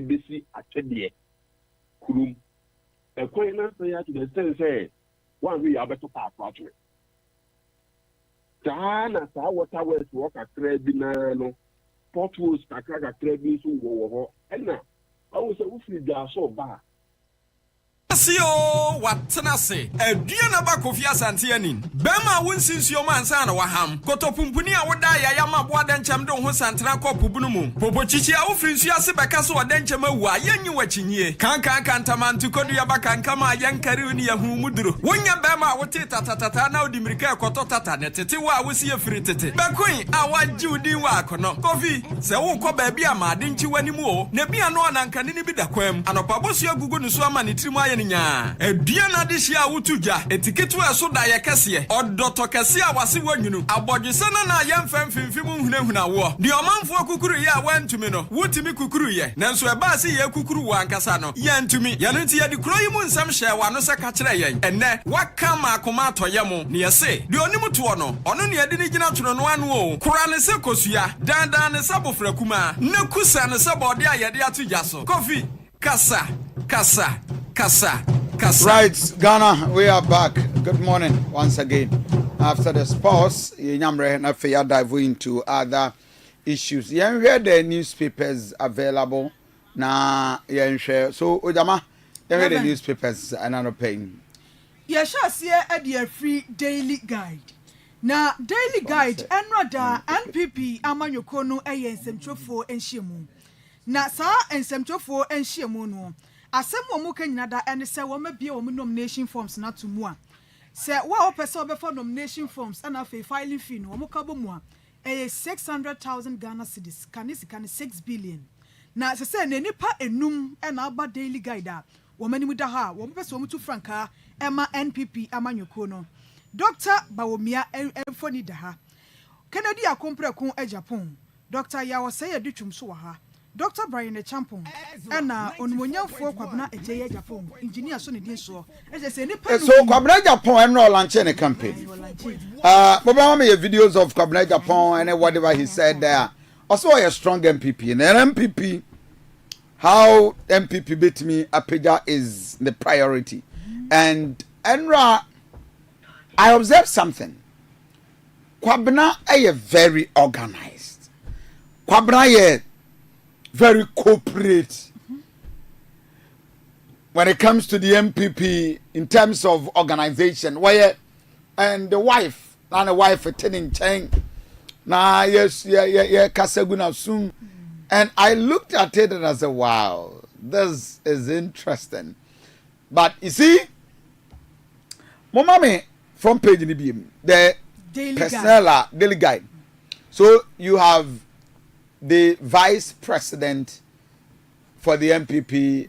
ebesi atwede kurum e coin na say to the sense say one way abeto pa atwe na sa water west work akra bi na no potholes kakra bi so wo ho na awu se wo free ga so ba Sio watenase aduana ba Kofi Asante anin bema wonsinsuo mansa na waham kotopumpuni a woda ya ma boada ncham de ho santena kopu bunu mu popochichi a wofrinsu ase beka so woda ncham awu a yenyi wachinyie kankan ntamantu kodu ya baka nkama yankari uni ya hu muduro wonya bema wote tatatata na odimirika ekoto tata ne tete wa wosi afiri tete bekoin a waji udin wa akono Kofi se wo kɔ ba bia ma de nchi wani mu o ne bia no anankane ni bi da kwam anopa bosu agugu no so ama ne trimu aye nya eduana de hia wotuja etiketu eso da ye kese odoto kese a wase wanyunu abodwese na yemfemfimfim hunahuna wo de omanfo kukuru ye a wantumi no wutimi kukuru ye nanso e ba se ye kukuru wa ankasa no ye ntumi ye no nti ye de kuro yi mu nsam hye wa no se ka kire ye enne waka ma akoma atoye mu ne ye se de onimu to no ono ne ye de ni gina toro no anu o kura ne se kosua dandan ne sabofra kuma ne kusa ne se bode a ye de atuja so Kofi kasa. Right, Ghana, we are back. Good morning once again. After the pause, we dive into other issues. You read the newspapers available. So, Ojama, you read the newspapers and I'm paying. Yes, here at the free daily guide. Now, daily guide, and rather, NPP, Amanyokono, and Semchofo and Shimu. Na sa ensemtofo enhyiemu no asem wo muka nyinada ene se wo mabie wo nomination forms na to mu a se wo opese obefo nomination forms and afi filing fee no wo muka bo mu a 600,000 Ghana cedis kanisika 6 billion na se ne nipa enum e na aba daily guide a wo manimu da ha wo pese wo mutu franka ema NPP amanyoko no Dr. Bawomia enfoni da ha Kennedy akompreko e Japan Dr. Yawo say edutwum so wa ha Dr. Brian Champon and onwonyafo kwabena ejeye Japan engineer so ne din so say ni pa so kwabena Japan and no launch any campaign Baba me videos of kwabena Japan and whatever he said there also a strong MPP and an MPP how MPP beat me apeja is the priority and Enra I observed something kwabena are very organized kwabena very corporate when it comes to the MPP in terms of organization. Where and the wife attending chain. Nah, yes, yeah, Kasaguna soon. And I looked at it and I said, wow, this is interesting. But you see, Mommy, front page in the daily guide. So you have the vice president for the MPP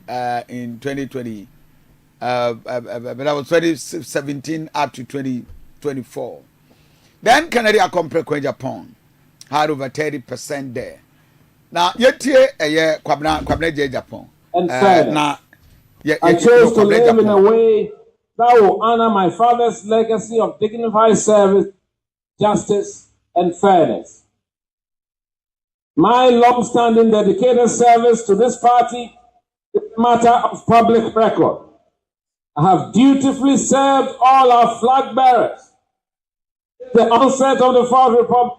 in 2020, that was 2017 up to 2024. Then Canada compared Japan had over 30% there. Now, yet here, Kwabena Japan. And I chose to live in a way that will honor my father's legacy of dignified service, justice, and fairness. My long-standing dedicated service to this party is a matter of public record. I have dutifully served all our flag bearers at the onset of the Fourth Republic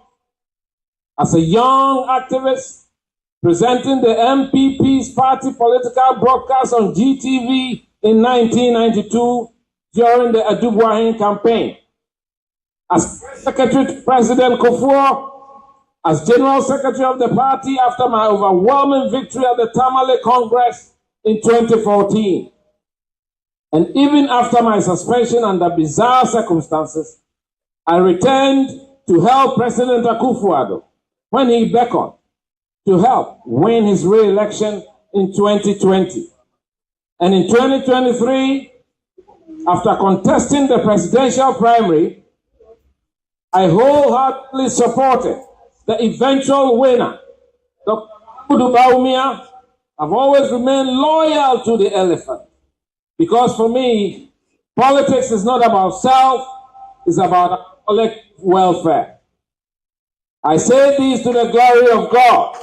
as a young activist presenting the MPP's party political broadcast on GTV in 1992 during the Adubuahin campaign. As Secretary to President Kufuor, as General Secretary of the party after my overwhelming victory at the Tamale Congress in 2014. And even after my suspension under bizarre circumstances, I returned to help President Akufo-Addo when he beckoned to help win his re-election in 2020. And in 2023, after contesting the presidential primary, I wholeheartedly supported the eventual winner, Dr. Bawku. I've always remained loyal to the elephant. Because for me, politics is not about self, it's about collective welfare. I say this to the glory of God.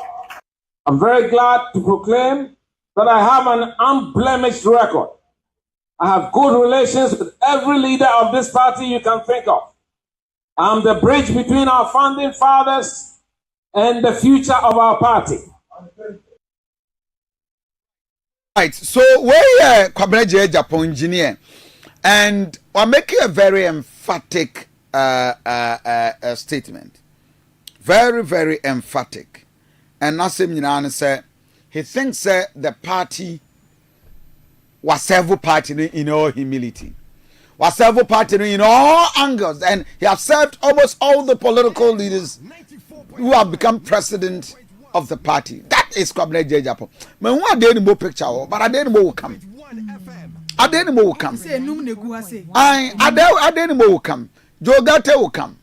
I'm very glad to proclaim that I have an unblemished record. I have good relations with every leader of this party you can think of. I'm the bridge between our founding fathers and the future of our party. Right, so we're Kwabena Japan engineer, and we're making a very emphatic statement. Very, very emphatic. And Nasim Yinan said he thinks that the party was several party in all humility. Was several party in all angles. And he has served almost all the political leaders who have become president of the party. That is Kwabena Japan. But who are there more picture, but I didn't know come. I didn't know come. I didn't know come. Jogate will come.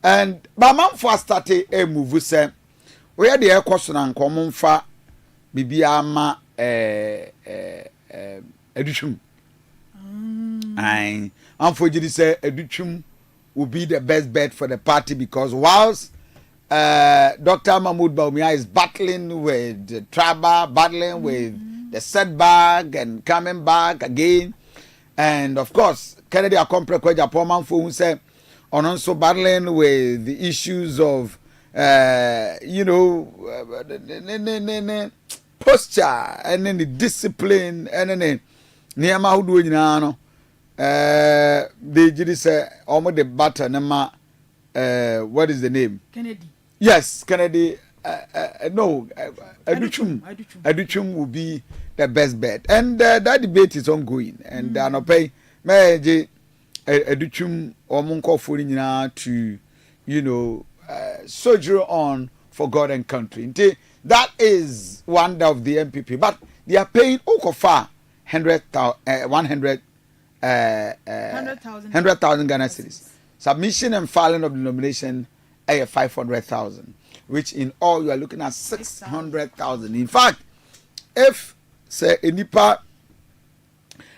And Bamam for started a move say where the air question and common fa Bibiama educhum. I'm for you to say educhum will be the best bet for the party because whilst Dr. Mahmoud Baumia is battling with the trouble, battling with the setback and coming back again, and of course Kennedy Akompre Kweja Poman for who say on also battling with the issues of posture and then the discipline and then Niama who do no they just say almost the batter nama what is the name? Kennedy. Yes, Kennedy. No, Aduchum will be the best bet, and that debate is ongoing. And I no pay me Aduchum or Munko Furina to soldier on for God and country. That is one of the MPP, but they are paying Okofa 100,000 Ghana cedis. Submission and filing of the nomination 500,000, which in all you are looking at 600,000. In fact, if say Enipa,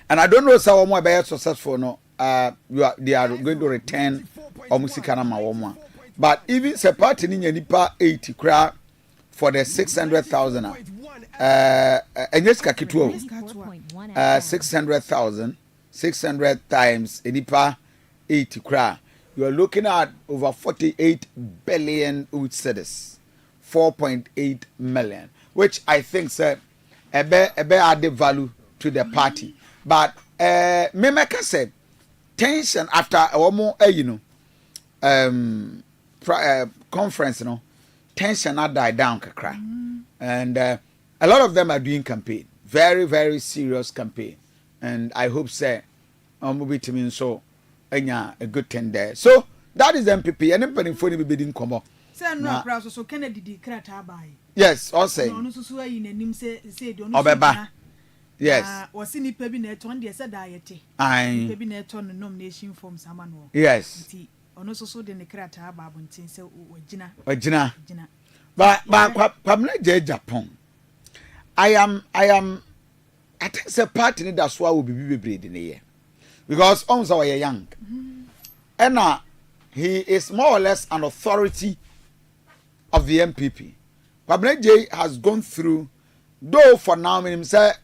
and I don't know how much be successful no, they are going to return almost Kanama. But even say party in Enipa 80 kra for the 600,000. And yes, Kakituo 600,000, 600 times Enipa 80 kra. You are looking at over 48 billion cedis, 4.8 million, which I think sir add value to the party. But Memeka said tension after conference, tension not died down kakra. And a lot of them are doing campaign, very, very serious campaign. And I hope say so a good 10 there. So that is MPP. And then for me bidding come up. So Kennedy di krata by. Yes, I'll say. Obeba. Yes. Was in the cabinet on the diet. I cabinet on the nomination from Samano. Yes. On also so the krata babuntin so Gina. But Kwabena Japan. I think it's a party that's why we'll be breed in a year. Because also we are young. And he is more or less an authority of the MPP. Kwabena J has gone through, though for now, himself,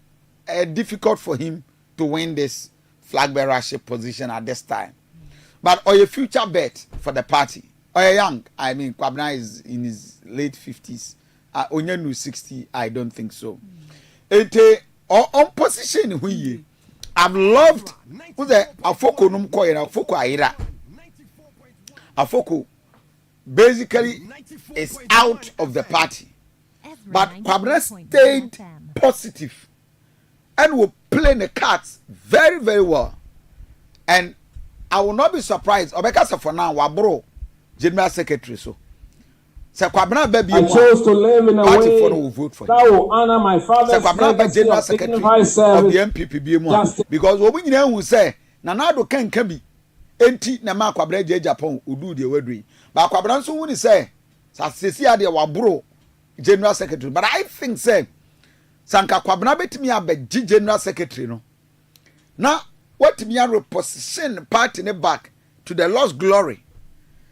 difficult for him to win this flag bearership position at this time. But or a future bet for the party. Or a young, I mean, Kwabena is in his late 50s. Onyenu 60, I don't think so. On position who I've loved who's Afoko Numko and Afoko Aira. Afoko basically is out of the party. But Kwabena stayed positive and will play the cards very, very well. And I will not be surprised. Obeka for now, Wabro, General Secretary. So I chose to live in a way that will honor my father's legacy of dignified service. Because what we know say, Nanado can be empty na ma Kwabena Japan udu the way. But Kwabena so when say, Sasia de Wabro, General Secretary. But I think say, Sanka Kwabena bet me a General Secretary. No. Now, what me a reposition party back to the lost glory.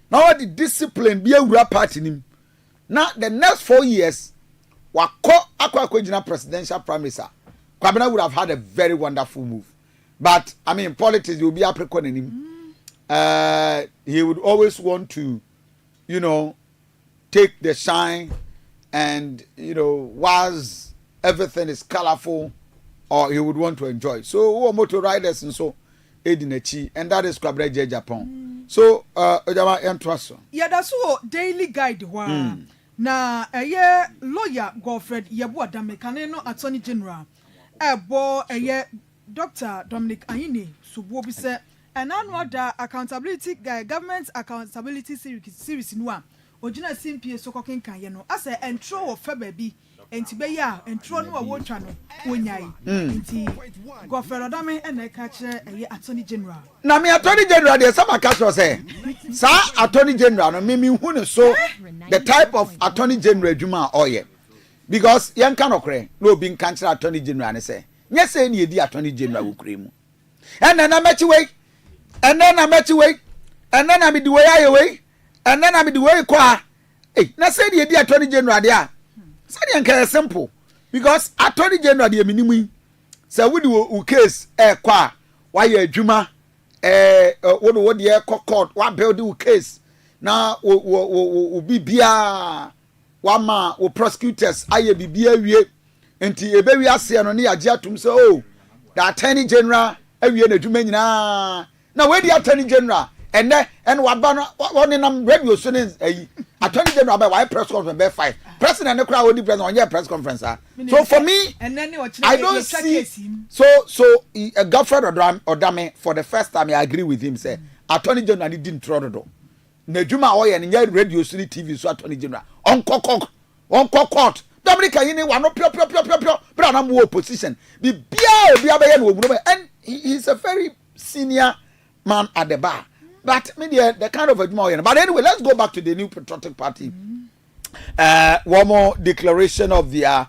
Now the discipline be a party him. Now the next 4 years, Wako Aqua presidential prime minister. Kwabena would have had a very wonderful move. But I mean, politics will be African in him. He would always want to, you know, take the shine, and you know, whilst everything is colorful, or he would want to enjoy. So, motor riders and so, Edinachi, and that is Kwabena Japan. So, Ojama Entwaso. Yeah, that's what daily guide wa. Na eye lawyer Godfred Yebu Adame Kaneno Attorney General. Ebo Dr. Dominic Ayine Subo bi se enanu da accountability government accountability series no ojina CMPA so koken kan ye no ase entro wo fa baabi enti be ya entro no wo twa no wonyai enti Godfred Adame ena ka kire Attorney General Na me Attorney General dey sama ka so say sa Attorney General no me hu ne so the type of Attorney General adwuma oye because yen kan okre no obi nkan kire Attorney General ne say nye say na edi Attorney General wo kure mu ena na mechi wei ena na mechi wei ena na me di wei aye wei ena na me di wei kwa na say na edi Attorney General dia say na nka simple because Attorney General dia minimu say we di wo case kwa wa ye adwuma wo de court wa build the case na wo bibia wa ma wo prosecutors aye bibia wie enti ebewi ase no ne yage atum so oh the Attorney General awie na dwuma nyina na we the Attorney General and wa ba no woni nam radio so ne ayi Attorney General by why press conference be 5 president ne kra wodi president on your press conference so for me I don't see so Godfred Odame for the first time I agree with him say Attorney General didn't throw the door na dwuma oye ne radio so TV so Attorney General on court Dominic Ayine wa no pure but na mo opposition the bia obi abaye no omuno and he is a very senior man at the bar but maybe the kind of adwuma. But anyway, let's go back to the New Patriotic Party. One more declaration of their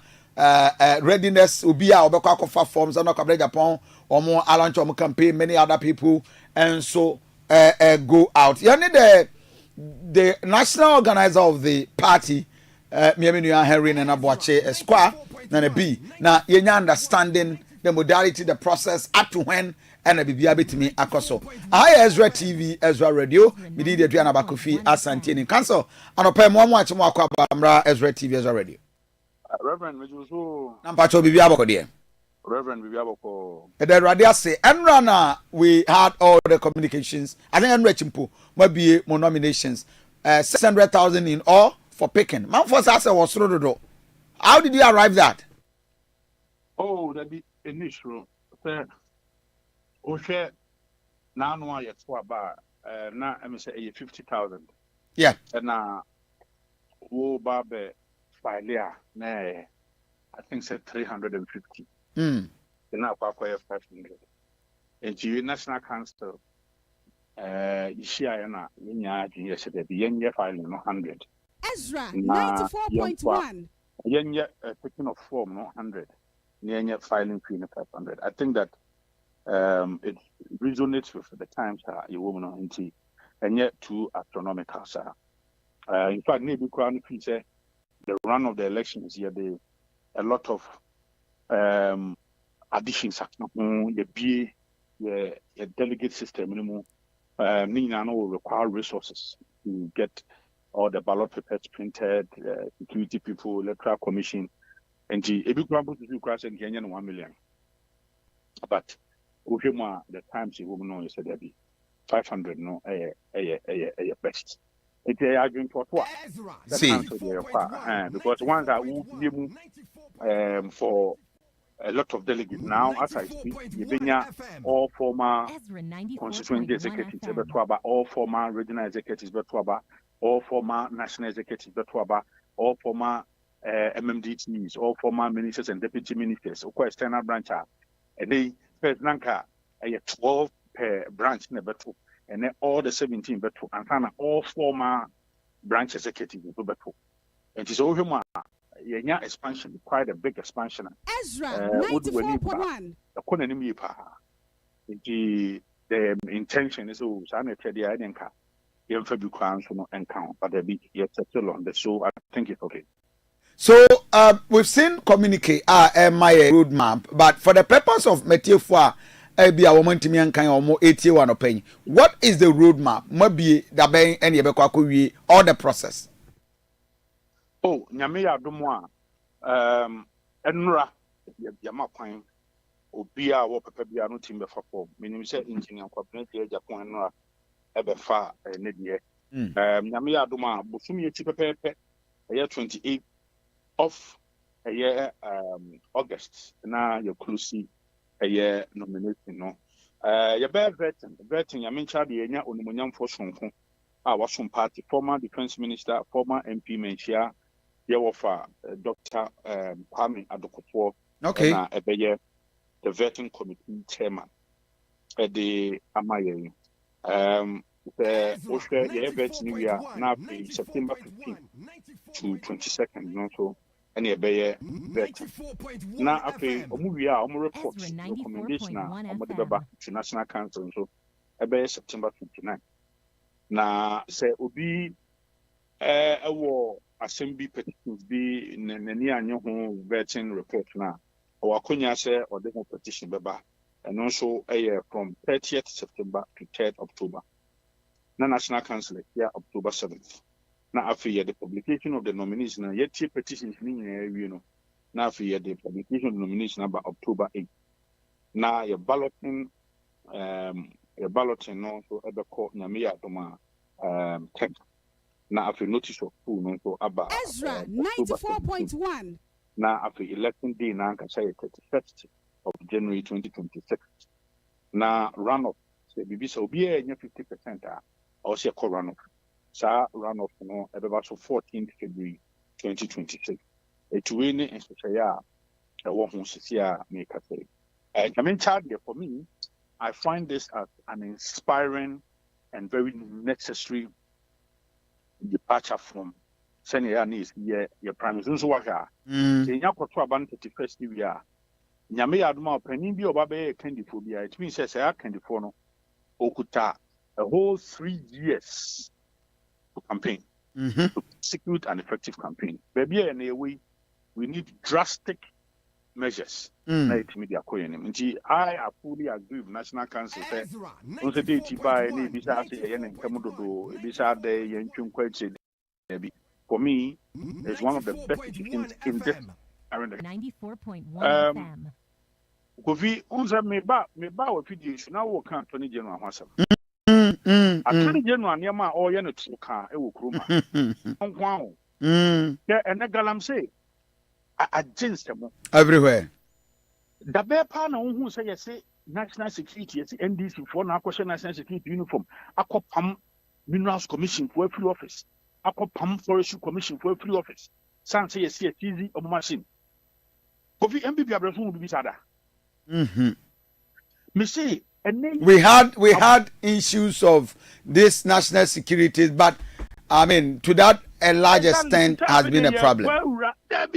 readiness. Ubia obekwa kofa forms and Kwabena Japan or more Alancho campaign, many other people, and so go out. You need the national organizer of the party, Miaminu Henry and Abuache Square, and a B. Now you understanding the modality, the process, up to when. And a bibia betimi akoso Ezra TV, Ezra Radio, me di Adriana Bakofi Asante in cancel and open mo watch mo akwa amra Ezra TV, Ezra Radio. Reverend Mejuso Number 2 bibia bako de. Reverend bibia bako. The radio say enrana we had all the communications. I think enra chimpo mo be mo nominations 600,000 in all for picking. Man for say was rodo. How did you arrive that? Oh, that be initial. Oshe na no aye to aba na em say 50,000. Yeah. Na wo ba be file na I think say 350. Na kwa 500. And you National Council ishia na nya adwin say be yenye file no 100. Ezra 94.1. Yenye picking of form no 100. Yenye filing fee no 500. I think that it resonates with the times you woman into and yet too astronomical, sir. In fact, maybe Crown say the run of the elections here, a lot of additions the delegate system anymore. Nina will require resources to get all the ballot papers printed, security people, electoral commission, and the Crown to cross and Kenyan 1 million. But the times you will know is that 500 no a best. It's a argument for what? Because once I would give for a lot of delegates now, as I speak, all former constituent executives, all former regional executives, all former national executives, all former MMDTs, all former ministers and deputy ministers, of course, external branch, and they first Nanka a 12 per branch in the battle, and then all the 17 battle, and all former branch executives in the battle. And it's over my expansion, quite a big expansion. Ezra 94.1. The intention is to sanitary the idea. You have to be crowned and count, but the big yet settle on the show. I think it's okay. So we've seen communicate my roadmap, but for the purpose of Metiefua, be a woman to me and kind of 81 opinion. What is the roadmap? Maybe the bank and Yabekwaku or the process? Oh, Nyamia Dumwa, Enra, Yamapan, Obia, or Pepia, no timber for meaning said engineer, Japan, Enra, Ebefa, Nedia. Nyamia Duma, Busumi Chipepe, a year 28 of a year August, now you're close. A year nomination, no. Your bear vetting, I mean, Charlie, and Union for Sonko, our Wasun party, former defense minister, former MP Menchia, Yawafa, Dr. Kwame Adokopo, okay, the vetting committee chairman, the Amaye. The Oscar, the vetting, now September 15th to 22nd, no, so. Any bear now after we are reports recommendation to National Council so September 29. Now say obi assembly petitions be nani anyo ho vetting report na or akonya say or the petition beba and also from 30th September to 3rd October. Na National Council here October 7th. Now after the publication of the nominees now yet petitions now after the publication of the nominees number October 8th. Now your balloting also at the court Nyamia Doma 10th. Now after notice of full no so about Ezra 94.1. Now after election day now can say 31st of January 2026. Now runoff say BB so be 50% or say runoff. Sa runoff no about 14th February 2026. It win and say make say. I mean, for me, I find this as an inspiring and very necessary departure from senior needs your prime minister waka. Senior koto aban 31st year. Nyame aduma opening bi obabe candy phobia. It means say candy for no okuta a whole 3 years to campaign. To execute an effective campaign. Baby anyway, we need drastic measures. I fully agree with National Council. For me, it's one of the best decisions in this current 94.1 FM. Kofi, unza meba with now work on Attorney General Hassam. Attorney General Niama or Yana Tuka, Ewu Kruma. Yeah, and that galam say, I jinx them everywhere. The bear partner who say, national security, NDC for now, question national security uniform, Akopam Minerals Commission for every office, Akopam Forestry Commission for every office. San say, yes, easy of machine. Kofi MBB Abrasu will be sada. Me say, we had issues of this national security, but I mean, to that a large extent has been a problem. And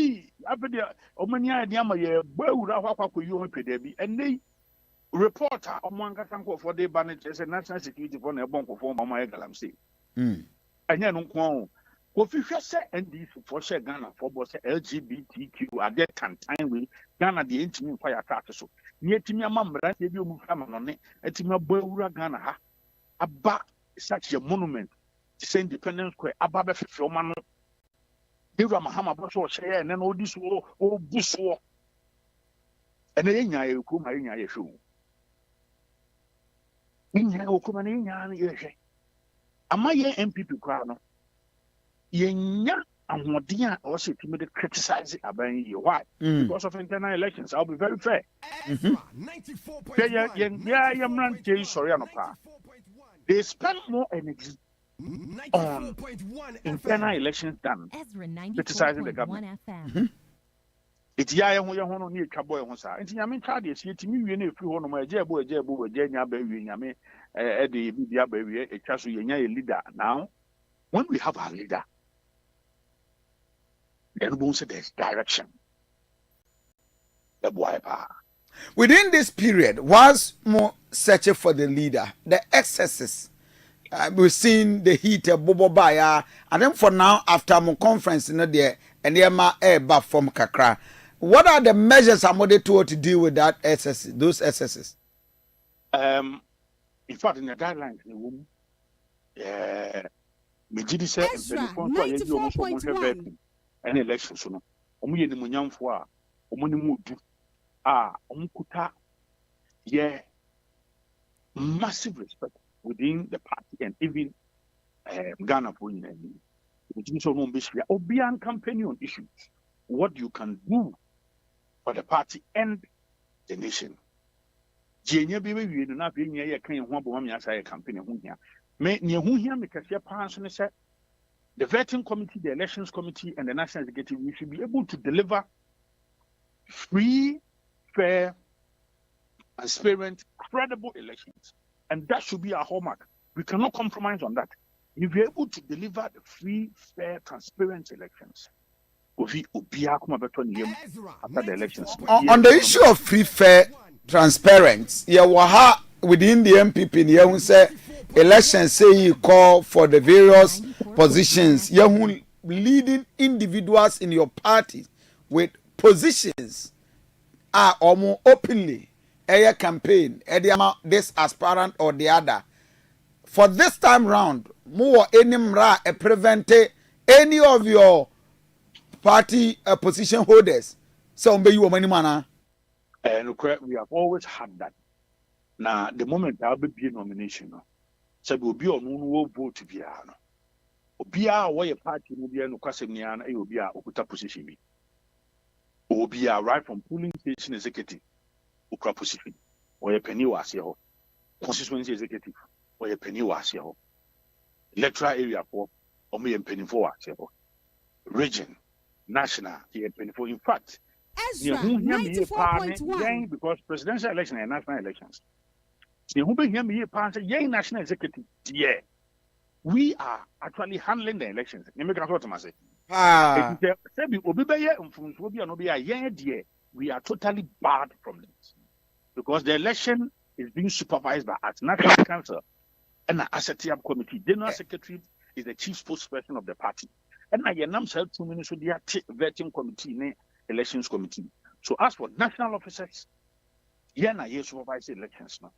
they report for the banet as a national security for a bonk for my galamsey. And then Kofi said, and this for share Ghana for both LGBTQ at that time we Ghana the intimate fire attack. Near Timia Mamma, you move on it, and Timia Boura Ghana about such a monument. Say Independence Square, Ababa Filman, Dira Mahama Bosso share, and then all this war, all this war. And then I come in a shoe. In Yakumania, am I a MPP crown? Yenya and what dear also to me to criticize it about you. Why? Because of internal elections. I'll be very fair. They spend more energy on internal elections than criticizing the government. It's Yaya who you want to need Caboy on side. And Yamin Chardies, yet me, if you want my jabo, Jenya baby, Yame, Eddie, Bidia baby, a Chasu Yenya leader. Now, when we have our leader, then we say there's direction. The boy. Within this period, was more searching for the leader, the excesses. We've seen the heat of Bobo Baya, and then for now, after my conference, there and yema eba from kakra. What are the measures I'm going to deal with that excesses, those excesses? In fact, in the guidelines, Mijidi said, an election, so only the Munyam for Omunimudu, Omukuta, massive respect within the party and even Ghana for Obian campaigning on issues. What you can do for the party and the nation. The vetting committee, the elections committee, and the national executive, we should be able to deliver free, fair, transparent, credible elections. And that should be our hallmark. We cannot compromise on that. If we're able to deliver the free, fair, transparent elections, after the elections. On the issue of free, fair, transparent, within the MPP, you say elections say you call for the various positions, you leading individuals in your party with positions are almost openly a campaign, this aspirant or the other. For this time round, more any prevent any of your party position holders. So you money mana. And we have always had that. Now the moment there will be a nomination, so will be on who vote to be ano. Obia why a party will be no Casemniana, it will be a Okuta position. Will be a right from polling station executive, Okra position, or a penny was here, constituency executive, or a penny was here, electoral area for, or me and penny for us here, region, national, here penny for. In fact, because presidential election and national elections. National executive, we are actually handling the elections. We are totally barred from this because the election is being supervised by us, National Council and the Asset Committee. General Secretary is the chief spokesperson of the party. And I am said 2 minutes with the vetting committee, elections committee. So as for national officers, supervise elections now.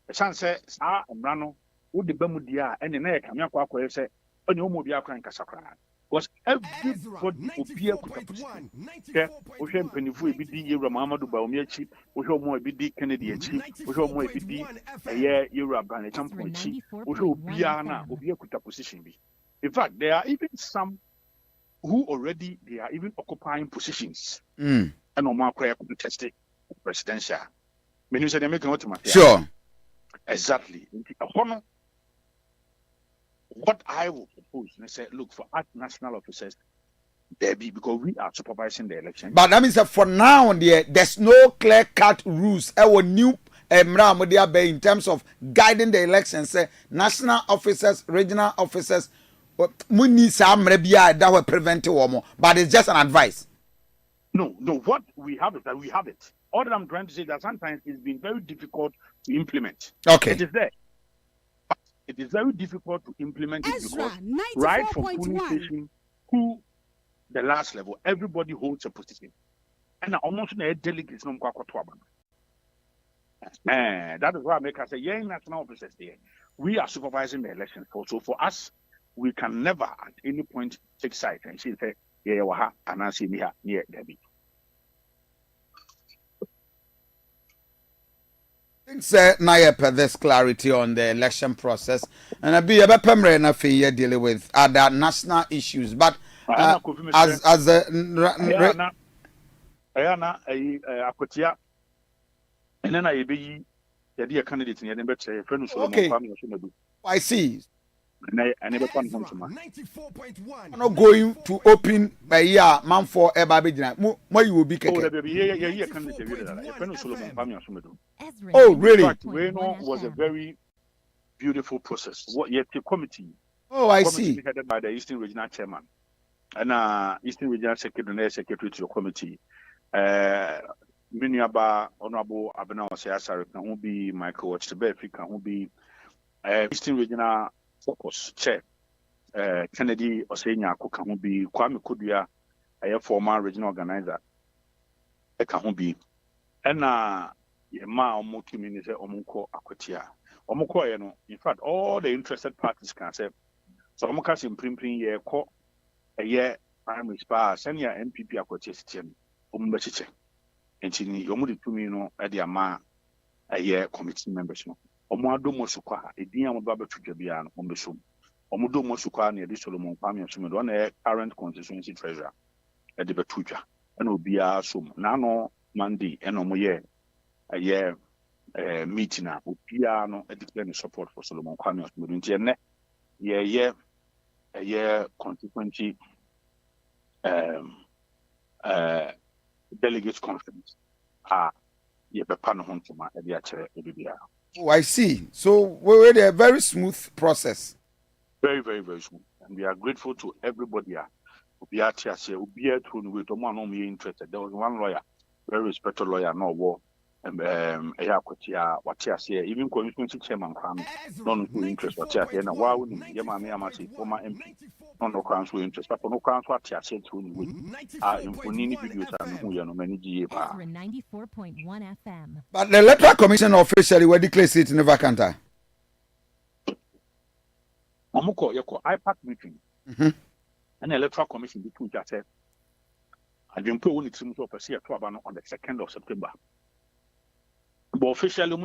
The chance says, Brano, who the Bemudia and the neck, and Yakwa say, on your mobile crank Casacra. Because everybody will be able to Ocean Penifu, BD, Ramamadu Baumiechi, Osho Moy BD Kennedy, Osho Moy BD, a year Europe and a champion chief, Osho Biana, will be able to position. In fact, there are even some who already they are even occupying positions and on my contested presidential. Sure. Exactly. What I will propose, they say, look, for us national officers, there be because we are supervising the election. But that means that for now, there's no clear-cut rules. Our new in terms of guiding the elections, say national officers, regional officers, we need some that will prevent it, but it's just an advice. No. What we have is that we have it. All that I'm trying to say is that sometimes it's been very difficult to implement. Okay. It is there. But it is very difficult to implement it because right from polling station to the last level, everybody holds a position. And almost no delegates no that is why I make us say, national officers there. We are supervising the elections. So for us, we can never at any point take side and say, and I see me near Debbie. Say Nayepe this clarity on the election process, and I be a permanent enough here dealing with other national issues. But as a Akotia, and then I be the candidate in the better friend. Okay, I see. I never found him. I'm not going to open by year man for a baby. More you will be. Oh, really? Reno was a very beautiful process. What yet the committee? Oh, I see. Headed by the Eastern Regional Chairman and Eastern Regional Secretary to your committee. Miniaba Honorable Abena Osiasari can who be Michael Watchbefi can who be Eastern Regional Focus Chair Kennedy Osenya can who be Kwame Kudia a former regional organizer. I can't be. And ma omutu minister omuko akwatia. Omuko you know, in fact, all the interested parties can say. So omuka simprimprin ye ko a year primary spa senior MPP akwatia sitiam ombechiche. Entini yomudi tumi no e dia ma a year committee members no. Omo adomo sukwa edin amoba betudwa bia no ombesom. Omo domo sukwa na edi Solomon Kwame Osumedo na current constituency treasurer e de betudwa. And obia som na no Monday and omo ye a year meeting na obia no e declare support for Solomon Kwame Osumedo nti ene ye consequently delegates conference ye be pan ho ntoma e de a chere e bibia. Oh, I see. So we had a very smooth process. Very, very, very smooth. And we are grateful to everybody. Obia Tiase, Obia Tunu, with one of me interested. There was one lawyer, very respected lawyer, no war. Watiase, even constituency chairman, none who interest Watiase, and why would Yamami Amasi, former MP, no crowns who interest, but no crowns what Tiase to in Funini videos and who are no many GA. 94.1 FM. But the electoral commission officially were declared it in the vacant. Omuko yeko IPAC meeting. And the electoral commission between that said, I didn't put one team to pursue to on the 2nd of September. But officially,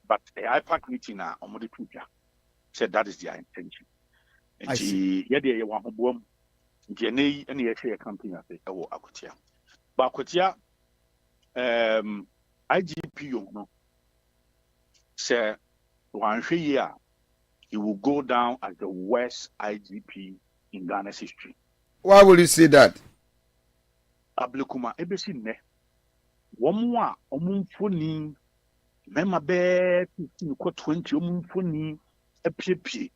but the IPAC meeting now on the Twitter said that is their intention. And she had a one home, Jenny, and the share campaign at the Akutia. But Akutia, IGP, no, say, 1 year. He will go down as the worst IGP in Ghana's history. Why will you say that? Ablekuma ebesi ne. Womwa omumfoni mema be 15 ko 20 omumfoni epiepie.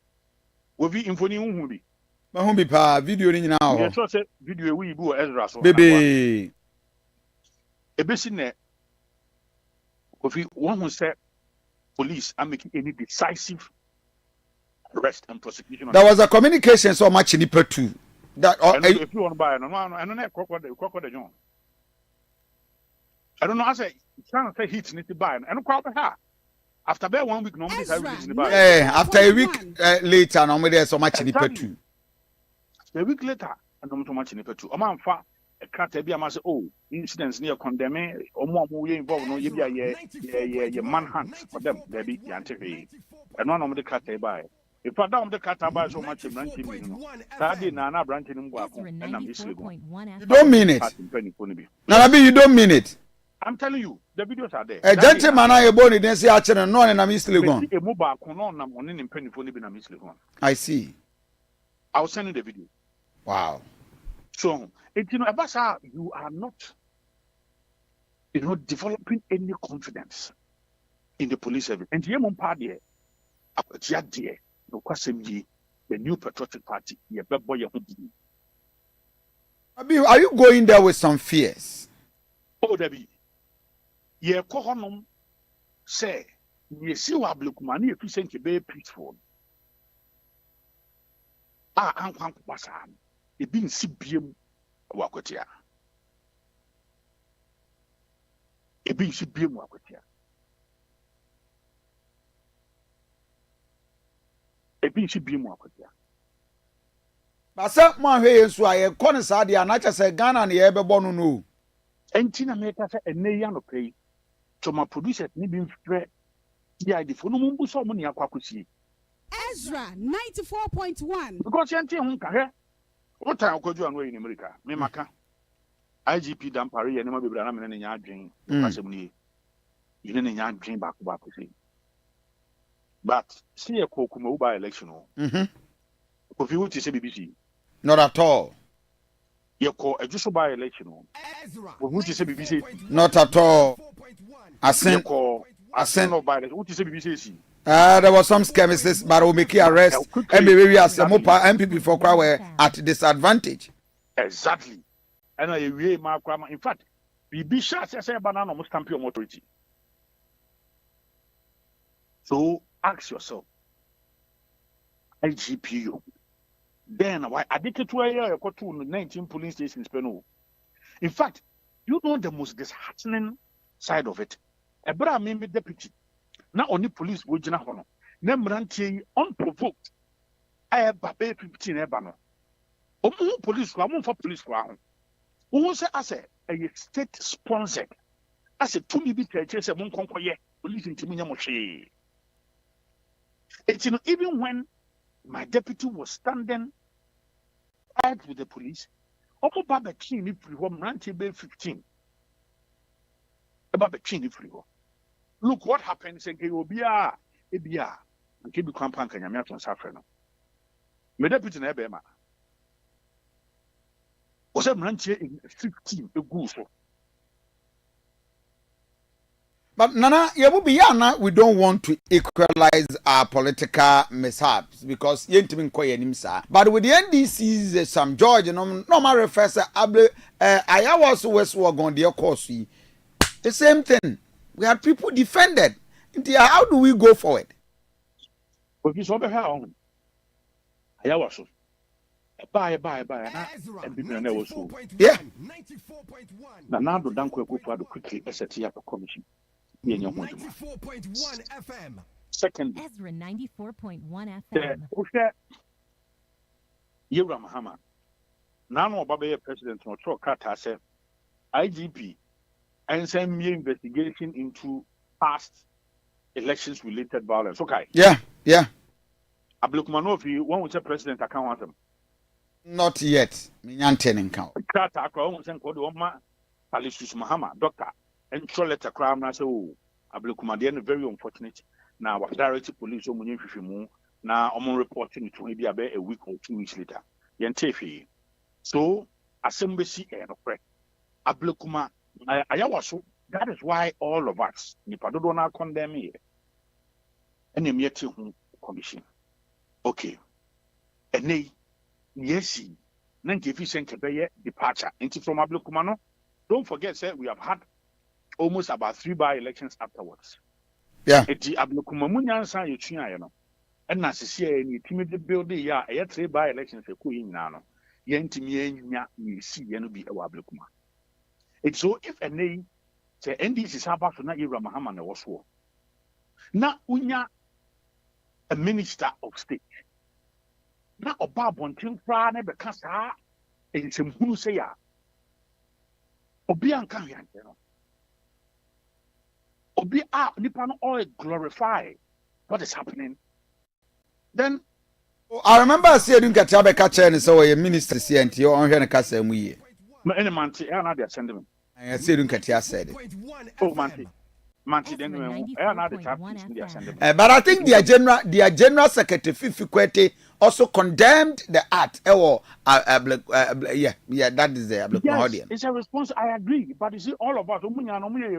Wovi infoni unhu bi. Ma hu bi pa video ni nyina ho. Yes, so say video we bi o Ezra so. Bebe. Ebesi ne. Wovi one who say police are making any decisive arrest and prosecution. There was a communication so much in the too. That if you want to buy I don't know crocodile. I don't know. I say trying to say heat need to buy and crowd after about 1 week normally I reason buy. After a week later normally there's so much in the too. A week later and not so much in the too. A man fa a cat be a mass incidents near condemn or more involved no ye manhunt for them they be anti and one of the cat they buy. If I don't the cat buy so much in 90 million, that did Nana branching in Bawku, and I'm You don't mean it. Nanabi, you don't mean it. I'm telling you, the videos are there. A gentleman I born in the action and no and I'm still gone. A mobile conon on in penny for living a mislead one. I see. I'll send you the video. Wow. So, it's Abasa, you are not, developing any confidence in the police service. And the Yemon party, no question the new patriotic party, Are you going there with some fears? Oh, Debbie. Ye kohonum say, ye see what Blukumani efficient be peaceful. Ankwan Basan, it being CBM Wakotia. It being CBM Wakotia. But some man here so I corner side and not just a gun and the ever born no. Entina make us a neyan pay to my producer ni being fair. Yeah, the phone mumbu so money akwakusi. Ezra 94.1. Because yanti hunka he. What time could you in America? Me maka. IGP dampari and maybe brana me nya adwen. Asem you didn't nya adwen back say. But see a Kokuma by election. If you want to say BBC, not at all. You call a just by election. What you say BBC? Not at all. I sent by what you say BBC. There was some skirmishes, but we'll make you arrest. And maybe as a MOPA MPP for Krawe at disadvantage. Exactly. And I really mark in fact, BBC shots as a banana almost champion authority. So ask yourself, IGPU, Then why addicted to a 19 police stations penal. In fact, you know the most disheartening side of it. Ebra made deputy. Not only police would hono. Nemranti unprovoked. I have babe 15 ebano. Police for police who say as a state sponsored. As a 2 million churches a police in Timinya Moshe. It's even when my deputy was standing out with the police, Omo Baba Chini Freeho, Ranty Bay 15. Baba Chini Freeho. Look what happens in Obia, Ebia, and Kibu Kampan and Yamaton Safrano. My deputy Nebema was a Ranty in 15, a goose. But Nana, we don't want to equalize our political mishaps because yentimin koye nimsa. But with the NDC's some George, normal refers to I was Westward on the course. The same thing. We had people defended. How do we go forward? But you saw the hell. I was bye. And people never so. Yeah. Now the Danko go quickly set up a commission. 94.1 FM. Second, Ezra 94.1 FM. Yura Mahama. Now, Baba President Notro Kata said IGP and send me investigation into past elections related violence. Okay. Yeah. Ablukmanovi, one was a president, I can't want them. Not yet. Minyanten count. Kata, I can't send Kodoma, Palisus Mahama, doctor. And so let a crime now say, oh, Ablukuma, very unfortunate. Now, what directed police on Munfimu, now I'm reporting to maybe a week or 2 weeks later. Yantefi. So, assembly and opera. Ablukuma, I was so that is why all of us, Nipadona condemn here. And the commission. Okay. And yes, Nanki departure. Into from Ablukumano. Don't forget, sir, we have had almost about 3 by-elections afterwards. Yeah. Eti Ablukumamunya san yetua ye no. And na sisi ni timid building ya 3 by-elections e ko yina no. Ye ntimi anya ni si ye no bi e wa Ablukuma. It's so if any say NDC saba so na Yura Mahama na woso. Na unya a minister of state. Na oba bontin fra na be kasa ensem say ya. Obi anka hwante no. Obi nipa no all glorify what is happening. Then I remember saying that you have a catcher and so a minister CNT or on here kasa mu ye. Any man say na dey send me. I said Katia said it. Oh Manti then na dey tap dey send me. But I think their general secretary Fifi Kwete also condemned the act. Yeah, that is the yes, it's a response. I agree, but you see, all of us, we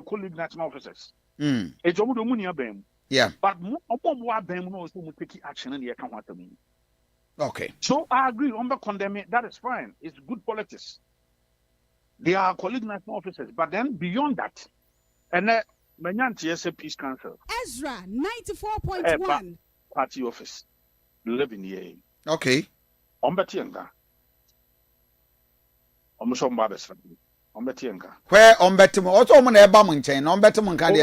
colleague national officers. It's yeah. But also take action and you can't want to mean. Okay. So I agree on the condemning. That is fine. It's good politics. They are colleague national officers, but then beyond that, and Manyanti Peace Council. Ezra 94.1 party office. 11 years. Okay. Ombetienga. Omusombabe's family. Ombetienga. Where Ombetimo? Also, on a bombing chain. Ombetimo can be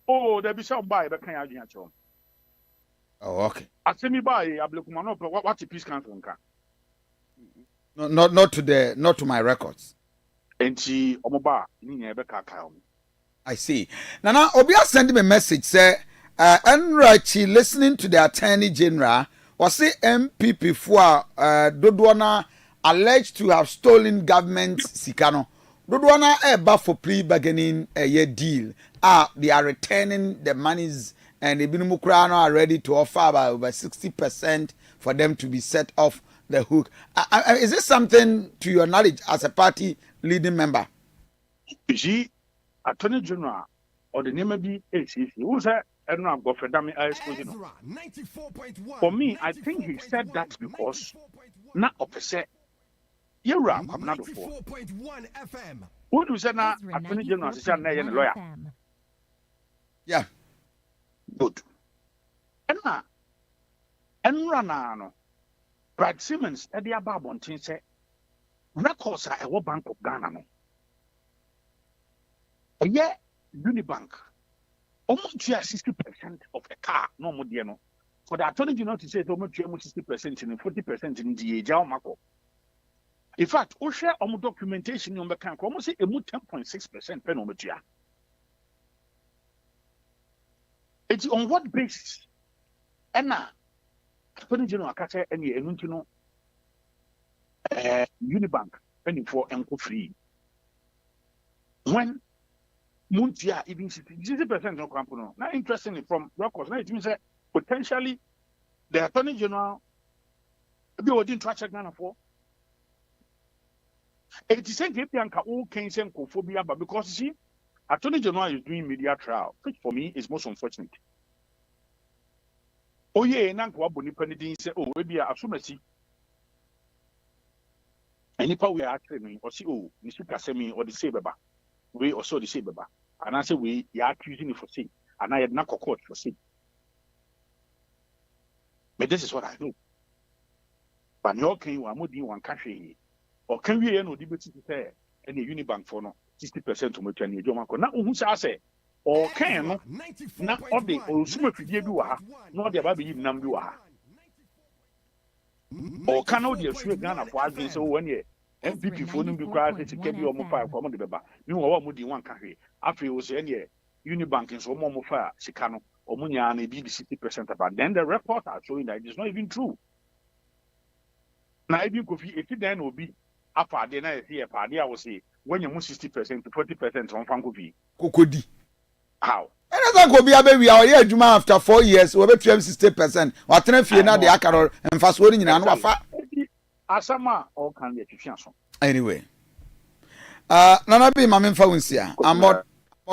oh, there be some buy, but can I do it? Oh, okay. I send me by Ablukumano, but what's the Peace Council? No, not to my records. And she Omoba, I see. Now, Obia sent me a message, say, Enrachi listening to the Attorney General was say MPP for Dodwana alleged to have stolen government Sikano. Dodwana eba for plea bargaining a year deal. They are returning the monies and the Binumukrano are ready to offer about over 60% for them to be set off the hook. Is this something to your knowledge as a party leading member? You see, Attorney General or the name of the ACC, who said, for me, I think he said that because not opposite. You're I'm not before. What do you say now? Attorney General is a lawyer. Yeah. Good. And run Brad Simmons, Eddie Ababontin said, records are a Bank of Ghana. No. A year, Unibank, almost 60% of a car, no more, no. For the attorney general to say almost 60% and 40% in the Jao Mako. In fact, we share our documentation on the camp, almost say 10.6% penometria. It's on what basis? And now, attorney general Akate and you Unibank and for Enco free. When Muntia even 60% no company. Now, interestingly, from records, now it means that potentially the attorney general be within track Ghana for. It is saying that all cases and cophobia, but because you see, attorney general is doing media trial, which for me is most unfortunate. Oh yeah, Nanko Bonipani say, oh, maybe I assume and if we are actually or see, oh, Mr. Semi or the Sababa, we also the Sababa, and I say we are accusing it for sin, and I had not court for sin. But this is what I do. But no can you are more than one country, or can we know debate to say any Unibank for no 60% to Mutani Jomako? Now, who say, or can not all the old super do not the baby Namdua. Or cannot the Australian Ghana for against 1 year. MPP for them because it's a KB or fire from the Baba. You know what would you want country? After you was any Unibank and so more fire, Chicano, or Munya and be the 60% about. Then the report are showing that it's not even true. Now, if you then will be after then I see a party, I will say when you move 60% to 40% on Fankovi. Kokodi. How? And as I go be a baby, our year Juma after 4 years, we bet 60%. Or 10 feet now the Akaro and fast forwarding in Anwafa. Asama or can be a Anyway, Nana B, Mamin Fawunsia, I'm more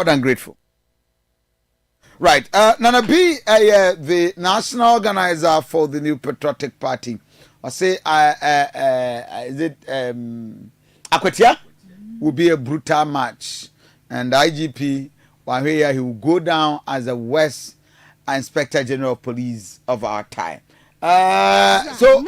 than grateful. Right, Nana B, the national organizer for the New Patriotic Party. I say, is it Akwatia? Will be a brutal match, and the IGP. While here he will go down as the West Inspector General of Police of our time. So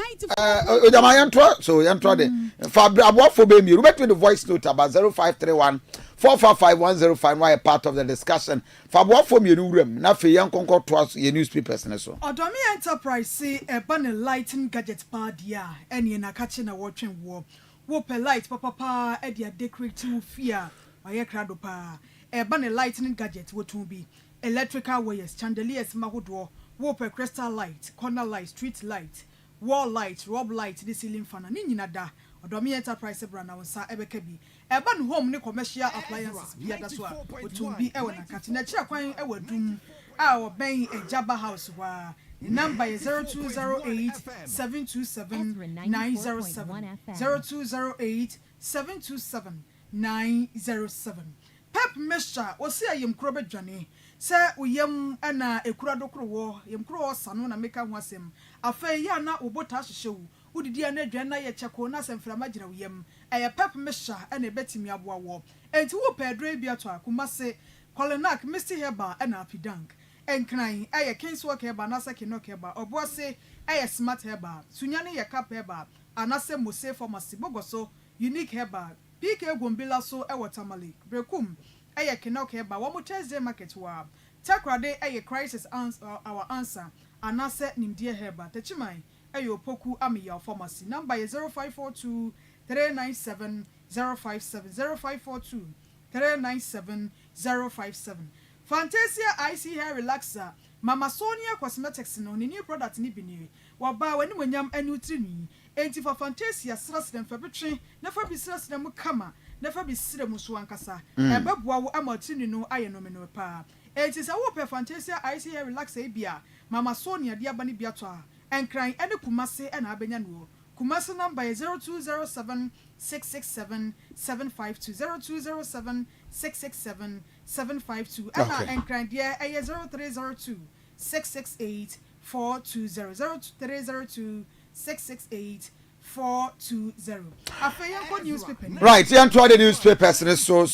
Yantwa de Fab for baby. You met with the voice note about 0531 455 105. Why a part of the discussion. Fab what for me room. Now for young concord to us your newspapers and so. Odomi Enterprise say a banner lighting gadget pardia and in a catching a watching war. Whoop a light papa edia decorative fear. Why crowd pa. A banner lightning gadget what will be electrical wires, chandeliers, mahodo, whoop crystal light, corner light, street light, wall light, rob light, the ceiling fan, and in da, or Domi Enterprise brand, I was Ebekebi. A ban home, no commercial appliances, yeah, that's what would be Ewana catching a check when I would do our bang a Jabba house where the number is 0208 727 907 0208 727 907. Pep Mesha was say yam krobe Johnny. Say we yam ana ekurado krowo yam krowo sano na meka ho asem. Afa ya na obota hyehyɛ wo. Udidi ana dwan na ye cheko na semframa gina wo yam. Eye Pep Mesha ana betimi aboa wo. Enti wo pedro bia to akoma se Kolonak Mr Heba ana apidank. Enkran eye Kingswalk Heba na se Kinok Heba. Obo se eye Smart Heba. Sunyane ye Cap Heba. Anase Mose Pharmacy Bogoso Unique Heba. PK Gombila so e watermalik brekum eye Kinok Heba wo Thursday market wa takrade eye crisis answer our answer anase nimdie Heba tachimai eye opoku amiya pharmacy number is 0542 397 057 0542 397 057 Fantasia IC hair relaxer Mama Sonia Cosmetics no ni new product ni bini wa ba wani wanyam anu trini enti for Fantasia stress dem fabetwe na fabi stress dem kama na fabi sire mu so ankasa ebeboa wo amatini no aye no me no pa enti sa wo pe Fantasia IC hair relaxer bia Mama Sonia dia bani bia to a enkran ene kumase ena abenya no kumase number 0207 667 752 0207 667 752 ena enkran dia 0302 668 420 0302 668 420. Afeyanko newspaper. Right, yeah, to the newspapers. So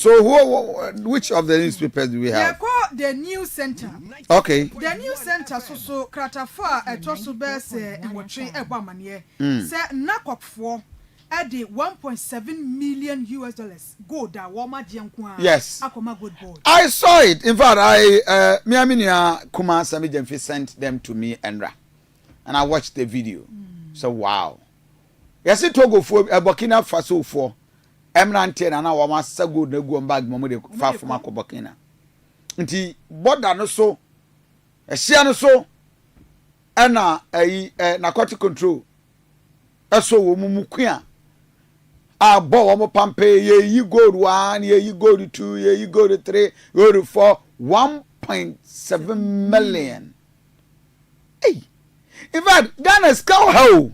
which of the newspapers do we have? the new center. Okay. The new center so kratafa etoso be se wotwe ebo amane. Se nakofo at the 1.7 million US dollars gold that woma jianku a. Yes. Akoma gold board. I saw it. In fact, me aminia Kuma Sami Jemfi sent them to me and I watched the video. So wow. Yes, it Togo for Burkina Faso for Emranten and our master good no go back moment far from Burkina. Nti border no so a no so ana narcotic control eso wo mumukia a bo wo pampe ye you go 1 ye you go 2 ye you go 3 go to 4 1.7 million. Hey, in fact Ghana's cow how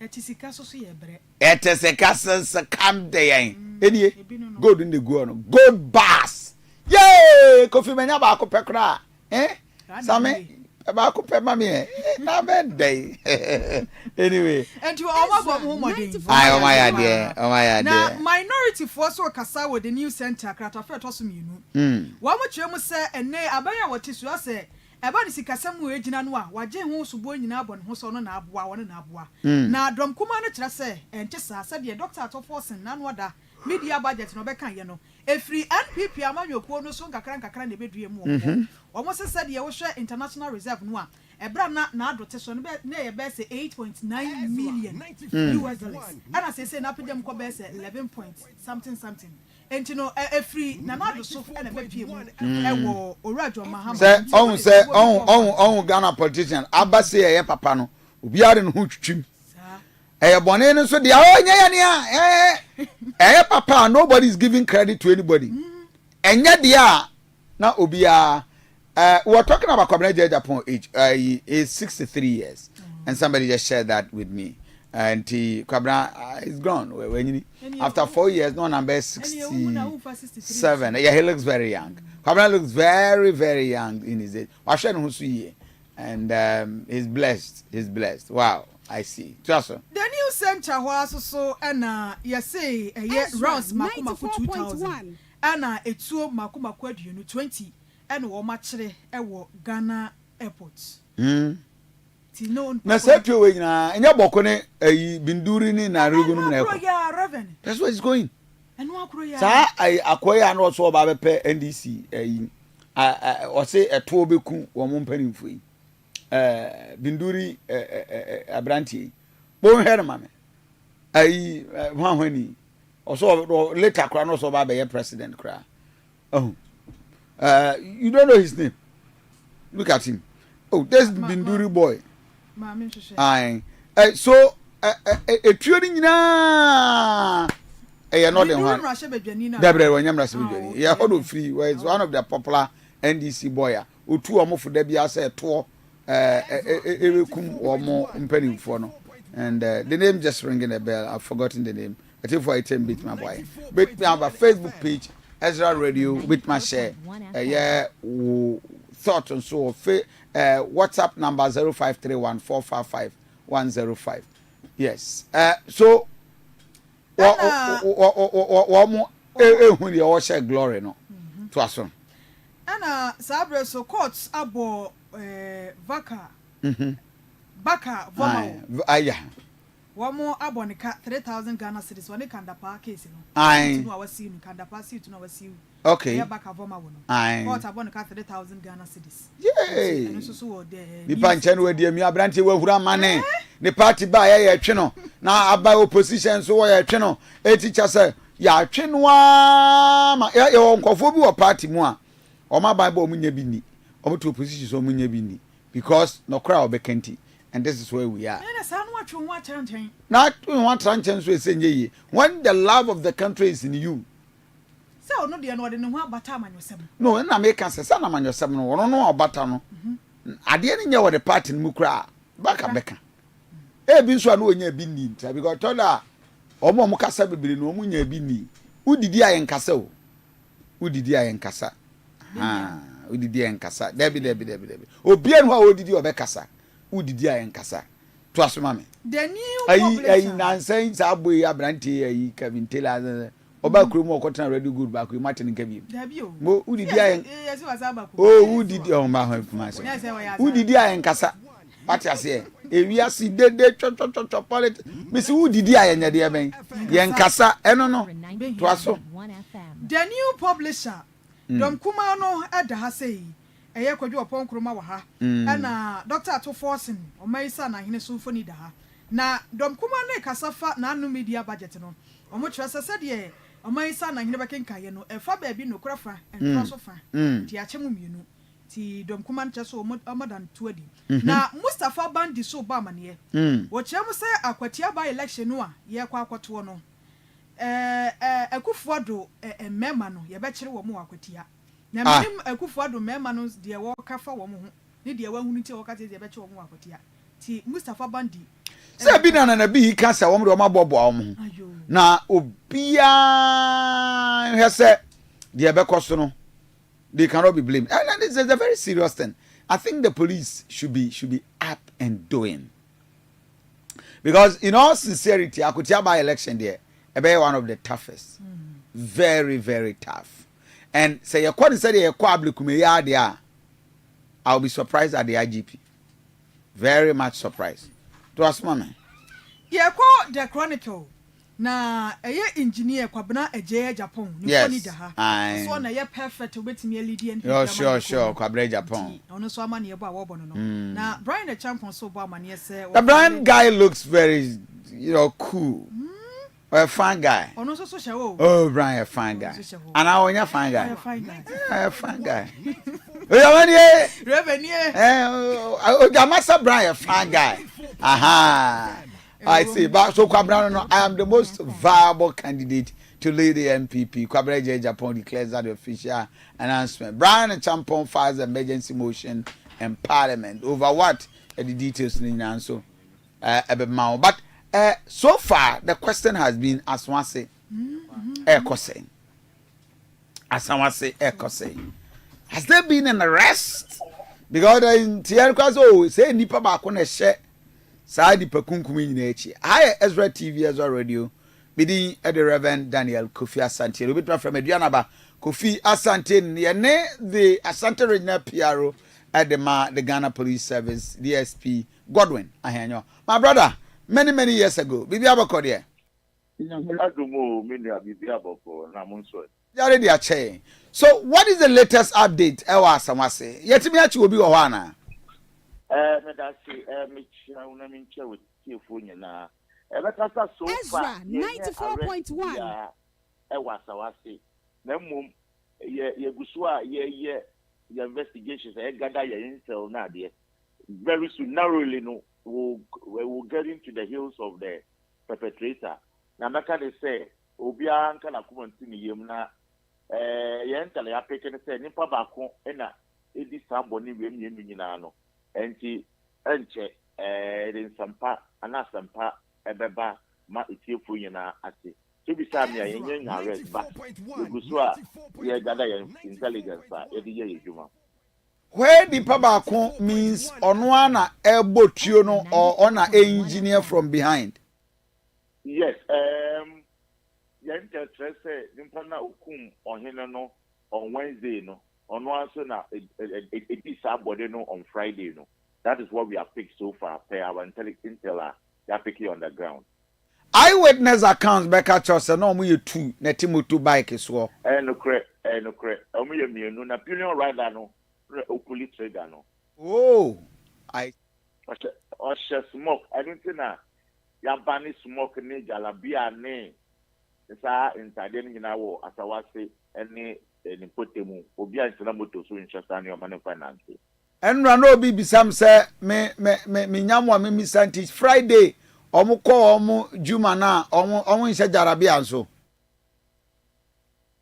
Etisika so ye bre. Etisika so come there any gold in the go no gold bars. Yay! Kofi menya ba ko pekra. Same ba ko pe mami na ben day. Anyway. And you all about momodin. Oh my idea. Now minority force so kasa with the new center kratafa to so mienu. Wa mo twem se ene abanya wotisu ase eba ni sikasam we gina no a waje ho subo nyina abon ho so no na aboa wona na aboa. Na drum kuma no kire se ente sa de doctor atofo na no da media budget no be kan ye no efri NPP amanyokuo no so nkakra na bedue mu omo se said ye wo hwe international reserve no a ebra na adote so no be na ye be say 8.9 million US dollars ana say na pedem ko be say 11 point something enti no efri na ado so na be pie mu ewo orajo mahama say on Ghana politician abase ye papa no obiare no ho twitwim bone no so dia nya ne papa nobody is giving credit to anybody enya dia na obia we're talking about Kwabena Japan age is 63 years and somebody just shared that with me and Kwabena is gone when after 4 years no number 67 yeah he looks very young Kwabena looks very very young in his age and he's blessed wow I see. Just the new center was so and say rounds makumaku 2000 and etuo makumaku aduonu 20 and wo machire ewo Ghana airport. Na setwe we nyina enya boko ne binduri ni na regu no na eko. That's where it's going. Enu akro ya. Sa akoya na so ba bepe NDC o say eto obeku wo mo mpanimfo yi. Binduri abranti bon here mame hwahwani also later kra no so ba be president kra you don't know his name look at him this Binduri boy mame hwehwe so etuori nyina no den one debre wanyamra se bedwani ya hodo free was one of the popular NDC boy otu omofo da bia say to ewekum omo mpanimfo no and the name just ringing a bell. I've forgotten the name. I think for item beat my boy. But we have a Facebook page, Ezra Radio with my share. Thought and so WhatsApp number 0531455105. Yes. So when you share glory no to us. And Sabre so courts abo Baka Voma. Yeah. One more abonica 3,000 Ghana cedis when they can the park case. I know our scene can the pass you to know see. Okay. Baka Voma. I bought abonica 3,000 Ghana cedis. Yay. And so there. The Panchan with the Miabranti will money. The party by a channel. Now about opposition so a channel. A teacher say, Ya chinwa, your uncle for party more. Or my Bible munyabini. Or to opposition so munyabini. Because no crowd be kenti. And this is where we are. Not one chance we say when the love of the country is in you. So no dear no know about time on yourself. No, and I make us a son on yourself. No, no about no. I didn't know what the party in Mukra. Back a becca. Been so I know you been need. Because told her, or more Mukasa be no moon ye bini. Who did I in Casso? Who did I in Casa? Ah, who did I in Casa? Debbie. Oh, bien, what did you have a Casa? Who did I in Casa? Trust mammy. The new I nonsense, Abu Abranti, Kevin Taylor, Oba kuru mo kwotena ready good back we Martin Nkabi. Dabi o. Mo udidi ayen. Yes, was Abaku. Oh, udidi o ma ho kuma se. Udidi ayen kasa. What you say? Ewiase dede cho politics. Misi udidi ayen ya de ben. Yen kasa eno no. To aso. The new publisher Dom Kuma no ada ha sei. Eye kwadwo opon kroma wa ha. Na Dr. Ato Forcing o maisa na hene so foni da ha. Na Dom Kuma no kasafa na anu media budget no. Omo kyerɛ sɛ de omaisa na hene bekenka ye no efa ba bi no korafa enfa so fa. Ti achemu mienu. Ti Dom Kuma no kyerɛ so omodan tuadi. Na Mustafa Bandi so ba mane. Wo kyerɛ mu sɛ akwatia ba election no a ye kwa akwato no. Akufuado mema no ye be kyere wo mu akwatia. Na minim akufuado mema no de wo kafa wo mu ho. Ne de wahunu ti wo ka te de be kyere wo mu akwatia. Ti Mustafa Bandi se bi na bi ka se wo mo de wo mabobo wo mu. Na obia hese de be koso no they cannot be blamed. And it's a very serious thing. I think the police should be up and doing. Because in all sincerity, Akutia by election there, be one of the toughest. Very, very tough. And say your quad said a quablicume there. I'll be surprised at the IGP. Very much surprised. To us, mommy. Yeah, call the Chronicle. Na engineer kwabena eje Japan ni foni da ha so na ye perfect obetimi lead and sure kwabena Japan ono so ama na ye bo awobo no na Brian the champion so bo ama na ye say the Brian guy looks very cool. A fine guy. Ono so shawo. Oh, Brian a fine guy. And I want a fine guy. A fine guy. Revenue. Jamasa Brian a fine guy. Aha. I see, but so Kwabra, I am the most viable candidate to lead the NPP. Kwabra Japan declares that the official announcement. Brian and Champon files emergency motion in Parliament over what the details in so but so far the question has been as one say, as someone say, has there been an arrest? Because in Tiago say nipa ba kone share. Saadi pakunkumi nyina echi. Hi Ezra TV, Ezra Radio. Bidi the Reverend Daniel Kofi Asante. We bit from Aduanaba. Kofi Asante ne the Asante Regional PRO at the Ghana Police Service DSP Godwin ahenyo. My brother, many years ago. Bibi abako there. Yare dia che. So what is the latest update? Ewa samase. Yetimi achi obi wo hana. Ezra 94.1. Investigations gather your intel now there. Very soon, narrowly, no, we will get into the heels of the perpetrator. Now, they say, Obia can accompany him now. Yentale apeke say nipa baako na edi samboni we mienu nyina no enti enche den sampa ana sampa ebeba ma etiefu nyina ase to be sam ya yenye arrest ba gusu a ye gada ye intelligence a edi ye yedwuma where nipa baako means ono ana ebotuo no or ona engineer from behind. Yes, Yenta Tresse, Nimpana Ukum on Henano on Wednesday, no, on one na it is somebody no on Friday, no. That is what we have picked so far. Pay our intelligence teller, they are picking on the ground. Eyewitness accounts back at us, and no, we two, Netimu two bike is well. No correct, no correct. Omi no Napoleon rider no, Okuli trader no. Oh, I. Osha smoke. I don't think na Yabani smoke ni Jalabia ne. Sa inside any now as I was say any potemu obia insana moto so interest on your money finance. And rano be some say me nyamwa me misanti Friday omu ko omu juma na omu inse jarabia so.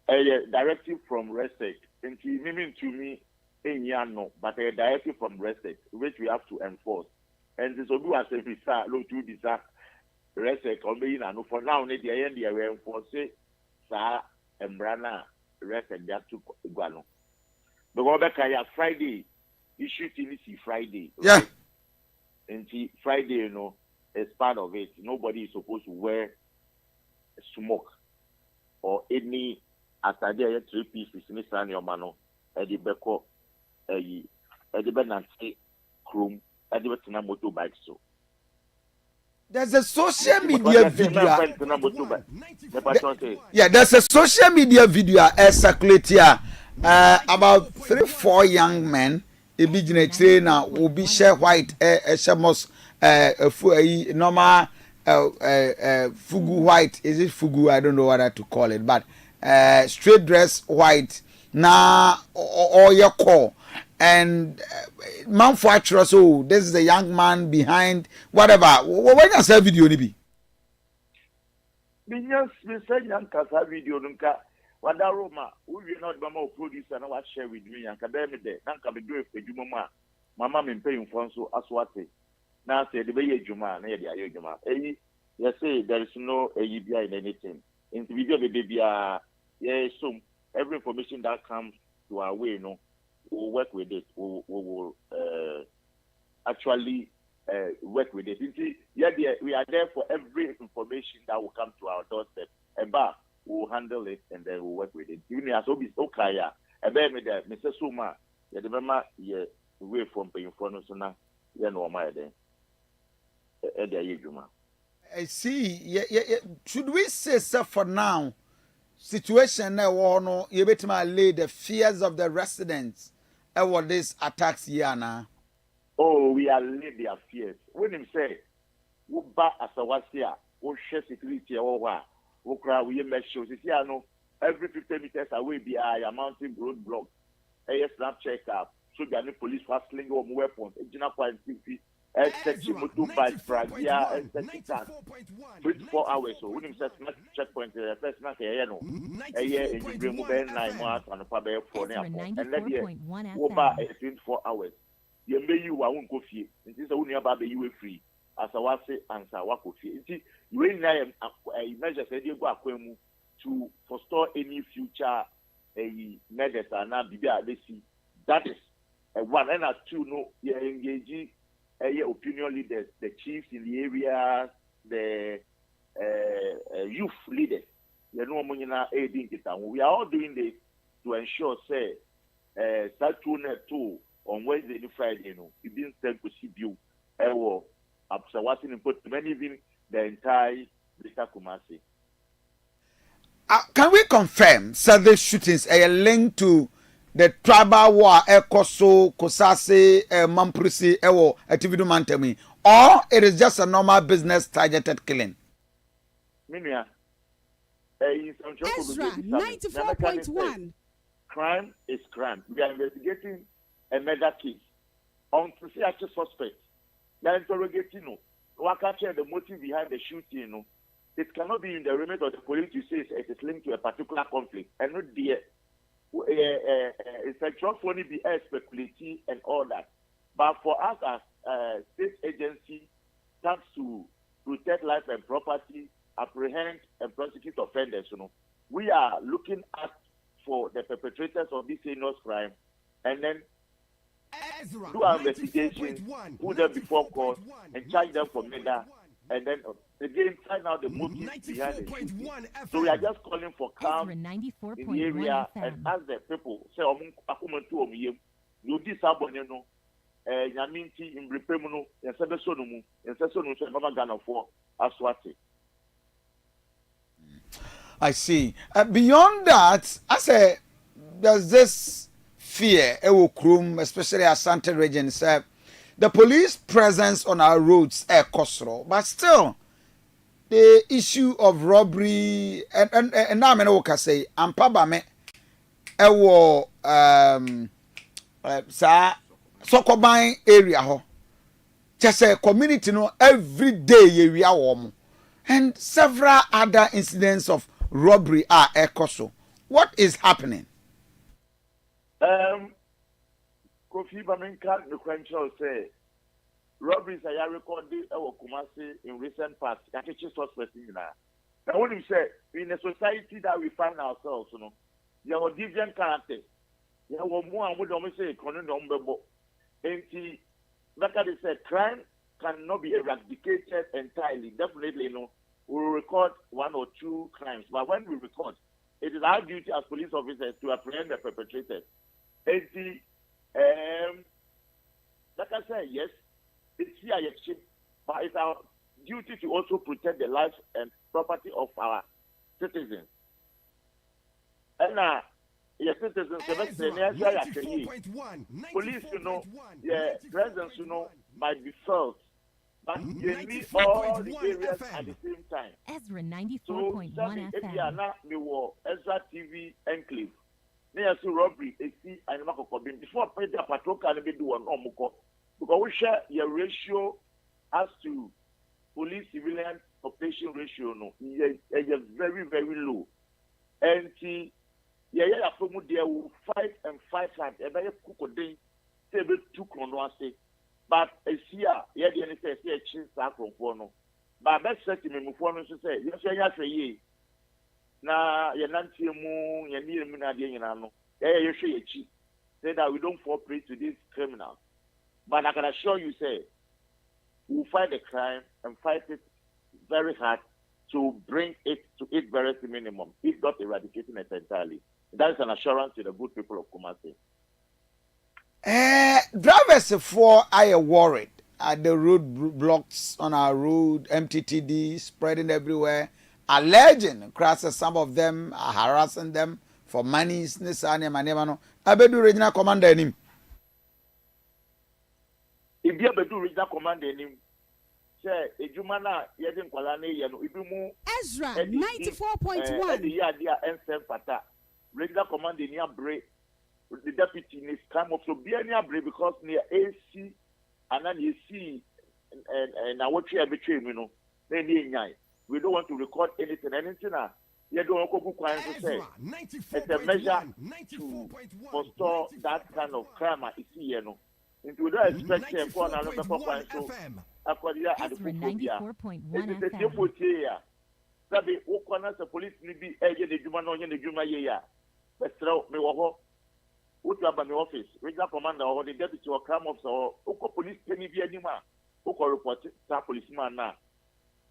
Directive from Resec. And meaning to me in no, but a directive from Resec which we have to enforce. And this will be as a visa low to visa. Resec or being and for now, the end they were enforced, Sa and Brana Resec just took Guano. But go back Friday, you shoot in Friday. Yeah. And see, Friday, you know, is part of it. Nobody is supposed to wear smoke. or any atade 3 pieces in your mano, Eddie Beko, Eddie Benanti, Chrome, Eddie Betina motorbike. So there's a social media video. Yeah, there's a social media video circulating here about 3-4 young men. A big trainer will be share white, shamos, normal, fugu white. Is it fugu? I don't know what to call it, but straight dress white. Na or your call. And manufacturer, so this is a young man behind whatever. When you say video, nibi. Yes, we say young kasa video nunca. Wada Roma, we not mama producer na wa share with me. Yanka be me de. Nanka be do e fejuma ma. Mama me pay mfonso aswate. Na say the be ejuma na ye de ayejuma. Eyi, you say there is no eyi bia in anything. In the video be bia, yeah, so every information that comes to our way, we'll work with it. We will actually work with it. You see, we are there for every information that will come to our doorstep. And we'll handle it and then we'll work with it. Even as Obi Okaya, and then Mr. Suma, you remember, away from paying for no sooner, no my then. I see. Should we say so for now? Situation now, no, you better lay the fears of the residents. What this attacks here now? Oh, we are laid their fears. When him say, "We back as a was here, we share security over, we cry, we make sure." You see, I know every 50 meters away, be a mountain roadblock, a snap check up, so the police fast sling or weapons, a general point TV. Motorbike Pragia and 24 hours. So when him says checkpoint, first not a year in the room, 9 months on a public for now. And then over 24 hours. You may you won't go free. It is only about you were free. As I was saying, answer what could you see? You ain't a measure said you go to forestall any future measures and not be there. They see that is one and two. No, you're engaging. Opinion leaders, the chiefs in the area, the youth leaders. We are all doing this to ensure, say, Saturday too on Wednesday and Friday. It didn't stand to see you. Many even the entire Greater Kumasi. Can we confirm that the shootings are linked to the tribal war ekoso kosase mamprisi ewo atividu mantemi, or it is just a normal business targeted killing? Minia, Ezra 94.1. Crime is crime. We are investigating a murder case on to see actual suspects. They are interrogating what capture the motive behind the shooting. It cannot be in the remit of the police to say it is linked to a particular conflict and not the it's a drug only be speculative and all that. But for us as state agency tasked to protect life and property, apprehend and prosecute offenders, we are looking at for the perpetrators of this heinous crime and then do our investigation, put them before court and charge them for murder and then again find out the motive behind it. So we are just calling for calm in the area and ask the people say you disaboneno nyaminti in repemuno and sebesonumu and sesonu so mama Ghana for aswati. I see. Beyond that, I say there's this fear, especially Asante region, the police presence on our roads, but still, the issue of robbery and now I can say, and Pabame, Sokoban area, just a community, every day we are warm, and several other incidents of robbery are ekoso. What is happening? Kofi Bamenka, the Chronicle say robberies are recorded Kumasi in recent past. I can just suspect in that. Now, when you say in a society that we find ourselves, there are different characters. There are more and more say and like I said, crime cannot be eradicated entirely. Definitely, we will record 1 or 2 crimes, but when we record, it is our duty as police officers to apprehend the perpetrators. Like I said, yes, it's here, but it's our duty to also protect the lives and property of our citizens. And your citizens, police, presence, might be felt, but you need all the areas at the same time. Ezra 94.1 FM. If you are not Ezra TV enclave, near to robbery, and before I pay the patrol can be doing because we share your ratio as to police civilian population ratio. No, is very, very low. And there will 5 and 5 times. But a year, the NSA say change that from no. But best set me move on to say, yes, yes, na yanantiemu yaniremu na de nyina no you say that we don't fall prey to these criminals. But I can assure you, say, we'll fight the crime and fight it very hard to bring it to its very minimum, if not eradicating it entirely. That is an assurance to the good people of Kumasi. Drivers for are worried at the road blocks on our road, MTTD spreading everywhere, alleging crashes. Some of them are harassing them for money. Abedu Regional Commander him. If you Abedu Regional Commander him, say Ejumana Yedin Kwalane Yano Ibimu Ezra 94.1. The year NSM Pata Regional Commander near Bray. The deputy in his time of so be near Bray because near AC and then you see and I watch you betray me no. Then we don't want to record anything. You don't want to say it's a measure to forestall that kind of crime. You know, into we don't expect them for another point. So, according to the it is a different year. Sabi, ukwana sa police ni bi eje de juma no nye de juma ye ya. Bestro me wo ho. Utu aba me office, regional commander or the deputy or crime officer or uko police penny bi anima. Uko report ta policeman na.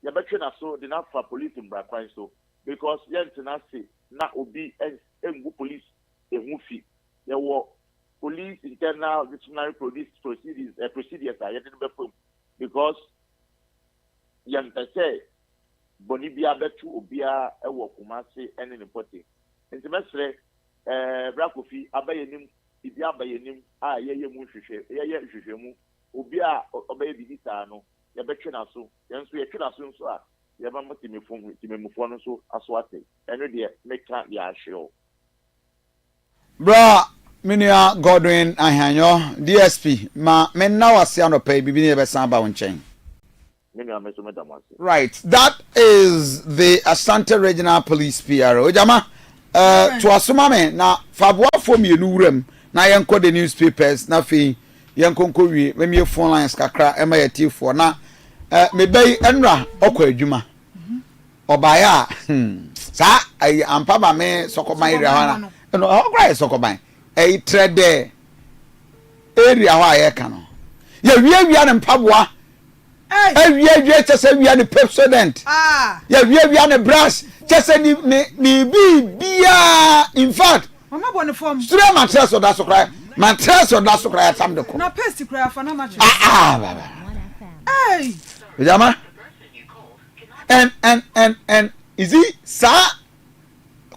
Ya betwe na so the na for police in Brakwan so because yent na say na obi engu police ehufi. There were police internal disciplinary procedures are yet in the because yent say Bonibia betu obia ewo Kumasi and in important. In the mesre Brakofi abayenim ibi abayenim ye mu hwehwe ye hwehwe mu obia obaye bidisa no ye betwe na so yenso ye twe na so nso a ye ba timemufo no so aso ate eno de meka ya hweo bra minia Godwin Ahanyo DSP ma menna wase anopa bibi ne be san ba wonchen. Right, that is the Asante Regional Police PRO. Ojama, to asumame na fabwa for me nuwrem na yenko the newspapers na fi yenko nkowie me me phone lines kakra ema yeti for na me bay enra okwa adwuma. Obaya sa ai ampa ba me sokoban area ha no ograi sokoban ai trade area ho ayeka no. Ya wiawia ne mpaboa we chese we the president we the brass chese ni bia in fact mama bone form straight mattress or that so cry mattress or that so cry tam de ko na paste cry for na mattress hey jama and is it sir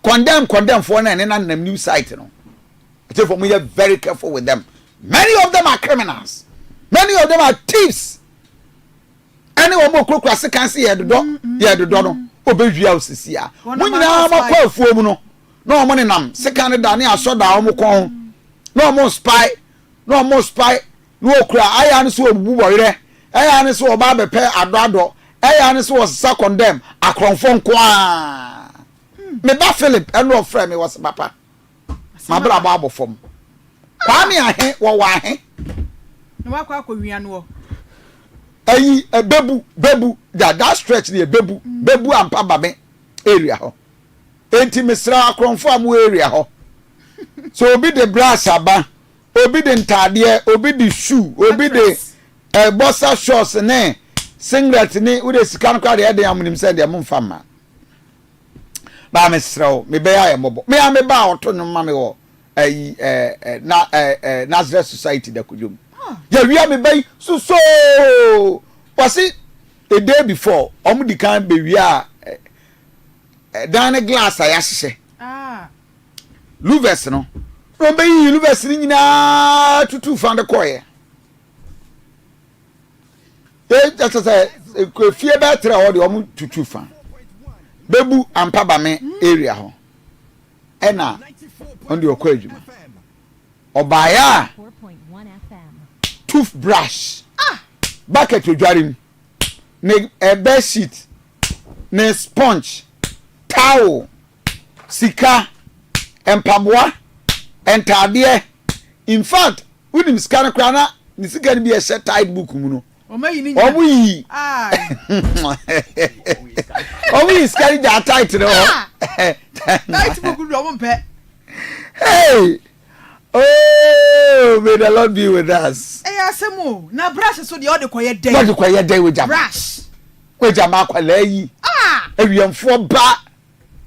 condemn for na new site no so for me very careful with them. Many of them are criminals, many of them are thieves. Any one more crook as can see the door no obedua osisi a munyina makwa afuom no mo ne nam second da ne aso da o mo kon no mo spy no okura aya ne so obubu boyre aya ne so oba bepe adoado aya ne so was condemn akronfo nko a me ba Philip eno of friend me was papa ma bra ba abofom kwa me ahe wo wa ahe no wakwa akowia no ayi bebu that stretch the bebu ampa babe area ho enti misra akronfo amu area ho so obi the brass aba obi the ntade obi the shoe obi the boxer shorts ne singlet ne we the scan card e dey amunim say dey mumfa ma ba me srew me be ya mobo me am ba oto no ma me wo Nazareth Society da kujum ya wi am be so was it a day before omudi kan be wi a dan glass ayahye Luvers no be yi Luvers ni nyina tutu fan de koye just say fie be tra ho de omu tutu fan bebu ampa ba me area ho ena on the okwadwuma obaya 4.1 FM toothbrush bucket odwarim ne bed sheet ne sponge towel sika empaboa entade in fact unim scan krana ni sika ni be a tight book mu no omuyi omuyi scan ja tight no tight book do ompe hey oh may the Lord be with us asemo na brush so de all koye day what koye day we jam brush we jam akwala yi ewiemfo ba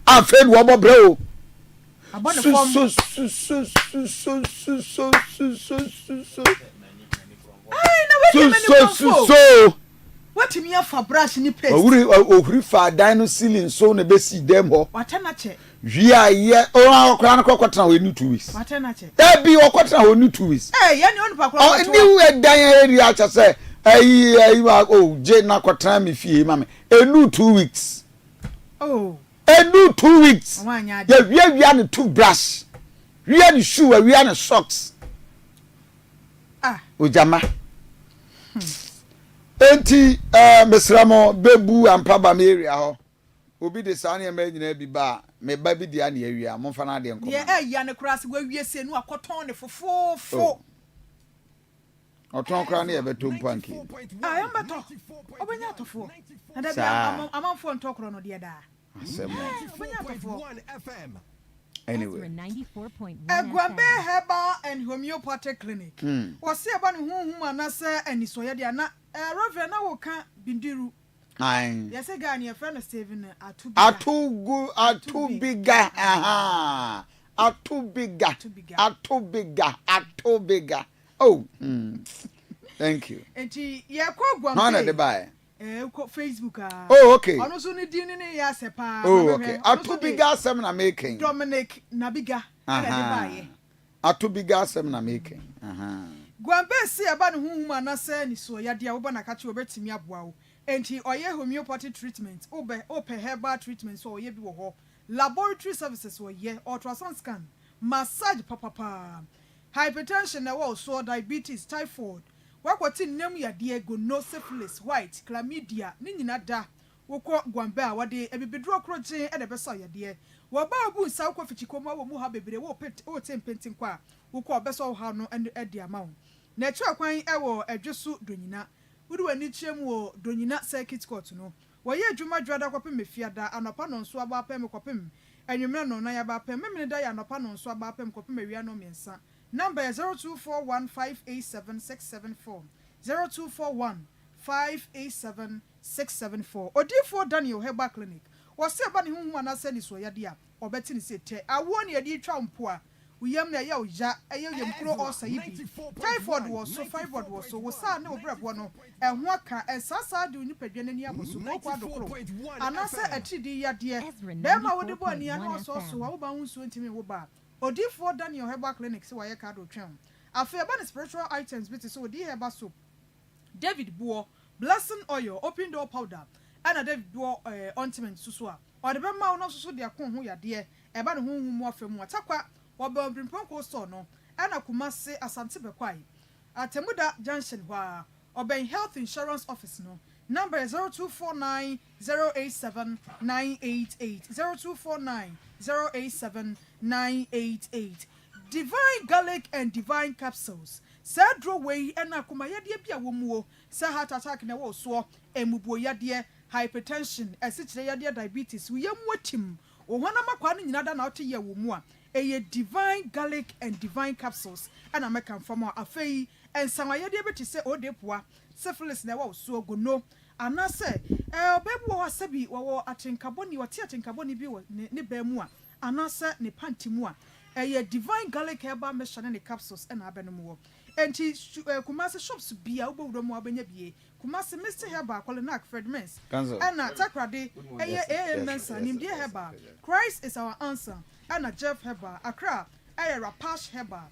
afed wo bobre o abon the form so what me for brush ni paste ohuri fa dino ceiling so na be si dem ho watena che wia ye o akora na kwotena ho ni 2 weeks watena che e bi o kwotena ho ni 2 weeks ya ni on pa kwotena o ni we dan area cha say ayi o je na kwotena me fie ma me enu 2 weeks enu 2 weeks ya wia ni toothbrush wia ni shoe wia ni socks ojama enti mesramo bebu ampa ba me area ho obi de sa na me nyina bi ba me ba bi dia na awia mo fa na de nko ya ne kura se wawie se nu akoton ne fofofo oton kura na ye beto mpanki ya beto obenya tofo na da bia amanfo ntokro no de da asemo obenya tofo anyway 94.1 Egwambe Herbal and Homeopathic Clinic was say about whom anasa and isoya dia na Reverend na wo kan bindiru ai yes a guy near friend Steven atu bigger oh thank you enti ye ko gwambe no na de buy ko Facebook oh okay ono so ni din ni ya sepa oh okay atu bigger sem na making Dominic Nabiga na de buy atu bigger sem na making gwambe si aba ne huhum anasa ni so ya dia wo na ka che obetimi aboa wo enti oye homeopathic treatment ope herbal treatment so oye bi wo ho laboratory services wo ye ultrasound scan massage papa hypertension na wo so diabetes typhoid wakwati nem ya de gono syphilis white chlamydia ni nyina da wokọ gwambe a wode ebibedro kroje e de besa ya de wo ba obu nsa wokọ fichikoma wo mu ha bebre wo tempentin kwa wokọ beso ha no e de amawo na etu akwan e wo adwesu donyina wudu wani chem wo donyina circuit court no wo ye adwuma dwada kwapem mefiada anopa no nso aba apem kwapem anwumre no na ya ba apem memene da ya anopa no nso aba apem kwapem awia no mensa number 0241587674 0241587674 odifo Daniel Herbal Clinic wose ba ne huhu anase ni so yade a obeti ni sete awo ne yade twa mpo a uyam na ya oja ayem kro osa yibi typhoid was so fibroid was so wosa ne obrebo no ehho aka ensasa de unipadwa nani aboso ko adokro anase atidi yade be ma wode bo ani ana so so wo ba hunsu ntimi wo ba odifo Daniel Herbal Clinic se waye ka do twem afa ba ne spiritual items bit so odi herbal soap David Buo blessing oil open door powder ana David Buo ointment susu a ode be ma no susu de akon ho yade e ba ne ho mu afemu atakwa oba brimpon store no ana Kumase Asante Bekwai Atemuda Junction wa Oben Health Insurance Office no number 0249087988 0249087988 Divine Garlic and Divine Capsules Sadro way ana kumayade bia womuo sa heart attack na wo so emubo yade hypertension esichire yade diabetes wiyamwatim ohwana makwa no nyina da na ote ye womu a eye Divine Garlic and Divine Capsules ana meka from afei ensanwayade beti se odepoa syphilis na wo so gono anase obebu wo asabi wo atenkaboni wati atenkaboni bi wo ne baamu a anase ne panty mu a divine garlic herbal mixture ne capsules na abenom wo enti kumase shops bia obodo mu abenya bie kumase Mr Herbal Kolinak Fredmans na takrade mensa nimdie herbal Christ is our answer na Jeff Herbal Accra Rapash Herbal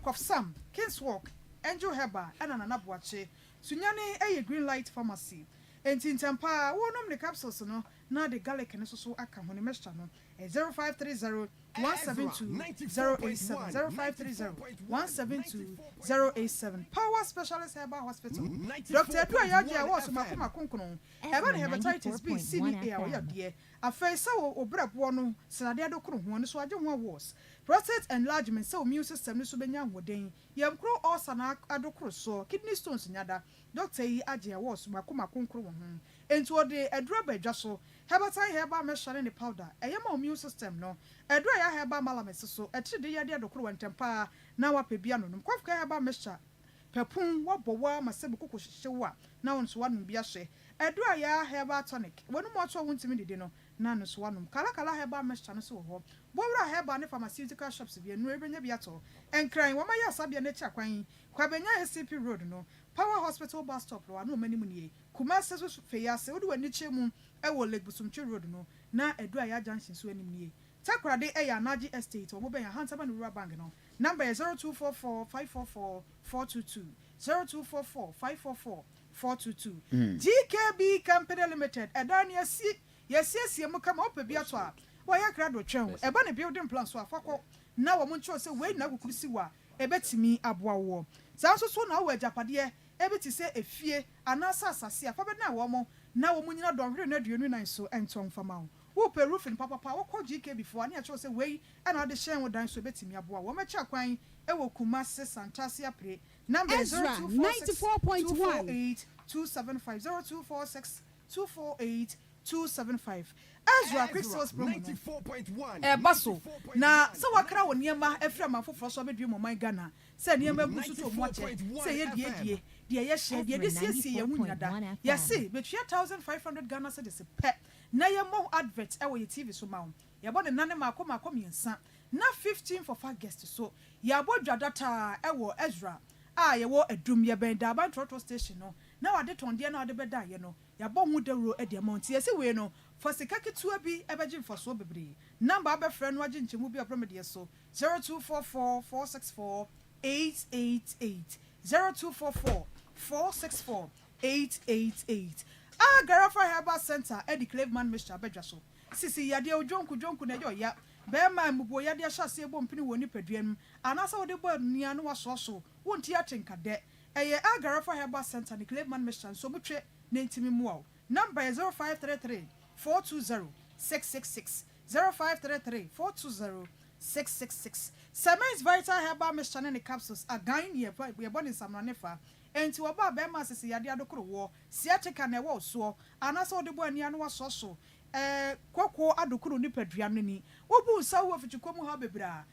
Kofsam Kingswalk Angel Herbal na Nanabuache sunyane Green Light Pharmacy enti ntampa wo nom ne capsules no na the garlic ne so aka ho ne mixture no 0530 172 087 0530 172 087 Power Specialist Herbal Hospital Dr. Edward Yaji was makoma konkono eba hepatitis B C D A oya de afei se obrabo no senade adokoro ho no so agye ho was prostate enlargement se immune system no so benya hoden yamkro ulcer na adokoro so kidney stones nyada Dr. yi agye was makoma konkono ho enti ode edura badwa so hepatitis herbal mixture ne powder eyema immune system no edura ya herbal malames so etide yade adokoro wantempa na wapebia no kwafka herbal mixture pepun wabowa masebu koko hyewa na won so wanum bia hye edura ya herbal tonic wonu mo to wontimi dede no na no so wanum kala herbal mixture no so ho bowra herbal ne pharmaceutical shops bia no ebenya bia to enkran woma ya sabia ne chakwan kwabenya SCP road no Power Hospital bus stop lo anu manimu nie Kumase so feyase wodi wani chemu ewo Lake Busumchi road no na edua ya junction so anim nie Takrade Naji Estate omo ben ya Hansaba no Rural Bank no number 0244 544 422 0244 544 422 GKB Company Limited edani yesi mu kama opebia to a wo ya krado twen eba ne building plan so afakọ na wo ncho se we na gukurusi wa ebetimi aboa wo sanso so na wo ajapade ebeti se efie anasa asase afa na wo mo na wo nyina donhwere na aduonu nan so enton fama wo pe roofing papa wo ko GK before ani acho se we na de hyen wo dan so ebetimi aboa wo mecha kwan ewo Kumase Santasia Pre number 0246 248 275 0246 248 Ezra Crystals promo 94.1 baso na se wakra wo niema efra mafoforo so bedwe mo man Ghana se niema gusu to mo che se ye die ye hye die de siesie ye hunyada ye se betwea 1500 Ghana cedis pe na ye mo advert e wo ye TV so ma wo ye bo ne nane makoma miensa na 15 for far guest so ye bodwa data e wo Ezra ye wo adum ye ben da ban trotro station no na wade tonde na wade beda ye no ya bo hu dawro e de amount ye se we no for sikaketua bi ebeji for so bebre number be frɛ no agye nchemu bi apromede so 0244 464 888 0244 464 888 Garafa Herbal Center Eddie Cleveman Mr. Bedwa so sisi yade ojonku na yo ya be ma mubo yade ahase ebo mpini woni paduam anasa wode bo ania no waso wonti atenka de Garafa Herbal Center ni Cleveman Mr. so butwe na ntimi muaw number 0533 420 666 0533 420 666 Semens Vital Herbal Mixture and capsules again ye born in Samranefa enti oba be ma sisi yade adokoro wo siateka na wo so anasa de bo ani anu waso so kwakwo adokoro ni paduam ni obu sa wo fichikomu ha bebra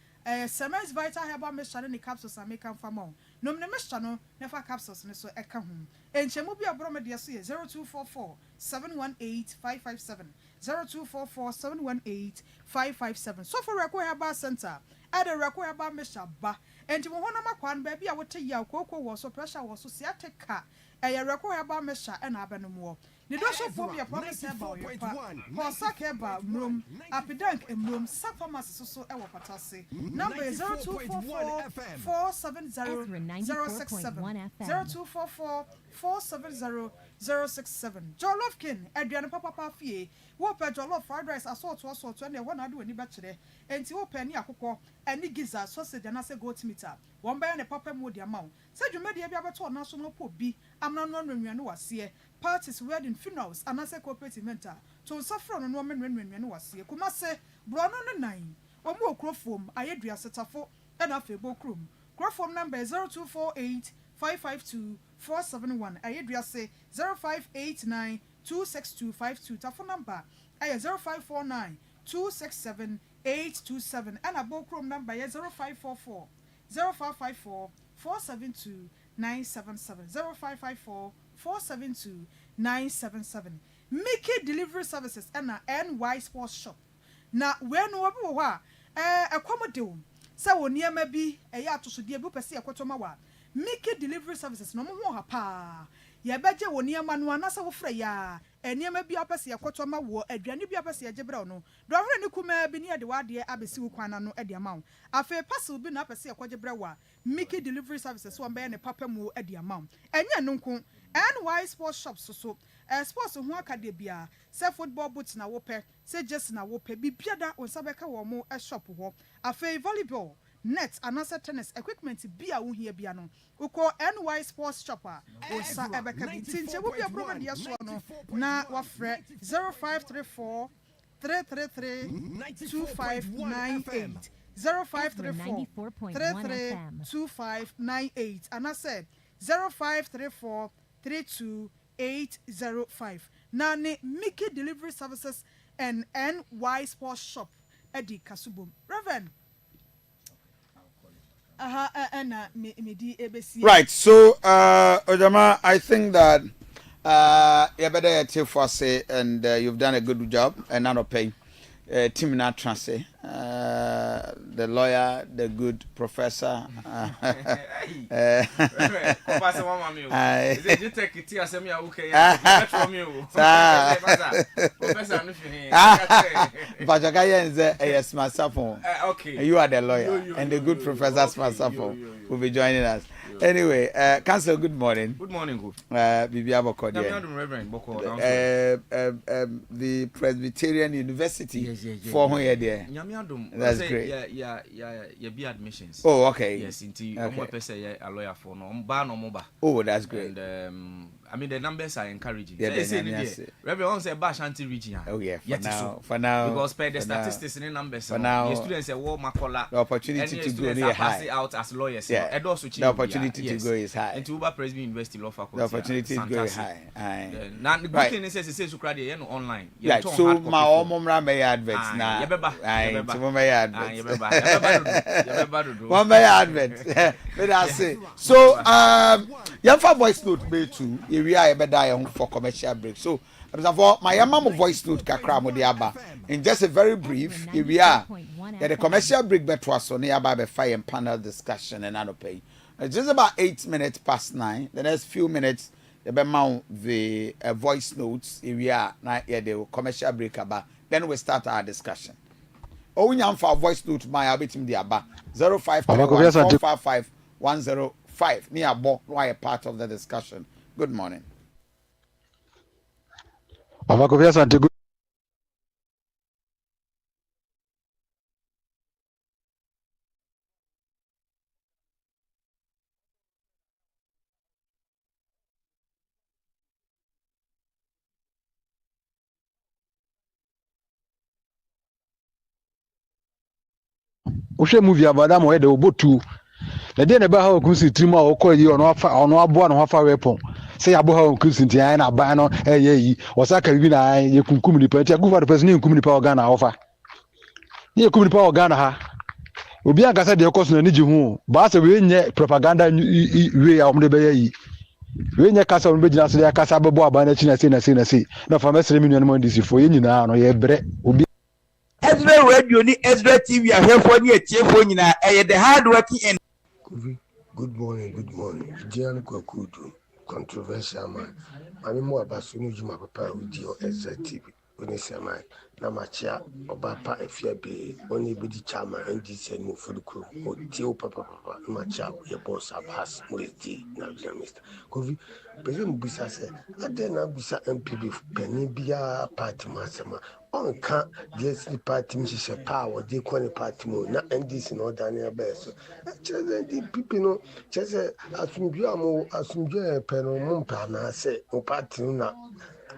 Semens Vital Herbal Mixture and capsules American farmer no me mixture no nefa capsules ne so eka ho enchemu bi abromede so ye 0244 718 557 0244 718 557 so for Reko Herbal Center at the Reko Herbal Mixture ba enti mo hona makwan ba bia wote ya kokko wo so pressure wo so siateka Reko Herbal Mixture na abenom wo ne do so for me promise herbal for sak herbal mrum apidank emrum sak pharmacy so e wo patase number 0244 470 067 0244 470 067 Jolofkin Adrian Papa Fie wo pe jollof fried rice assault and one adu ani ba kire enti wo pe ni akokọ ani giza sausage na se goat meat won ba ne papa mu di amaw se dwumade bia beto na so no po bi amna no nwanwan wase parties wedding funerals anase cooperative event to suffer no no nwanwan wase Kumase bro no nan omu okrofom ayedua setafo na afebo krom krofom number 0248 552 471 ayedua se 0589 26252 telephone number 0549 267 827 and a bokrom number 0544 0554 472 977 0554 091-472-977. Mickey Delivery Services and NY Sports Shop. Na when we wa accommodate say woni ema bi eya to so de bu pese ekotoma wa Mickey Delivery Services no mo ha pa ye beje woni ema no anasa wo fra ya eniema bi apese ekotoma wo aduane bi apese egebra no do hore ni kuma bi ne de wade abesi wo kwana no de ama wo afa parcel bi na apese ekogebra wa Mickey Delivery Services wo mbe ne papa mu de ama wo enye no nko NY Sports Shop so sports ho akade bia say football boots na wo pe say just na wo pe bibia da onsabeka wo mo shop ho afa volleyball net anasa tennis equipment bia wo hia bia no uko NY Sports Shop a osa ebeka bi tinche wo bia program dia so no na wa frɛ 0534 333 2598 0534 33 2598 and I said 0534 32805. Nane Mickey Delivery Services and NY Sports Shop Eddie Kasubum. Reverend. Right, so Ojama, I think that you better take for say and you've done a good job and not pay Tim Natranse, the lawyer, the good professor. Yes, you are the lawyer, and the good professor Smasafo will be joining us. Anyway, Council, good morning. Good morning, good. The Presbyterian University for who there. That's great. Yeah, be admissions. Oh, okay. Yes, indeed. I'm a lawyer for no ban or moba. Oh, that's great. And I mean the numbers are encouraging. Yeah, Reverend say Bashanti region. Oh yeah, for now. Because per the statistics in the numbers. For now, the students say war makola. The opportunity to go is high. Out as lawyers. Yeah. The opportunity to go is high. And to Uber Presby University Law Faculty. The opportunity to go is high. Now the good thing is say so crowd online. Yeah. So my omra may adverts now. Aye. So may adverts. One may adverts. But I say so. Yamfa voice note be too. We are better for commercial break. So, for my mama voice note kakra mo aba. In just a very brief, here we are. The commercial break better was on nearby the fire and panel discussion and I pay. It's just about 8 minutes past 9. The next few minutes, the mount the voice notes. Here we are. Now here the commercial break about. Then we start our discussion. Oh, we for voice note my abitim the aba 0531-455-105. Near Bo, why a part of the discussion. Good morning. Oshe movie abada mo e de obotu na de ne ba ha okusi trimu a okoyi ono abo na hafa weapon say abo ha okusi ntia na ba no yi osaka bibi na ye kunkum ni pa ntia gufa de person ni kunkum ni pa organ na ofa ni kunkum ni pa organ ha obi an kasa de ekoso na ni ji hu ba se we nye propaganda we a omde be yi we nye kasa ombe gina so ya kasa bebo aba na chi na sei na fa mesre mi nuano ndisi fo ye nyina no ye bre obi Ezra Radio ni Ezra TV ahefo ni etiefo nyina the hard working and good morning Dian Kwakudu controversial man mami mo abaso ni juma papa udi o Ezra TV oni sema na machia obapa efia be oni bidi chama ndc no fuduko o tio papa machia ye boss abas mo eti na Mr. Kofi pese mbisa se ade na bisa MPB pani bia party masema onka DSP party mhihye power de kwani party mo na NDC no dane abeso cheze di pipi no cheze asumdua peno mo mpa na se o party na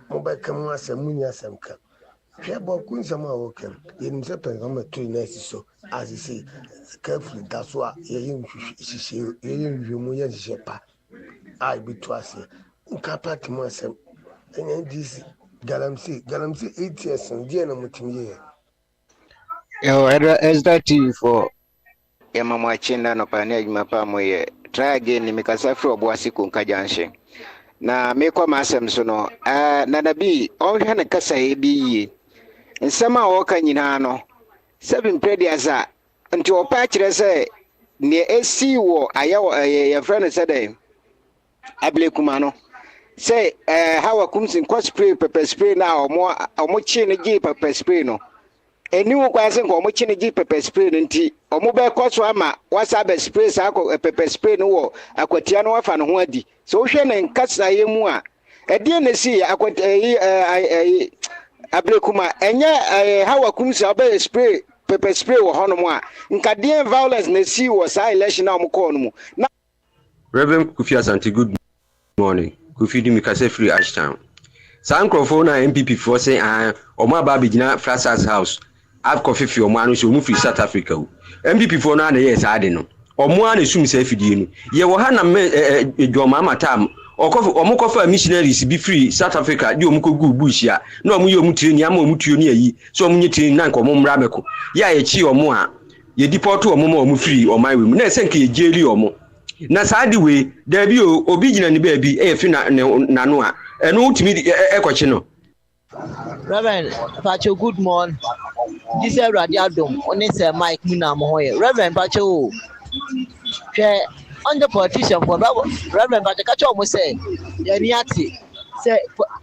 mo ba kam asem nya asem ka hwe Bawku nsem a wokem yenim se pen ma tu na siso as say carefully that's why ye nhwehwemu ye hye pa ai bitu ase nka party mo asem NDC Galamsey 8 years and dear no mutimiye. Yo, Ezra TV for Mama Chinda no pane mapa moye. Try again ni mikasa fro boasi kunka janshe. na mekwa masem so no na da bi onhwe ne kasa e bi yi nsema wo ka nyina no 7 predias a nti opa kire se ne esi wo ayawo ye friend se dey ablekuma no say hawa kumsin kwa spray pepper spray na omo chi ne gi pepper spray no eni wo kwa se ko omo chi ne gi pepper spray nti omo be koso ama wasa be spray sa ko pepper spray no wo akwatia no wafa no ho adi so hwe ne nkasa ye mu a edi na si akwatia ablekuma enye hawa kumsin obe spray pepper spray wo hono mu a nkadien violence na si wo sa election na omo ko no mu na Reverend Kofi Asante, good morning. Kofi di mikase free Ashtown. Sankrofo na MPP for say omo aba bigina Frasas House. At Kofi fi omo anu so mu free South Africa. MPP for na yes ade no. Omo anu sum say fidie no. Ye wo ha na dwoma matam. Omo kofa missionaries bi free South Africa di omo kogu bush ya. Na omo ye omo tire ni ama omo tuo ni ayi. So omo nyetire na nko omo mra meko. Ya ye chi omo a ye deport omo ma omo free oman we mu. Na senke ye jeli omo. Na saadi we there be obi gina ni baabi fi na no a eno utimi ekwachi no Reverend Pacho, good morning. This is Radiadom on this Mike Munamoye. Reverend Pacho, on the politician for Reverend Pacho Kacho almost say Yaniati say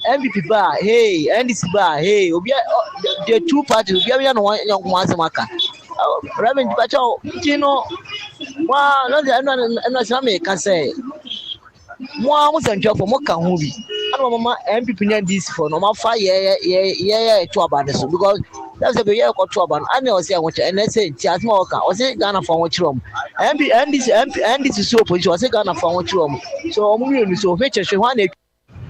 MVP bar hey NDC bar hey the two parties we are one young Mazamaka. Reverend Pacho, you know, well, no, can say, more was a job for Moka movie. I don't know, MP this for no 5 years, to about this because that's a year or 2 about. I know, say, I want to, and let's say, Chasmoka, or say Ghana from which room. And this is so, which was a Ghana from which room. So, I'm so which is one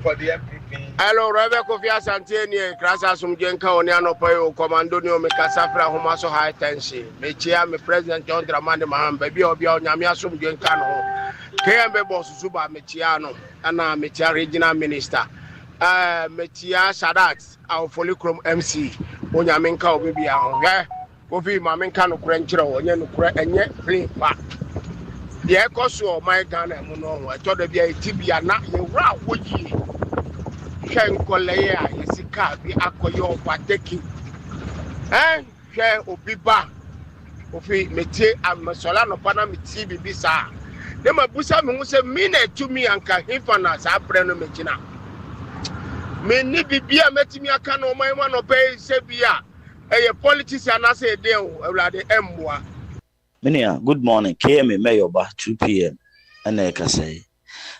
for the MPP. Hello, Reverend Kofi Asante, Krasa Sumjenka, Oniano Payo, Commando, Mikasafra, Homaso High Tension, Mechia, me President John Dramani Maham, Baby Obio, Namia Sumjenkano, KMB Boss Suba, Mechiano, and Mechia Regional Minister, Mechia Sadat, our Follicrum MC, Onyaminka, Obi, Kofi, Mamenkano, Crenchero, and yet clean back. The Ecoso, my Ghana, Muno, I told the Tibia, not you, would ye? Ken Kolea, Yesika, the Akoyo, Pateki, and Ken Obiba, Ofi, Mete, and Masolano Panamiti, Bisa. Then my Busa Musa minute to me and Kahifanas, Abreno Metina. Many Bibia Metimia Kano, my one obey Sebia, a politician, I say, they are the Mwa. Minia, good morning. KM Mayor ba 2 p.m. And I can say,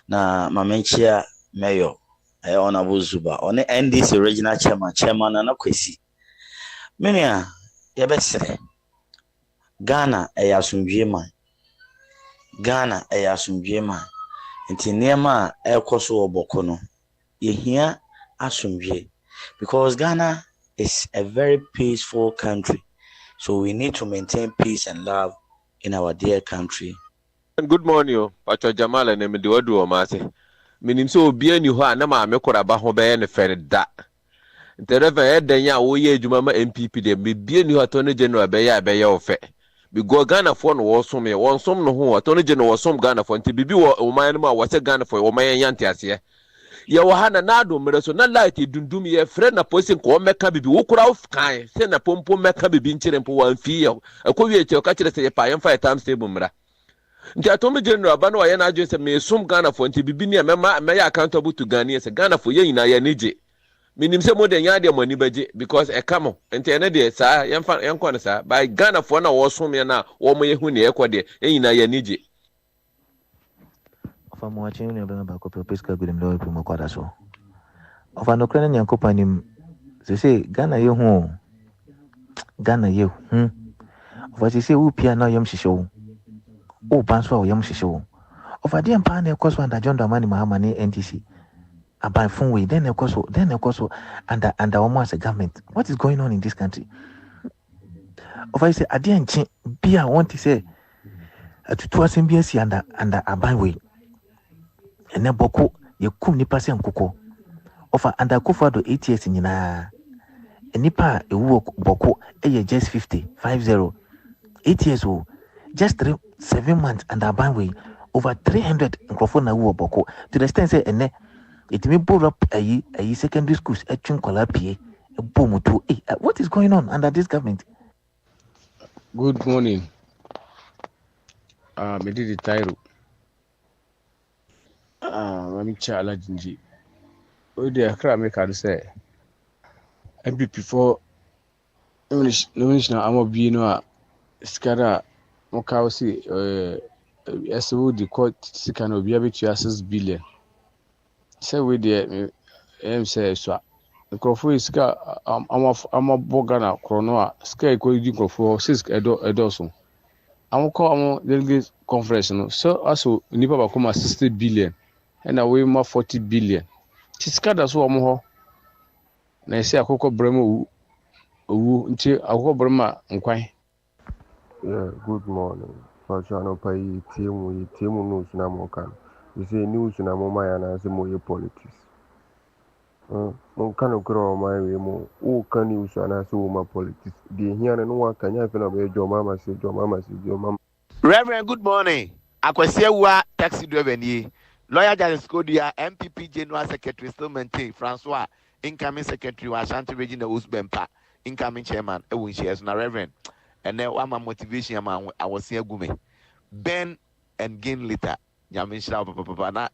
na Mamenchia Mayor. Honorable Zuba on the NDC original chairman and a kwesi. Many yabesre Ghana ayasumdwema Ghana ayasumdwema nti niema ekoso oboko no yehia asumdwe because Ghana is a very peaceful country, so we need to maintain peace and love in our dear country. Good morning, Pacho Jamal and Mediwadu Omase. Minim so obi ani ho a na ma mekora ba ho be ne fere da ntereva edanya wo ye adwuma ma MPP de bi ani ho attorney general be ya ofe bi go Ghana for no wo som ye won som no ho attorney general wo som Ghana for nti bibi wo man ma wo se Ghana for wo man yante ase ye wo ha na do mere so na light dundum ye fre na posin ko meka bibi wo kura of kan se na pompo meka bibi nkire mpo wan fi ye akowie che ka kire se ye pa yem 5 times table mra nti atomi general ba no ye na adwe se me sum Ghana for nti bibi ne me ya accountable to Ghana se Ghana for ye nyina ye nije minim se mo de nya de mani baje because e kamo nti ene de sa yemfa yenkɔ ne sa by Ghana for na wo sum ye na wo mo ye hu ne ekɔ de ye nyina ye nije ofa mo achen ne ba ko peska gudem lo ko mo kwada so ofa no krene nyanko panim se Ghana ye hu ofa se u pia na yem shisho o banswa o yam shisho of a dear pan course under John Dramani Mahama ni NTC about phone way then of course under almost a government. What is going on in this country? Of I say I didn't be I want to say to MBS under a byway and then Bawku you kum nipa se nkoko of under Kufado 8 years in yina nipa e wo Bawku just 50 8 years old just 7 months under byway over 300 microphone na wo Bawku to the extent say ene It may pull up a secondary schools at Chunkola a boom to what is going on under this government? Good morning. Me did the title. I'm Chala Jinji. Oh, dear, I can say. And before English, now I'm a being Skada Mokausi, as the court, can be able to 6 billion. Say we there, say so. The Crawford is I'm a Bogana, Chronoa, Sky Cody Crawford, Sisk Edoson. I'm call delegate conference, so also Nipa Bakuma 60 billion, and away more 40 billion. Siskada so more. Na say akoko brema owu nti akoko brema nkwan. Yeah, good morning. Pachano pai timu news na mokan. You say news na mo maya na se mo ye politics. Mo kan okro my we mo o kan news na se mo politics. De hia na no kan ya fe na be jo mama se jo mama. Reverend, good morning. Akwasiawa taxi driver ni. Lawyer Justice Kodia, MPP General Secretary still maintain Francois, incoming secretary wa Ashanti Regional Usbempa, incoming chairman Ewin shares na Reverend. And then one motivation I was here gume. Ben and gain later. Yamin shall papa na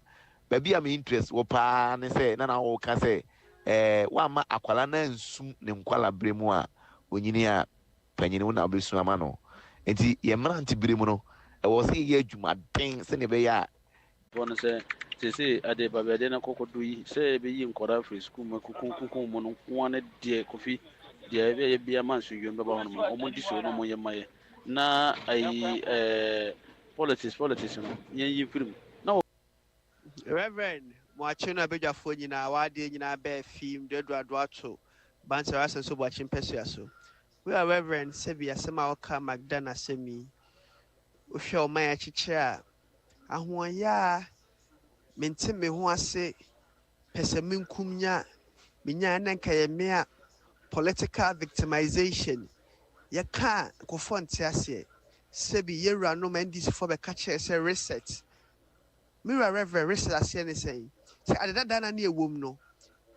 baby I'm interest wopa ne say na o ka say wa ma akwala na nsum ne nkwala bremu a onyini a panyini na obesu ama no. Enti ye mranti bremu no e wo say ye adwuma den se ne be ya One say ade babade na kokodu yi say be yi nkora free school makukun mo no one de kofi de be bia man so yom be ba hono mo mo di so no mo ye maye na ai politics no yen film na Reverend Mwachino Abejafo nyina wade nyina be film de do ato bansa rasa so bwachim peso so we are Reverend Sebi asema oka Magdana semi o hwe o man achiche a ahoya mente me ho ase pese minkum nya minya na nka ye me political victimization ye ka kofo nte ase Sebi yewra no man this for be catch say reset Mira Reverend reset ase ne say say adada na na ewom no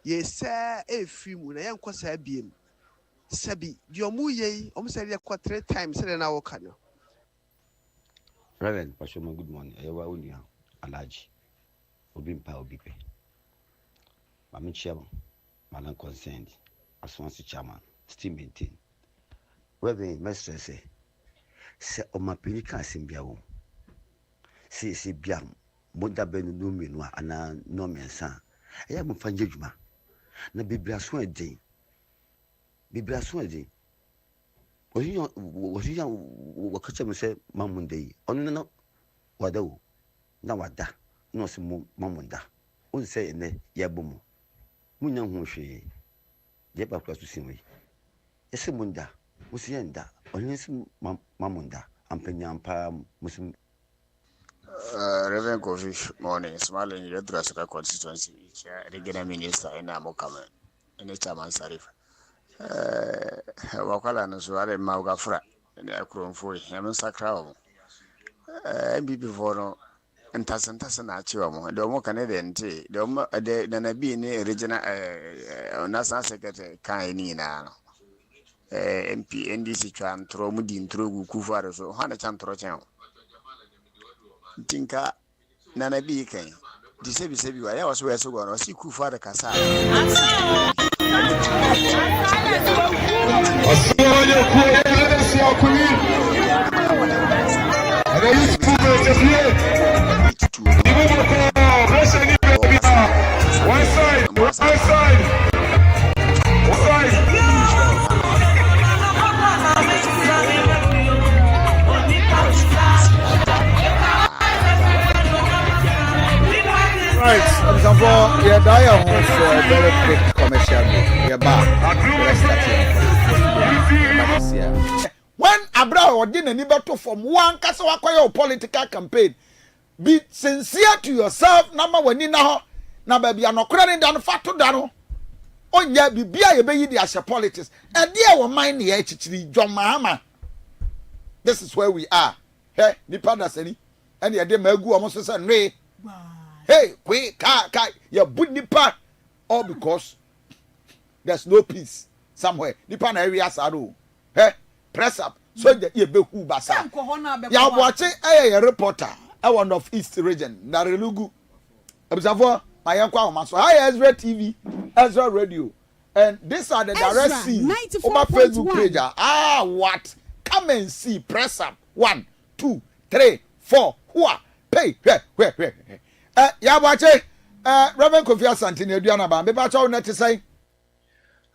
ye say efri mu na ye nkosa abiem Sebi di omu ye omu say ye kwa 3 times say na wo ka no Reverend Pastor, good morning. Ewa unia alaji obi mpa obi pe. Mami chairman, malan consent, aswansi chairman, still maintain. Reverend Mestre se o mapini kan simbia wo. Si bia moda benu no menu ana no mensa. Eya mo fanje djuma. Na bibliaso edin. Bibliaso edin. Ojiya wakacha me se mamunde yi. Onu na wada wo. Na wada. No se mamunda. On se ene ya bomu. Munya ho hwe. Je ba kwasu sinwe. Ese munda. Musiyenda. Onu se mamunda. Ampenya ampa musim. Reverend Kofi, morning. Smiling in the Drasaka constituency, regional minister in Amokame, and the chairman Sarif. Wakala no so are Maugafra, and the Akron for him and Sacrao. MPP for and Tassan Achiamo, the more Canadian tea, the Nanabi in the regional National Secretary Kainina. MP NDC Chan, Tromudin, Trogu, Kufar, so Hana Chan Trochan. Tinka nana bi kan di sebi wa ya waso yeso go no si ku fa da kasa Assolio ku e si akuni ada yi ku be je fie di mo ko rese ni be bia one side Right, example, yeah, Daya wants a very quick commercial break. Yeah, back. When Abra or dinner to from one Kasawakoyo political campaign, be sincere to yourself, number when you know, now baby, I'm not crying down fat to Dano. Oh, yeah, be a baby as a politics. And dear, will mind the HT John Mahama. This is where we are. Hey, the partners, and the idea may go almost as a ray. hey kwe ka ya bu nipa all because there's no peace somewhere nipa na area saro hey press up so ye be hu basa ya boache a reporter one of East region Nelerigu observer my uncle maso hi Ezra TV Ezra radio and these are the direct scenes over Facebook page what come and see press up 1 2 3 4 whoa pay ya boache Reverend Kofi Asante na aduana ba me ba chawo na te say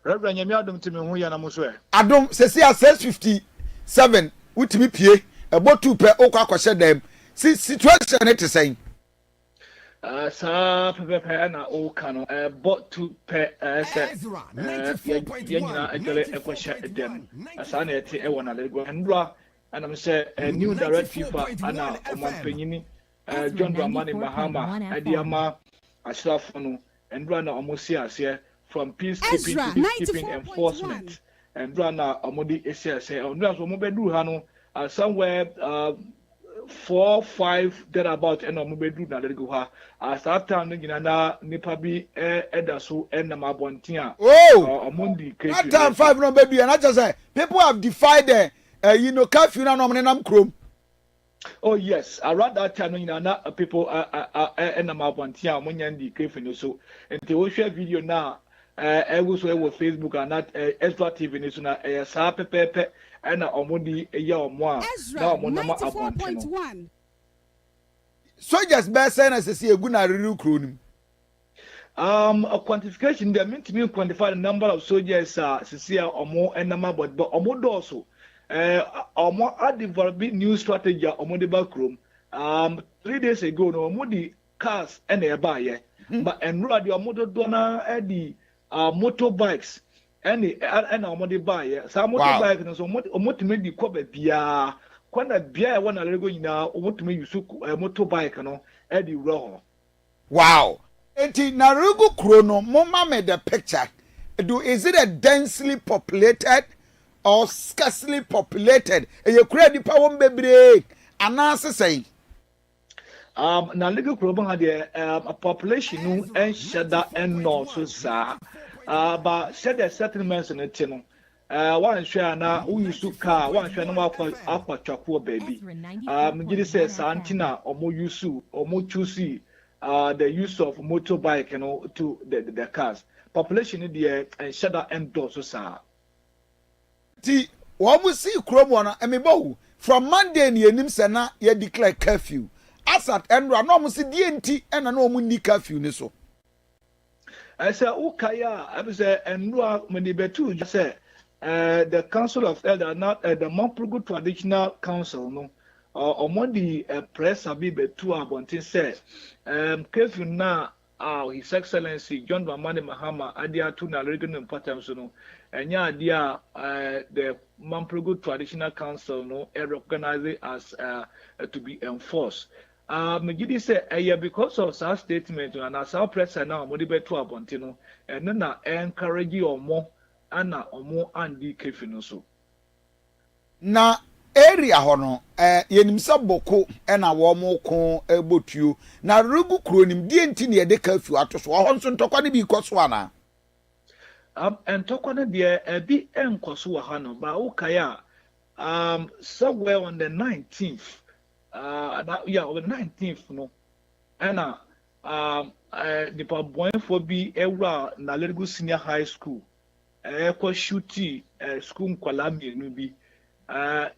Reverend Yemi Adom timi hu ya na muso e Adom sesi a 657 utimi pie ebo 2 pe okwa kwahye dem si situation it is saying sa pepe na o kano bot to pe say yanyina agale ekwahye dem asa na ete e wona le go ndwa and I'm say new direct FIFA ana omampanyini John Dramani Mahama adiama asrafo no ndwa na omosi ase from peacekeeping to peacekeeping enforcement ndwa na omodi ese ndwa so mo bedu ha no somewhere 4-5 thereabout and omobedu na Nelerigu ha as that time ngina na nipa bi edaso enam abontia omondi that time 5 no bedu and I just say people have defied curfew na no nam krom. Oh yes, around that time people enam abontia omonyandi curfew so nti wo share video na also with Facebook and that Extra TV ni so na sa pepepe and omodi eya omo a na omo na abontia soldiers be say na sesi egu na riru kro nim a quantification they mean to me quantify the number of soldiers sesi omo enama but omo do also omo a develop new strategy omo de back room 3 days ago no omo di cars and e ba ye but enroll the omo do na e motorbikes and omo de ba ye sa motorbike no so omo to make the cover bia kwana bia e wona Nelerigu nyina omo to make use motorbike no e di wrong. Wow. Enti Nelerigu kro no mama me the picture is it a densely populated or scarcely populated you create the power bebre anase say Nelerigu kro ban had a population no en shada en no so sa but shada settlements in it no one share na we use car one share no akwa twako baby gidi say santina omo use omo choose the use of motorbike to the cars population there and shada en do so sa ti wo mu see krom wona emebo from Monday ni enim se na ye declare curfew asat enra no mu see die enti ena no mu ni curfew ni so I say ukaya I say enra many betu just say the council of elder not the Mamprogu traditional council no omodi press abi betu abontin say curfew na His Excellency John Dramani Mahama adia to Nelerigu no important so no enya adia the Mamprogu traditional council no recognize it as to be enforced Megidi say because of our statement and as our press now modi betu abontin no and na encourage omo ana omo andi kefi no so na area hono yenim saboko na wo mo ko ebotuo na Nelerigu kro nim die enti ne de kafu atoso ho nso ntokwa ne bi koso ana entokwa ne de bi enkoso wa ha no ba ukaya somewhere on the 19th on the 19th no ana the boy for be ewa Nelerigu Senior High School ko shooting school nkwala mienu bi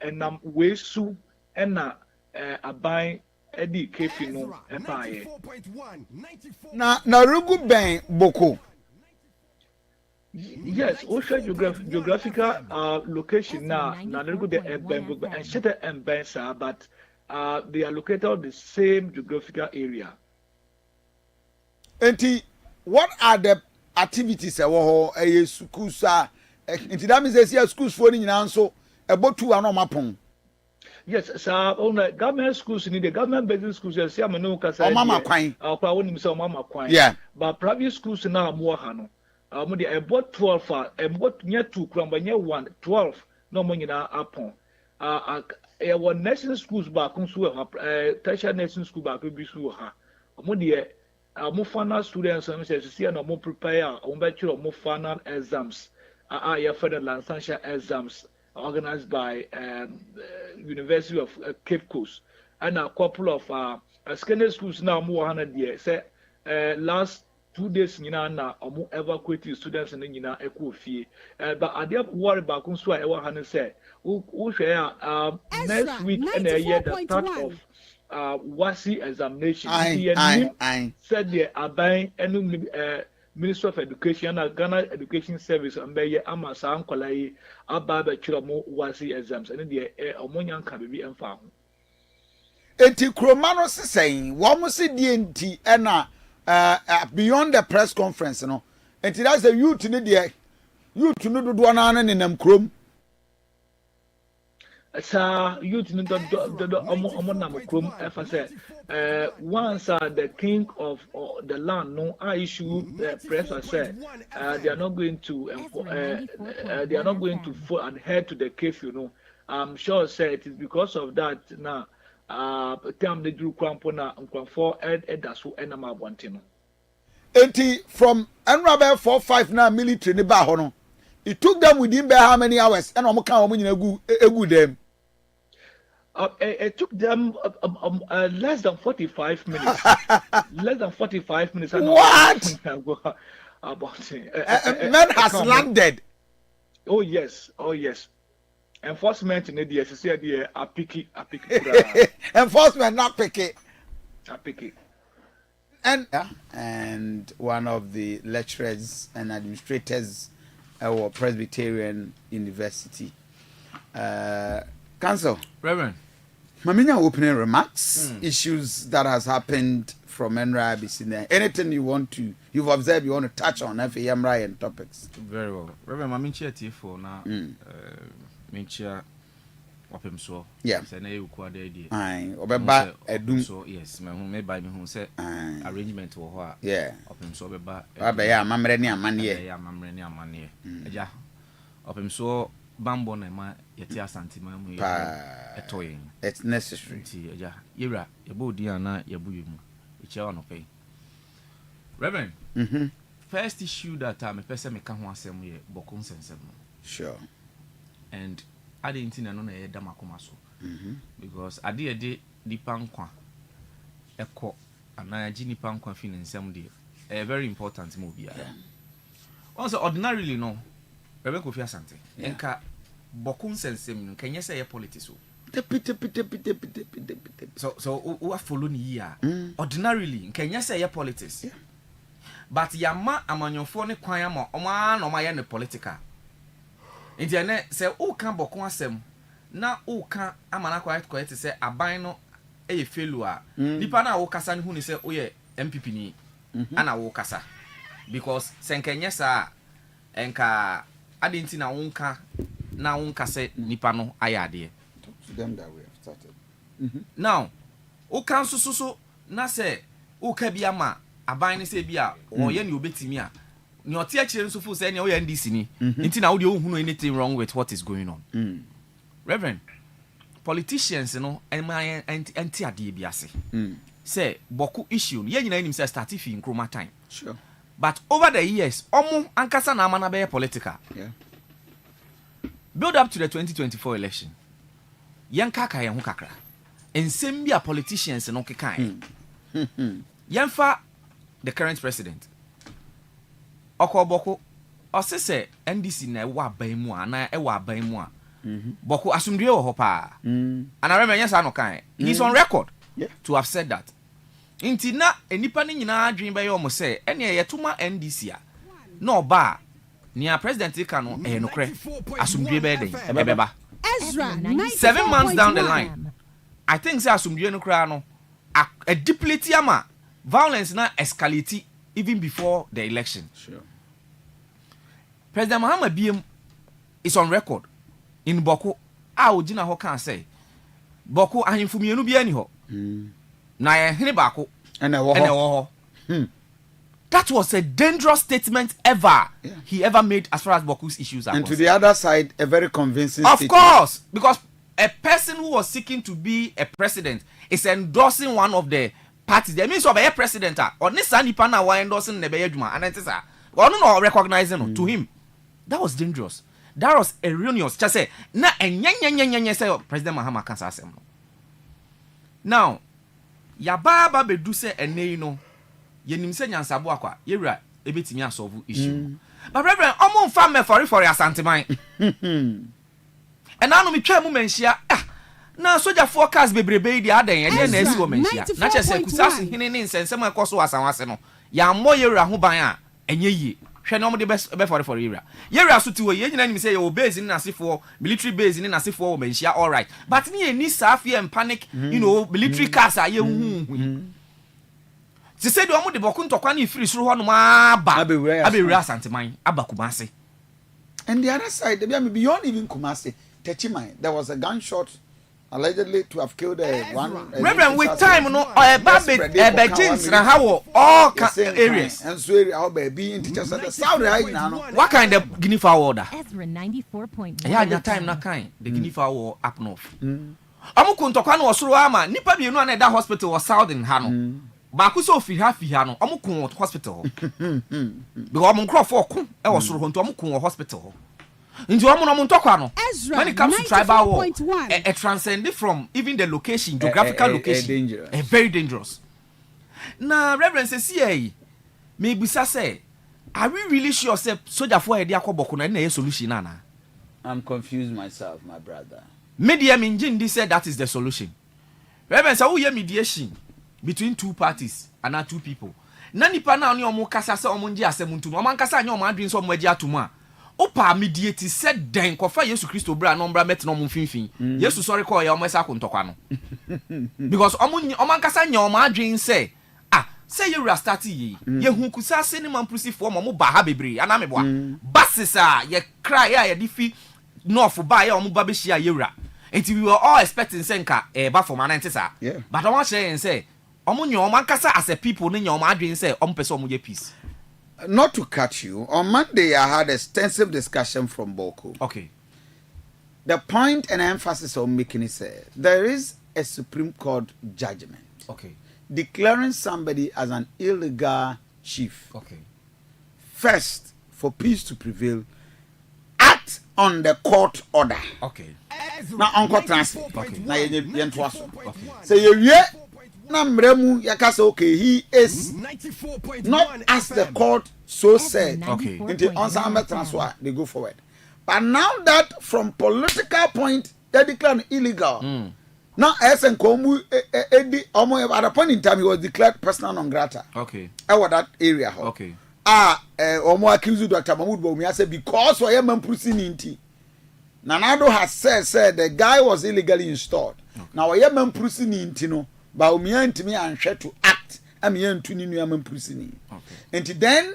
enam wesu ena aban edi kefi no ebaye na Nelerigu ben boko. Yes, also geographical location now Nelerigu the ben boko and shete and ben sa but they are located on the same geographical area. Enti what are the activities ho schools enti that means say schools for ni nyina nso ebotu ano mapon. Yes, sir. On the government schools, the government based schools, yes, I'm no kasa. Mama kwai. Kwa woni mse mama kwai. Yeah. But private schools now more hano. Mo dey about 12 about near 2 kramba near 1 12 no mo nyina apon. One national schools back nso tertiary nursing school back bi so ha. Mo dey Our final students and see and more prepare on bachelor more final exams. Your federal and essential exams organized by University of Cape Coast and a couple of secondary schools now more 100 years. Say last 2 days na evacuate students in the echo fee. But I did worry about Kunsu. I want say next week and a year the start of WASI examination. Said they are buying Ministry of Education and Ghana Education Service and by Amasa Ankolai Ababa Chiramo WASI exams and the Omonian can be found. Eti Kromano saying, what must see DNT and beyond the press conference, you know. And that's the youth in the youth to know do an in them chrome. Sir, youth in the chrome, if I said, once the king of the land, no, I issue the press, I said, they are not going to, adhere to the case, you know. I'm sure, say it is because of that now. From Enrabe 459 military ni ba it took them within how many hours and egu them. It took them less than 45 minutes. Less than 45 minutes. What? About men has landed. Oh yes. Enforcement in the DSC are picky. Enforcement not picky. Picky. And one of the lecturers and administrators at Presbyterian University. Council. Reverend. Maminya opening remarks, issues that has happened from NRIBC. Anything you've observed, you want to touch on FAMRI and topics. Very well. Reverend Maminchi Tifo now. Menchia wapem so say na you kwa dey obeba edum so yes me hu me by me hu say arrangement wo ho a wapem so obeba ya amamre ni amane eja wapem so bambo na ma yeti asante ma mu etoyin it's necessary eja yewra yebo odi ana yebu yemu eche ono pay Reverend first issue that me pese me ka ho asem ye bokun sensem sure. And I didn't know na yeda makoma so because ade de dipa nkwa eko ana ji nipa nkwa fi nsem de a very important move ya also ordinarily no Rebe Kofi Asante enka bokun sensem no kenye say politics so we follow ni ya ordinarily kenye say politics but yama amanyofo ne kwan ama oma na oma ye ne political Inti ene se o kan bokon asem na o kan amana quite say aban no e failure nipa na wo kasa ne hu ni se o ye MPP ni ana wo kasa because senkenye sa enka adenti na wonka na wonka se nipa no ayade to them that we have started now o kan so na se o ka bia ma aban ne se bia o ye ni obetimi a ni oti akire nso fu say ne o ya NDC ni nti na wo de ohunu anything wrong with what is going on Reverend politicians no anti ade bi ase say boku issue ye nyina nim say start fi nkroma time sure but over the years omo ankasa na amana be political build up to the 2024 election yanka ka yen ho kakra ensem bia politicians no kekan yanfa the current president Okoboko osese NDC na ewa aban mu ana ewa aban mu a Boko asumdue wo ho pa ana remenya sa no kan he's on record to have said that inti na enipa ni nyina adwen be yo mo se ene yetuma NDC a no ba ni a president ka no no kre asumdue be den ebeba Ezra 7 months down the line I think say asumdue no kra no a deplete ama violence na escalate even before the election. Sure. President Muhammad Biem is on record in Bawku. Ojina ho kan say Bawku ahimfu mienu bia ni ho. Na ye hene baako ene wo ho. That was a dangerous statement he ever made as far as Bawku's issues are concerned. And to the other side, a very convincing of statement. Course, because a person who was seeking to be a president is endorsing one of the parties there means obey president or this nipa na wa endorsing ne be adwuma and it or no recognizing no to him. That was dangerous. That was erroneous. Just say na enya say President Mahama can say asem no. Now ya baba be do say ene no ye nim say nyansabo akwa ye wura ebetimi asolve issue. But reverend omo mfa me for asanteman. And now me twa mu menhia na soldier forecast bebrebe di adan ene na esi wo menhia. Na che say kusase hene ne nsensem ekoso asanwase no ya mo ye wura ho ban a enye yie. Hwe no mo de be for area. Area so ti wo ye nyina nim say your base ni nasefo military base ni nasefo wo menhia all right. But ni any safia and panic, you know, military cars are ye hu. She said omo de Bawku ntokwa na free suru ho no aba abewura asanteman aba Kumasi. And the other side, beyond even Kumasi, Techiman, there was a gunshot allegedly to have killed one. Reverend, with time, no, Beijing, and how all areas. And so our baby in teachers at the south right now. What kind of Guinea fowl order? Ezra 94.1. Yeah, that time, not kind. The Guinea fowl up north. Amukuntokano was Ruama, Nipa be no that hospital was south in Hano. Bawku so fi Hano, Amukun hospital. Because Amunkro for Kun, I was Ruhon to Amukun hospital. Into when it comes to tribal war, it transcended from even the location, geographical location, very dangerous. Now, Reverend says, maybe say, are we really sure say soldier for a Bawku na solution? Nana, I'm confused myself, my brother. Media Minjin said that is the solution. Reverend say, we mediation between two parties and not two people. Nani pa na oni omo kasa se omo nji asemuntu no mankasa anya omo adwin so omo agi atuma opa mediate said den kofa Yesu Kristo bra no mbra met no omo finfin Yesu sorry call ya omo esa kontokwa no because omo mankasa anya omo adwin say say you ra start ye hu kusa se ni mamprusi omo ba ha bebre ana meboa basis ye cry ya ye difi north ba ya omo ba be hia ye wura until we were all expecting senka ba for manantisa but I want to say as a people peace. Not to cut you, on Monday I had extensive discussion from Bawku. Okay. The point and emphasis on making is there is a Supreme Court judgment. Okay. Declaring somebody as an illegal chief. Okay. First, for peace to prevail, act on the court order. Okay. Now Uncle Transit. Okay. Now okay. So you okay, he is not as the court so said. Okay. Until ensemble transfer, they go forward. But now that from political point they declare illegal. Now as and Komu at a point in time he was declared personal non grata. Okay. Over that area. Okay. Omo accused Dr. Mahmoud Bawumia said because we am imprisoning. Nanado has said the guy was illegally installed. Okay. Now we am imprisoning no. Bawumia ntimi anhwe to act amiya ntuni nu am imprisoning. Okay. And then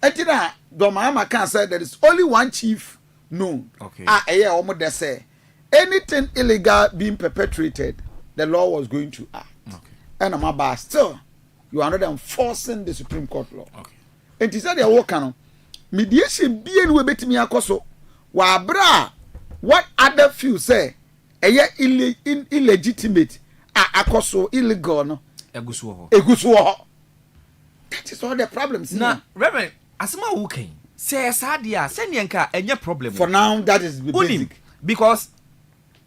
etina Domama can say there is only one chief known. Okay. Omo de say anything illegal being perpetrated the law was going to act. Okay. And I'm still you are not enforcing the Supreme Court law. Okay. And he said they work on mediation being we betimi akoso wa bra what other few say illegitimate akoso illegal no egusu ho. That is all the problems now Reverend asema who can say sadia say nka enye problem for now. That is the basic because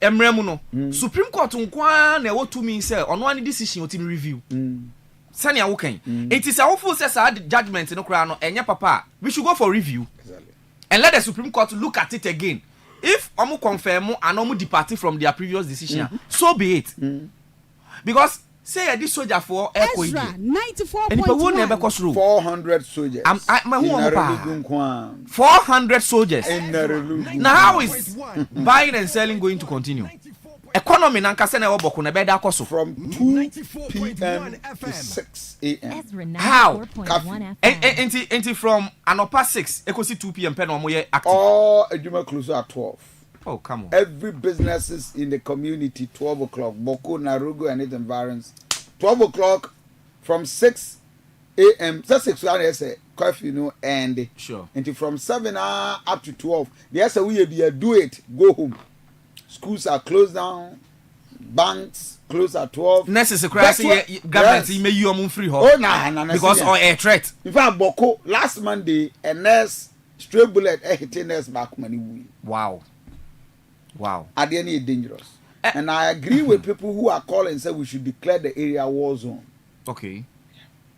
emremu no Supreme Court nkwa na ewo to me say ono any decision o team review sani awo kan it is awful say sad judgment no kra no enye papa we should go for review. Exactly. And let the Supreme Court look at it again. If omu confirm and omu depart from their previous decision, so be it. Because say this soldier for Ezra 94.1 400 soldiers. 400 soldiers. Now how is buying and selling going to continue? Economy nankase na Bawku na beda koso from 2 p.m. to 6 a.m. How? Enti from anopa 6 ekosi 2 p.m. pen omo ye active. All ejuma close at 12. Oh, come on. Every businesses in the community 12 o'clock. Bawku, Nelerigu and its environs 12 o'clock from 6 a.m. That's 6 hours curfew, you know, and sure. Until from 7 up to 12. Yes, we do it. Go home. Schools are closed down. banks close at 12. Nurses government may you free oh nah because or a threat. In fact, Bawku last Monday a nurse straight bullet hit nurse back money. Wow. Are they any dangerous? And I agree with people who are calling and say we should declare the area war zone. Okay.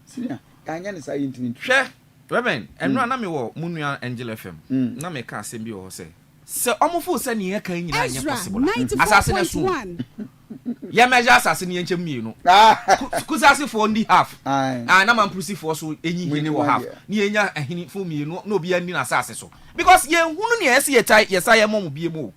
See, Kanya is saying share, Reverend, and no, me wo Munuan Angel FM. Na me can send you say. So, almost say near can you possible. Assassination. Ya measure assassin yenche mi no. Kusasi for only half. Na man pusi for so enyi hini wo half. Ni enya ehini for mi no bi ani na assassin so. Because ye hunu ne ese ye tai ye say mom bi emu.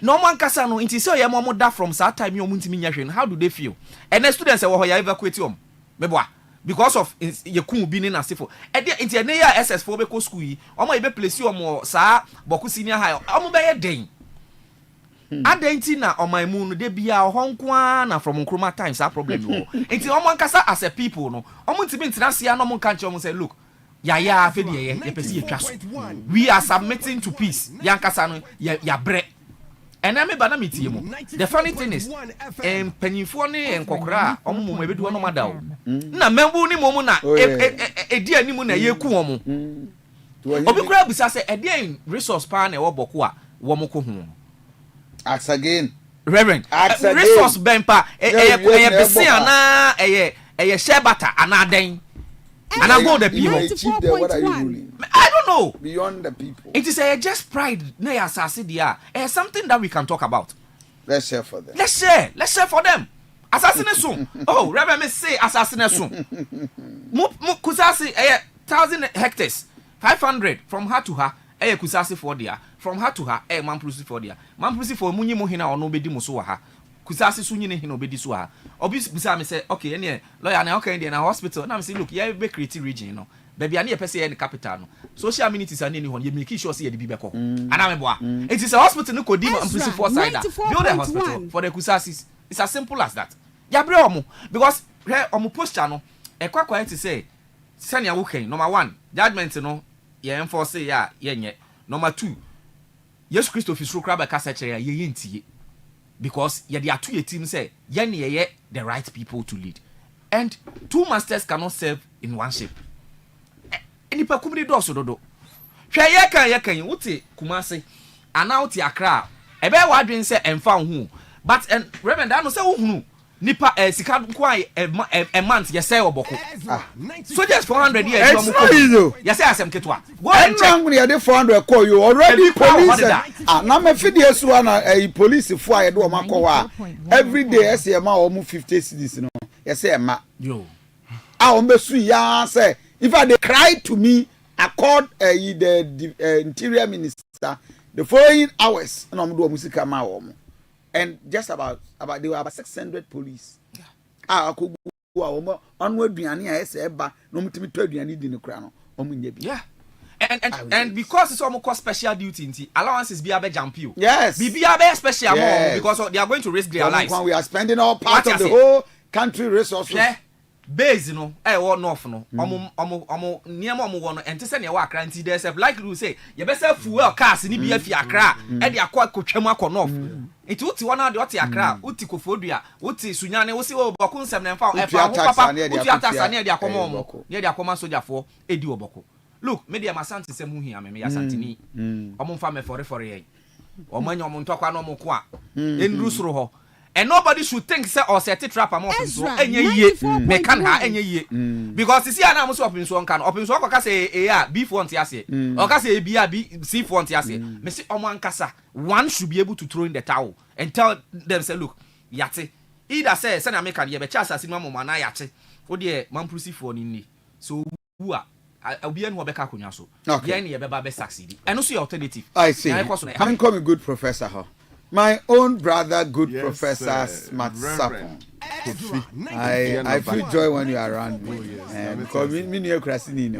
No man kasa no inti say ye mom da from that time you muntimi nya hwe. How do they feel? And the students say wo ya evacuate om. Meboa. Because of ye kun bi ni na sefo. E de inti ene ya SS4 be ko school yi. Omo ye be place omo sa Bawku senior high. Omo be ye den. Adenti na omaimu no de bia honko na from Nkrumah times that problem no. Inti omo ankasa as a people no. Omo ntimi ntina sia no omo kan che omo say look. Ya fe de ye pesi ye twa so. We are submitting to peace. Ya ankasa no ya bre. And I remember the funny thing is, pennyfo ne nkokora omo mo ebedu no madaw. Na membu ni mo na edi animu na yeku omo. Obi kura bisa say edi resource pa na e wo Bawku a wo mo ko hu. Ask again. Reverend. Resource bempa besi ana eye share butter ana den. And I go the people. I don't know. Beyond the people. It is just pride. Something that we can talk about. Let's share for them. Let's share for them. Assassination. Oh, Reverend, me say assassination. Kusasi 1,000 hectares, 500 from her to her. Kusasi for dia. From her to her. Mamprusi for dia. Mamprusi for munyi mohina ono bedi muso ha. Kusasi sunyi ne hino bedi so ha. Obis bisa me say okay ene lawyer na okay na hospital na me say look ye be create region no baby ani e pese ye the capital no social amenities ani ni ho ye make sure say ye de bi be ko ana me boa it is a hospital no kodi am prison for side build a hospital for the Kusasis. It's as simple as that ya bre omo because here omo posture no e kwakwa it say senior wo kan number 1 judgment no ye enforce ya ye nye number 2 Yesu Christo fi suru kra ba kasa kire ye ye ntie because ye dey atu ye team say ye ne ye the right people to lead and two masters cannot serve in one ship enipa kumri do so dodo hwe ye kan wuti Kumasi ana wuti Accra e be wa adwen say emfa hu but and Reverend I know say wo hunu nipa sika kwai a month ye say Bawku so just 400 years you am ye say asem ketwa go and check we dey 400 call you already police na me fidie so na police fo aye do o makowa every day say ma o mu 50 cedis no ye say ma yo o me su ya say if they cry to me accord the interior minister the following hours na do musika ma o and just about there were about 600 police akogu wa onwo aduane a ese eba no mutimi to aduane di ne kra no omunye bi yeah and because it's almost called special duty inti allowances be abe jump you yes be abe special more because they are going to risk their lives we are spending all part of the whole country resources yeah base no wo north no omo niam omo wo no ente se ne wa Accra nti there self like you say you be self fuel cars ni bi afi Accra e de akotwam akọ north enti uti wona de oti Accra uti Kofodua uti Sunyane wo se wo Bawku nsem na mfa ho papa uti atasa ne de akoma omo ne de akoma sojafo edi wo Bawku look me de masante se mu hia me ya santini omo mfa me fore ye omo anya omo ntokwa no mo ko a enru soro ho. And nobody should think say or set it trap am up so enye ye me kan ha enye ye because see ana am so up so kan up so ka say a b for ntia se or ka say b c for ntia se me say omo ankasa one should be able to throw in the towel and tell them say look yate either say na me kan ye be cha asase no mama na yate wo de man proof for ni so who are obi en ho be ka konwa so ye ne ye be ba be succeed and also your alternative I see can call me good professor ho. My own brother, good professor, Matsapon. I feel joy when you are around me. Because me near Krasini.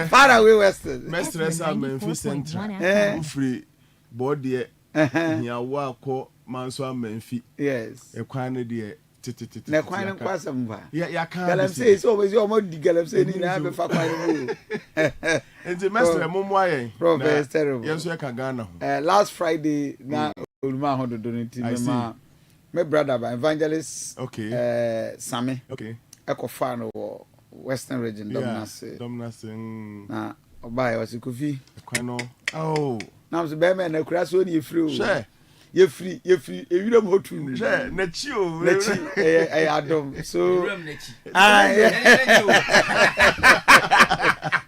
Far away Western. Mestres are Memphis Central. Free body. Here walk Manso Memphis. Yes. A quantity. Na kwani kwasamba ya kan galam say so always your mod galam say ni na be fa kwani Enti mestre mumu ayen. Prof is terrible. Yes we can Ghana. Last Friday na Oluma ho do donate my brother by evangelist Sami. Okay. Eko fa no Western region dominance. Na oba was Kofi. Kwano. Oh. Now so be me na kura so ni free o. Sure. You free ewirem hotu. Sure, na chi o. Na chi adom. So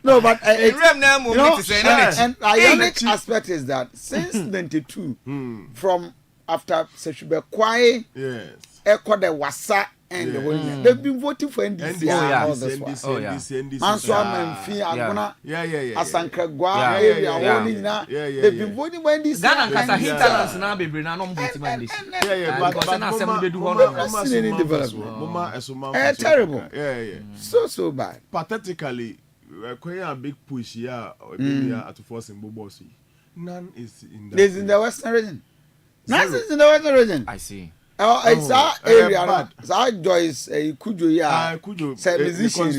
no, but and ironic aspect is that since 92 from after Seshube Kwai, yes, Eko de Wasa and the whole they've been voting for NDC all this one. Mansoa Memfi Agona, Asankra Gwa area they've been voting for NDC. Ghana kasa hinterlands na bebre na no voting for NDC. But na sem be do development. Terrible. So bad. Pathetically, quite a big push here at forcing Bobosi. None is in the in the Western region. None is in the Western region. I see. It's our area. It's our Joyce Kujo ya. Kujo. Say musician.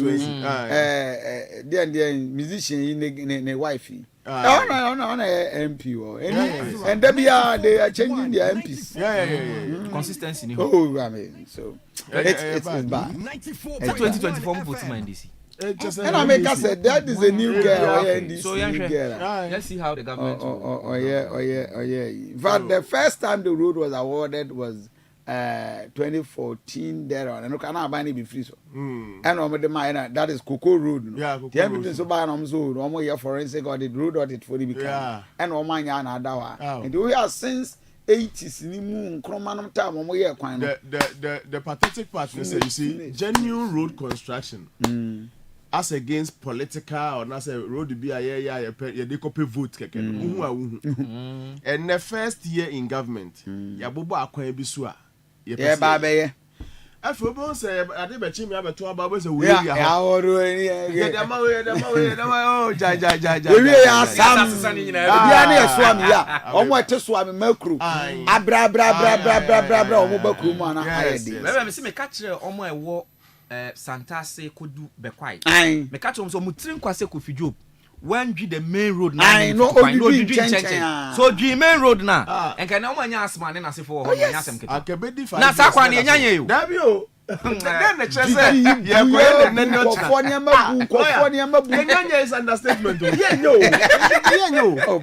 The musician in a wifey. No, MP or and they are changing their MPs. Yeah. Consistency. Oh, I mean, so it's bad. 2024 voting in DC. And I make us say that is a new girl. So let's see how the government. Yeah. But the first time the road was awarded was 2014 there on. And no can buy any be free so. And on the mine that is Cocoa Road. Yeah, Cocoa Road. So buy on so no more year forensic or the road or it for the become. And on mine na dawa. And we are since 80s ni mu nkromanum time omo ye kwan. The pathetic part is you see genuine road construction. As against political or as a road be a they copy vote keke and the first year in government ya bobo akwan bi so a ye ba be ye afro say ade be chi me abeto aba say we ya aworo ni oh ja we ya sam bia na yeso am ya omo ete so am makru abra omo bakru mu ana ayede me se me ka kire omo ewo Santase kodu bekwai me catch so mutrin kwase Kofi Job when dwi the main road na no dwi so dwi main road na enka na omanya asma ne na se for ho nya asem kete akabedi fa na sakwa ne nya yo dabi o then the chese ye ko ne no cha kofo ne mabu nya is understatement o ye yo oh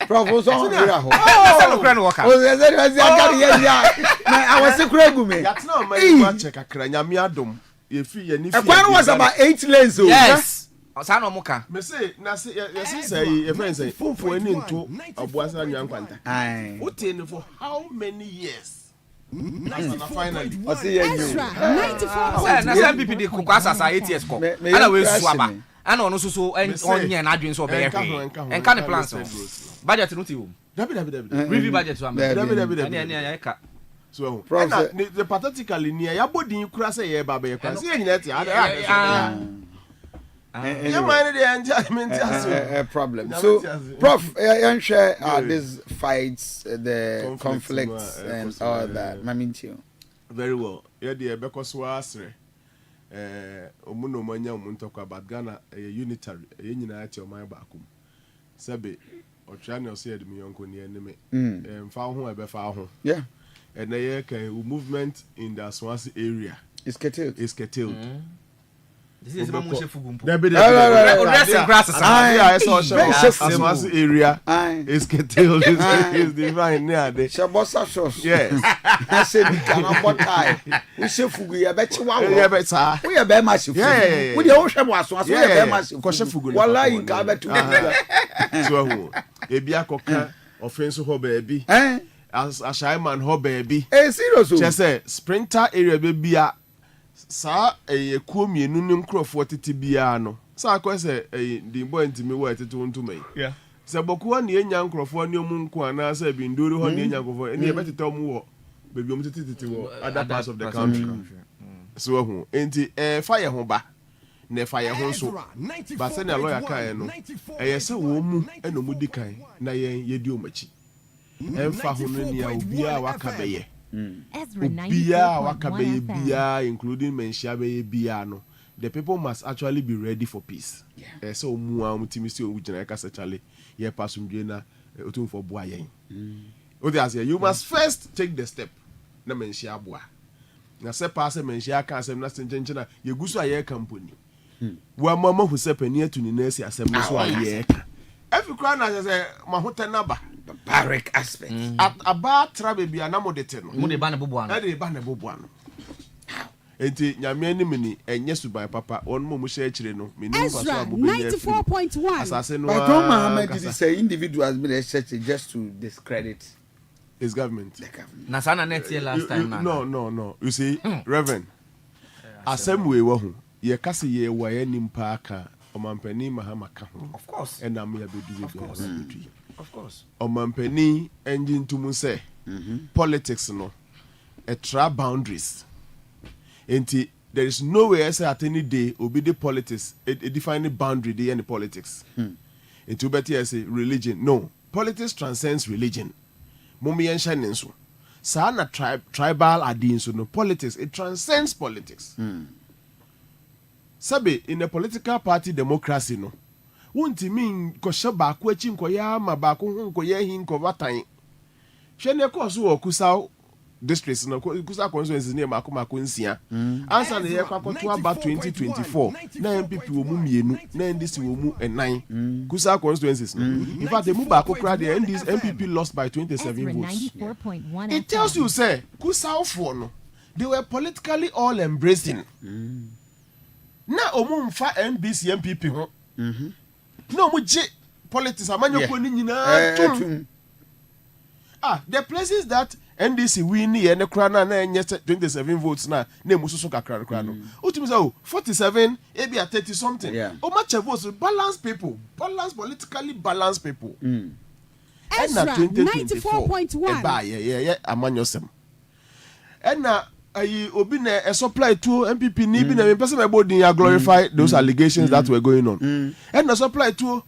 bro so ira ho na se no kra no waka o se se agari ye ya na awase kra gu me yat na o mai wa check akra nyame adom ye fi ye ni fi ekwan was about 8 lanes o yes sa no muka me say na say ye say ye friend say fofo ani nto obuasa nwan kwanta uti ni for how many years finally o say ye you 94 na say MPP dey kukwasa sa 8 years ko ana we suaba ana ono so onye na adwen so be hwe enka ne plans budget no ti wo dabi review budget so am dabi ya ka so the pathetically near ya body kura say ye baba ye kura say nyina ti you mind the enjoyment a problem so prof you share these fights the conflicts and all that maminti very well yeah the because we asre omuno manya omuntokwa but Ghana unitary nyina ati oman baakum sabe otwa ne ose edemi yonko ne eneme mfa ho ebe fa ho yeah and the movement in the Swansea area is curtailed. This is my most fugumpo. Rest grasses. I saw Swansea area is curtailed. Is divine near the Shabosa shows. Yes. I said we cannot but I. We say fugu ya bechi wa. Yeah, better. We are very massive. Yeah. We the ocean was we are very massive. Koshe fugu. Wallahi in ka betu. So who? Ebia koka offense ho baby. As a shy man ho baby. Serious. Just say sprinter area baby a sa kuo mienu ne nkrofo tete bia no. Sa akọ say the boy ntimi wo tete wonto mai. Yeah. Se bokuwa ne enya nkrofo ne omu nko ana sa bi ndori ho ne enya nkrofo ne e betete omu wo baby omu tete wo other parts of the country. So who enti fire ho ba. Ne fire ho so. Ba se na lawyer kai no. Se wo mu eno mu dikan na yedi omachi. Emfa ho no nia obia waka beye. Obia waka beye bia including menshia beye bia no. the people must actually be ready for peace. So mua mutimisi ujina kasa chale ye pasumjena otum for boa yen. You must first take the step. Na menshia boa. Na se pass menshia kan asem na senjenjena ye gusu aye company. Wa mama who se penie to ni nurse asem so aye. Every crown na say mahota naba. Barbaric aspect. At about trabe bia na modete no. Mo de ba na bobo ano. E de ba na bobo ano. Enti nyame ni mini enye suban papa on mo share chire no me no paso Ezra 94.1. asase no. But John Mohammed did say individual has been exerted just to discredit his government. Na sana net year last time na. No. You see, Reverend. Asem we wo hu. Ye kase ye wa ye nimpa aka omampani mahamaka ho. Of course. And am ya bedu be. Of course. Omampani engine tumu say politics no extra boundaries. Enti there is no way I say at any day obi the politics a defining boundary dey any politics. Enti better say religion. No, politics transcends religion. Mumi yensha nenso. Sa na tribal adin so no politics it transcends politics. Sabe in a political party democracy no. Won't mean ko shaba ko achi nkoya ma ba ko hu nkoya hi nkobatan. Hwe ne ko so okusa districts no kusa constituencies ne mako nsia. Answer ne ye kwakoto aba 2024 na MPP wo mu mienu na NDC wo mu enan. Kusa constituencies no. In fact the mu ba ko kra the MPP lost by 27 votes. It tells you say kusa ofo no they were politically all embracing. Na omu mfa NBC MPP ho. No mu je politics amanyo ko ni nyina. The places that NDC win here ne kra na 27 votes na mususu kakra kra no. Utimi say 47 maybe at 30 something. O match votes balanced people, politically balanced people. And na 2024 eba yeah amanyosem. And na ayi obi na e supply to MPP ni bi na me person ebodi ya glorify those allegations that were going on. And na supply to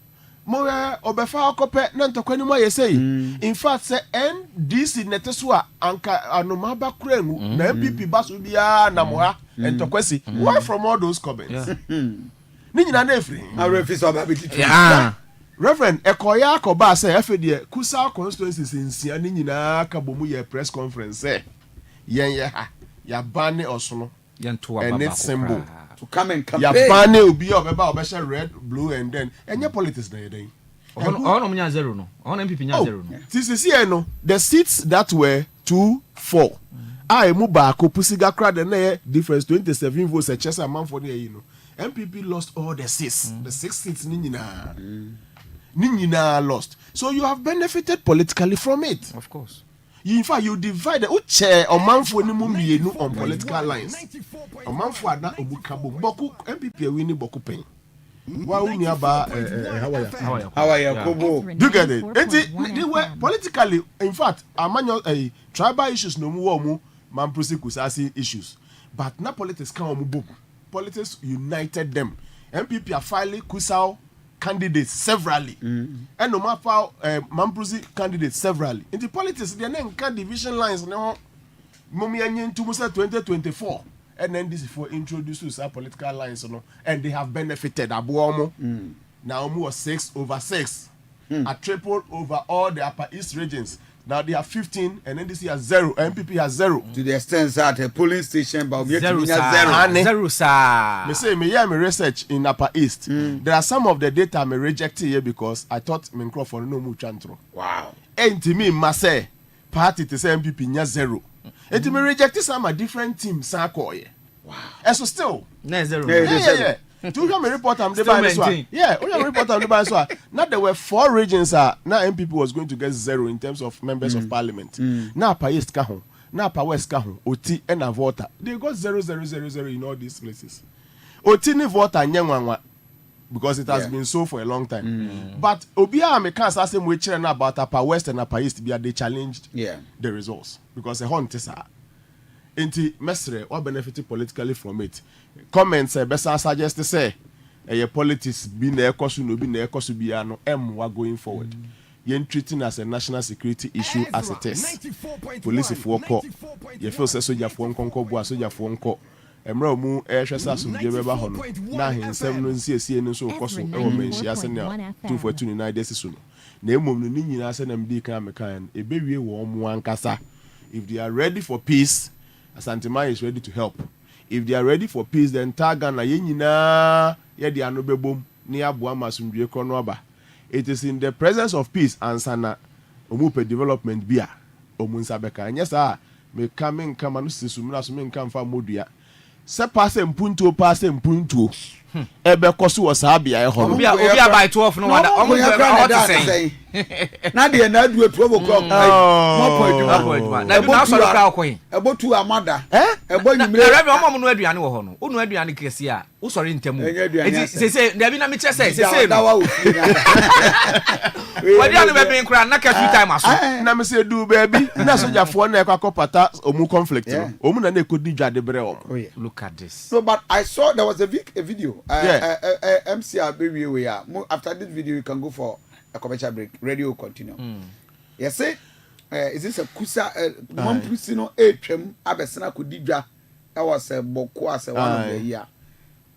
mo obefa akope na ntokwani mo yesei. In fact say NDC neteso a anka anoma ba krangu na MPP baso bia na mo ha ntokwasi. Why from all those comments? Ni nyina na efri. Arefisa ba biti. Reverend Ekoya akoba say afedie kusa constituencies nsia ni nyina ka bomu ye press conference say yen ha ya bane osono yen to and its symbol to come and campaign ya bane obi obeba obesha red blue and then enye politics na yeden ono munya zero no ono MPP nya zero no TCC no the seats that were 2-4 I mu ba ko pusiga crowd na difference 27 votes a chesa man for there no MPP lost all the 6 the 6 seats ni nyina lost, so you have benefited politically from it. Of course. In fact, you divide chair or manfo ni mu mienu on political lines. O manfo ada obukabo boku MPP wini boku pen. Wa uni aba Hawaya kobo. Do you get it? They were politically, in fact, amanyo tribal issues no mu mamprosi kusasi issues. But na politics kan omu boku. Politics united them. MPP are filing kusao candidates severally. And no matter Mamprosi candidates severally. In the politics, they are division lines now. Mummy and 2024. And then this is for introduce our political lines, and they have benefited. Abuomo now was 6/6. A triple over all the Upper East regions. Now they have 15, and then this year 0. MPP has 0. To the extent that a polling station, but we have 0, sir. Me say me research in Upper East. There are some of the data I rejected here because I thought me Crawford no mu chantro. Wow. And to me, must say party to say MPP nya 0. And to me rejected some a different team sakoye. Wow. And so still, no 0. Yeah. Do you have a report on the by one? Yeah, only a report on the by one. Now there were 4 regions now MPP was going to get 0 in terms of members of parliament. Now Upper East kahon, now Upper West kahon, Oti and Avota. They got 0 in all these places. Oti ni Vota nyangwa because it has been so for a long time. But Obia me can't say we children about Upper West and Upper East they challenged the results because the hunt is Inti mesre or benefited politically from it. Comments best suggest say politics be na ekosu no be na ekosu bia no going forward. Yen treating as a national security issue as it is. Police for call. You feel say soldier for nko bo soldier for nko. emra mu ehwe sa asomdwe beba ho no na hensem no nsiesie no so koso e wo menhia se na 242 desi so no na emom no ni nyina se na mdi kan mekan e bewie wo mu ankasa. If they are ready for peace, Asantima is ready to help. If they are ready for peace, then Tagana ye nyina ye di ano bebom ni aboa masomdwe kro no aba. It is in the presence of peace ansana omupe development bia omunsa beka anya sa me coming come no sisumna so me nka mfa modua se passe mpunto ebe koso wo sa bia e ho obi by 12 no wada omo be hot say na de na adu 12 o'clock mo point na bi na so kra okoyin ebotu amada ebo nyimre rebe omo no aduane wo ho no unu aduane kesi a wo sori ntemu se da bi na me kire se no wadi anu be bin kra na ka few time aso na me se du baby na sojafo na ekakopata omu conflict no omu na ekodi dwade bre omo. Look at this. So but I saw there was a video MCR baby we are after this video you can go for a commercial break. Radio will continue. Yes, is this a kusa one person atwam abesena kodidwa that was a Bawku as one of the year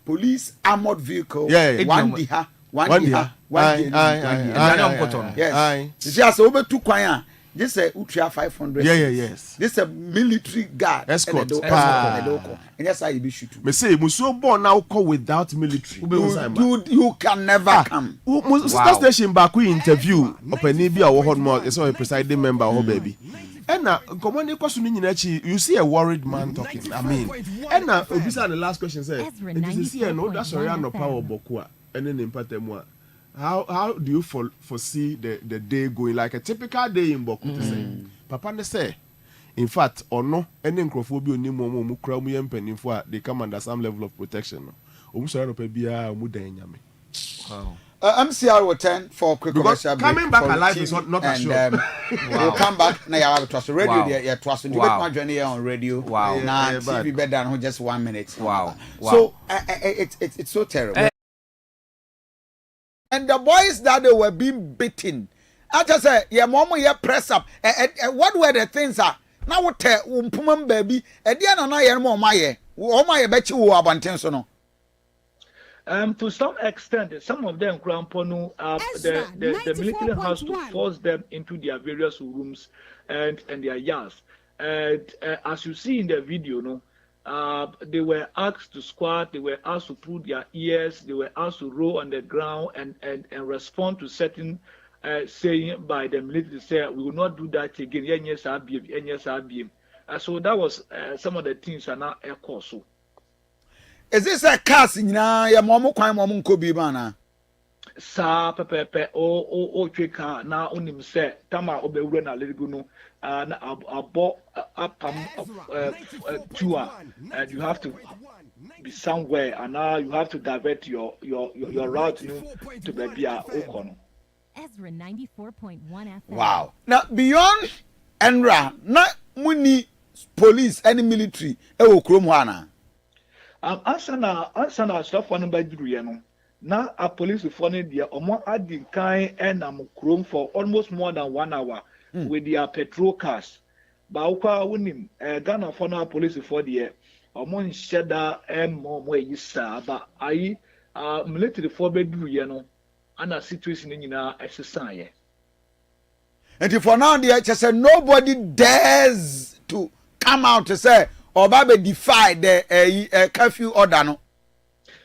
police armored vehicle one diha yes this is over 2 kwan this is utria 500 yes this is a military guard escort and yes I be shoot me say muso born now call without military you can never come sister station Bawku interview opani bi a wo hon mo is a presiding member ho baby and na common question ni nyina chi you see a worried man talking I mean and na obisa the last question say it is here no that's sorry no power Bawku a ene ne mpatemu a how do you foresee the day going like a typical day in Bawku to say papa ne say in fact or no any nkrophobia oni mu kra mu yempanifo a they come under some level of protection no omu sorry no pa bia omu dan nyame. MCR will turn for quick commercial break. Coming back alive is not a show. We'll come back now. You have to radio there. You trust you get my journey on radio. Wow. Now TV better than just 1 minute. Wow. So it's so terrible. And the boys that they were being beaten, I just say, yeah, mama, yeah, press up. What were the things are now? What umpum baby? At the end of the more my bet you are bantensono. To some extent, some of them, Grandponu, the military has to force them into their various rooms and their yards. And as you see in the video, no. They were asked to squat, they were asked to put their ears, they were asked to roll on the ground and respond to certain saying by the military, say, we will not do that again. So that was some of the things are now echo. So. Is this a cast in your mom could be bana? Sa pepe o cheka na onim se tama obewura na Nelerigu no na abo apam tour and you have to be somewhere and now you have to divert your route to Babia Okono. Ezra 94.1 FM. Wow. Now beyond Enra, not muni police any military e wo krom ho ana. Ansana stuff one by duru no. Now a police phone there omo adi kan enam krom for almost more than 1 hour with their patrol cars. Bawku wunim Ghana for now police for there omo nsheda mo yisa ba ayi military for bedru ye no ana situation nyina exercise ye. And for now there just say nobody dares to come out to say Obabe defy the curfew order no.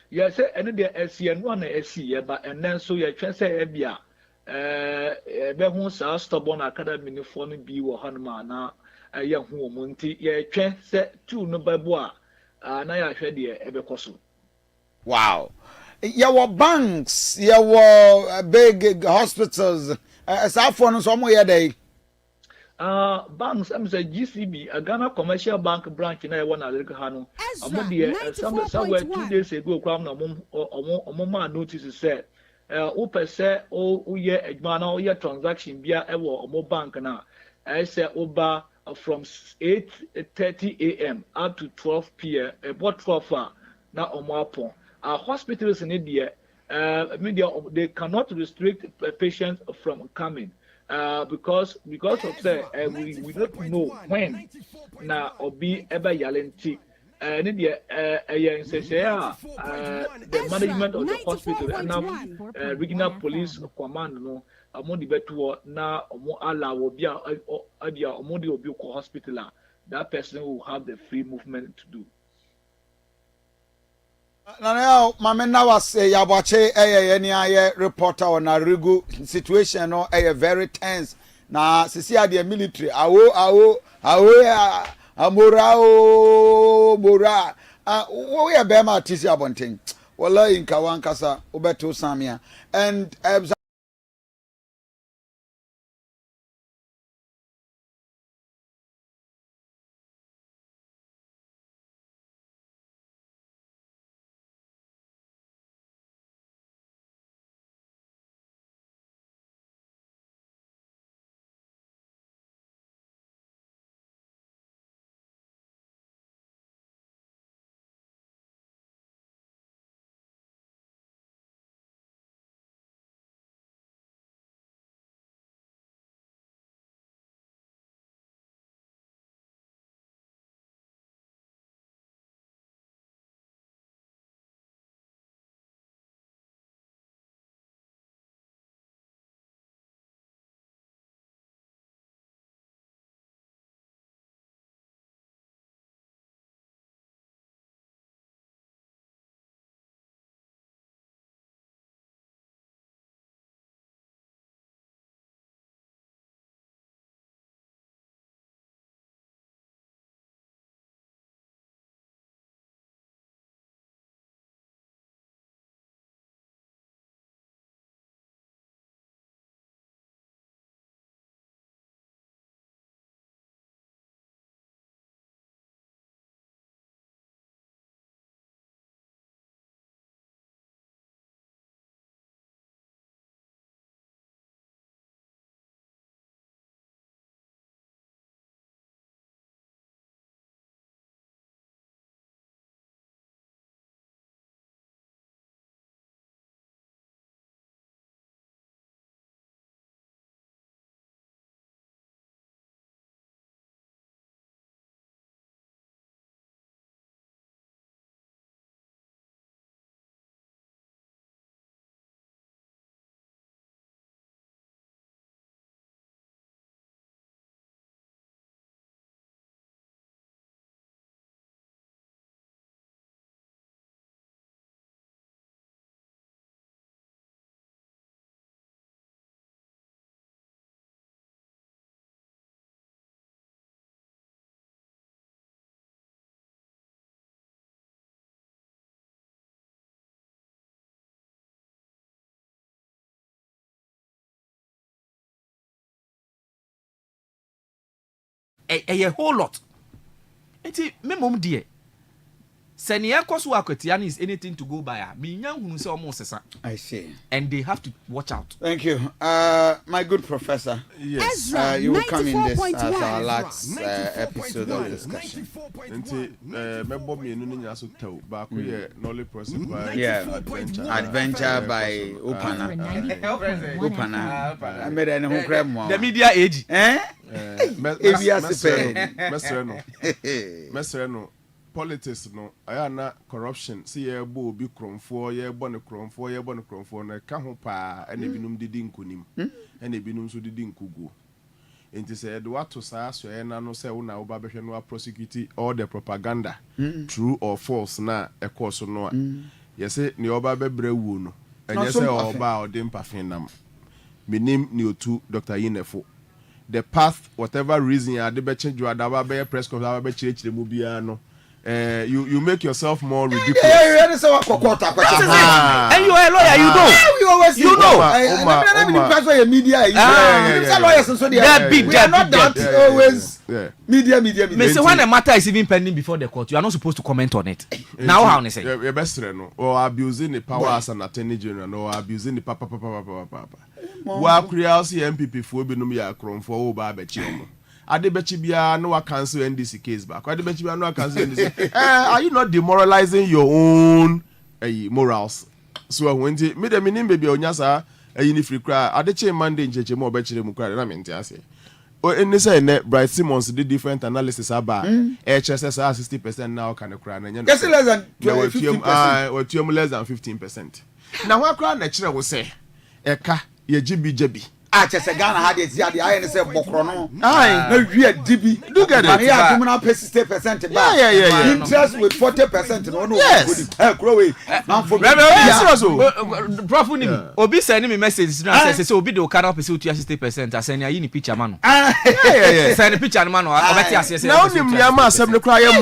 Yes, and the SCN one SC, but and then so you can say Ebia Behunsa stubborn academy for be or Hanmana a young woman, ye can say 2 no baboa, and I heard the Ebecoso. Wow. Your banks, your big hospitals, as I found somewhere day. Banks, I'm saying GCB, a Ghana commercial bank branch in one Nelerigu. Somewhere 2 days ago, Crown or Mama notices said, Opa said, oh, yeah, a man, oh, yeah, transaction, beer, ever, or more bank now. I said, Oba from 8:30 a.m. up to 12 p.m., about 12 hours, now on more point. Our hospitals in India, they cannot restrict patients from coming. Because of that, we don't know when na obi eba yalenti the management of the hospital and regional police command no among the better now allow will be among the hospital that person will have the free movement to do. Now, Mamma now say Yabache any reporter on Nelerigu situation no very tense. Na sisi the military awo amorao mora we are bema tisi abonting wala inka wankasa obeto samia and a whole lot. It's me mom dear. Senia kosu akwetiana is anything to go by. I see. And they have to watch out. Thank you. My good professor. Yes. You will come in this as our last episode of discussion. Adventure by Upana. I made an incredible. The media age. Politics no ayana corruption see ye bo bi kromfo ye bo ne kromfo na ka ho pa ene binum didi nkonim ene binum so didi nkugu enti say do wato saa so ye na no say wo na wo ba behwe no prosecute all the propaganda true or false na e course no a ye say ne oba bebre wu no enye say oba odem pafin nam minim ni otu Dr. Yinefo the path whatever reason ya de be change you adaba be press conference be chire mu bia no you make yourself more ridiculous. And you are a lawyer, you know. You know. We are not that always media. Me say when a matter is even pending before the court, you are not supposed to comment on it. Now how they say? Your best friend or abusing the power as an attorney general or abusing the papa. Wa create MPP for be no me akron for oba be chiomo. Adebechi bia no cancel NDC case back. Adebechi bia no cancel NDC. Are you not demoralizing your own morals? So when me the minim baby onyasa ni free cry. Adeche Monday ncheche mo be chire mu cry na mente ase. any say Bright Simmons did different analysis about HSS 60% now can cry and just less than 15%. Or less than 15%. Now what cry natural will say Eka ye GB. Chese Ghana had it the I say Bokrono. Aye, no we are DB. Look at it. Yeah, criminal pay 60%. Yeah. Interest with 40%. No. Yes. Grow away. Now for Prof Obi send me message now say Obi do carry up 60%. I send you picture man. Yeah. Send picture man or better as now nim nyama asem no cry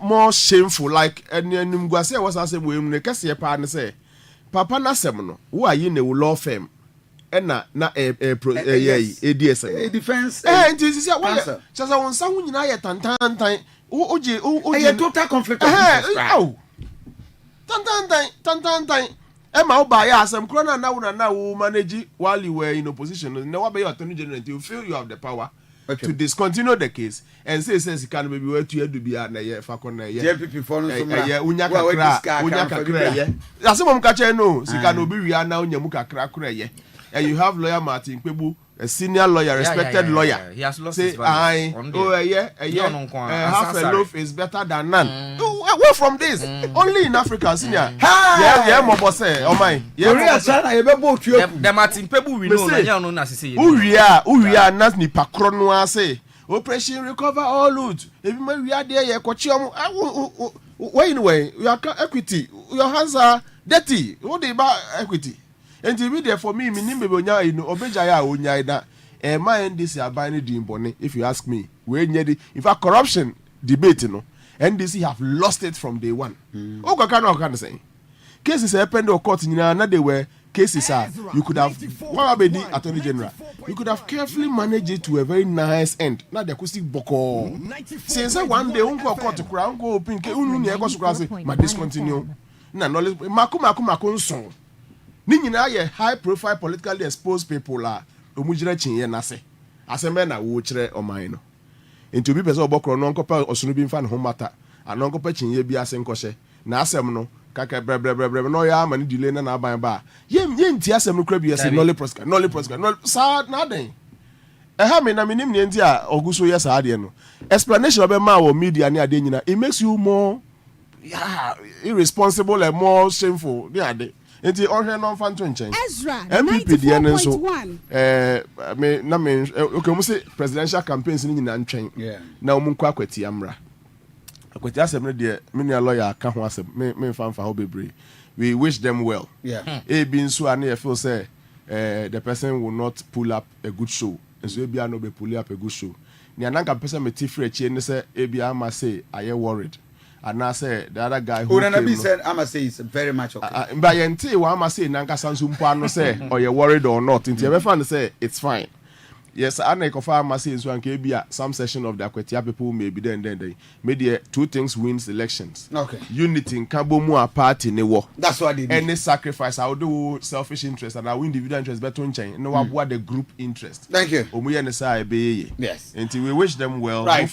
more shameful like enim guase was asem we mu ne kase pa ne say papa na asem no wo ayi ne law firm na ADS defense nti sisi what chasa won sa hu nyina ye tantantan oje total conflict of interest tantantan ma oba ya asem kro na wo manage while you were in opposition na wa be your attorney general you feel you have the power to discontinue the case and say can be where to do be na ye fa kon na ye JPP for no so unya kakra ye asem ka che no sika na obi wi na unya mu kakra ye. And you have lawyer Martin Kwebu, a senior lawyer, respected lawyer. He has lost say, his value. Half a loaf is better than none. Away from this. Only in Africa, senior. Yeah, Mobose. Oh my. The Martin Kwebu we know na say. Uria nas ni pakronwa say. Operation recover all loot. If we are there, you kochiom. Anyway, you are equity. Your hands are dirty. What about equity? And to for me, obeja ya onya da my NDC abani di mbone if you ask me. We in fact corruption debate no. NDC have lost it from day one. Can say. Cases happened or court na they were cases you could have attorney general. You could have carefully managed it to a very nice end. Now the acoustic boko. Since one day unko court to crown go open ke unu ni ego so say ma discontinue. Na knowledge maku so. Ni nyina ye high profile politically exposed people la omujira chinye na se aseme na wo kire oman no enti obi pese obokro no nkopa osunu bi mfa ne ho mata anonkopa chinye bi ase nkɔhye na asem no kaka brebre no ya amani delay na aban ba ye nti asem no kra bi ase nolly prosper sa na den ha me na minim ne nti a oguso ye sa ade no explanation obe ma wo media ne ade nyina it makes you more irresponsible and more shameful ne ade. Enti onhwe no mfa nto nchen MPP die ne so okay mu say presidential campaigns ni nyina ntwen na mu nkwa akwati amra akwati asem ne de me ne lawyer ka ho asem me mfa ho bebre we wish them well e bi nso ane e feel say the person will not pull up a good show so e bi no be pull up a good show ni ananka person me tifre chi ne say e bi ama say I worried. And I said the other guy who came, said, I must say it's very much okay. But until I must say, Nanka Sansumpa say, or you're worried or not. Until you ever say it's fine. Yes, I know if I must say so, and some session of the Akwetia people may be then they maybe two things wins elections. Okay. Unity in Kabomua party ne war. That's what they do. Any sacrifice, I will do selfish interest and I will individual interest better on chain. No, what the group interest. Thank you. Yes. Yes. Until we wish them well. Right.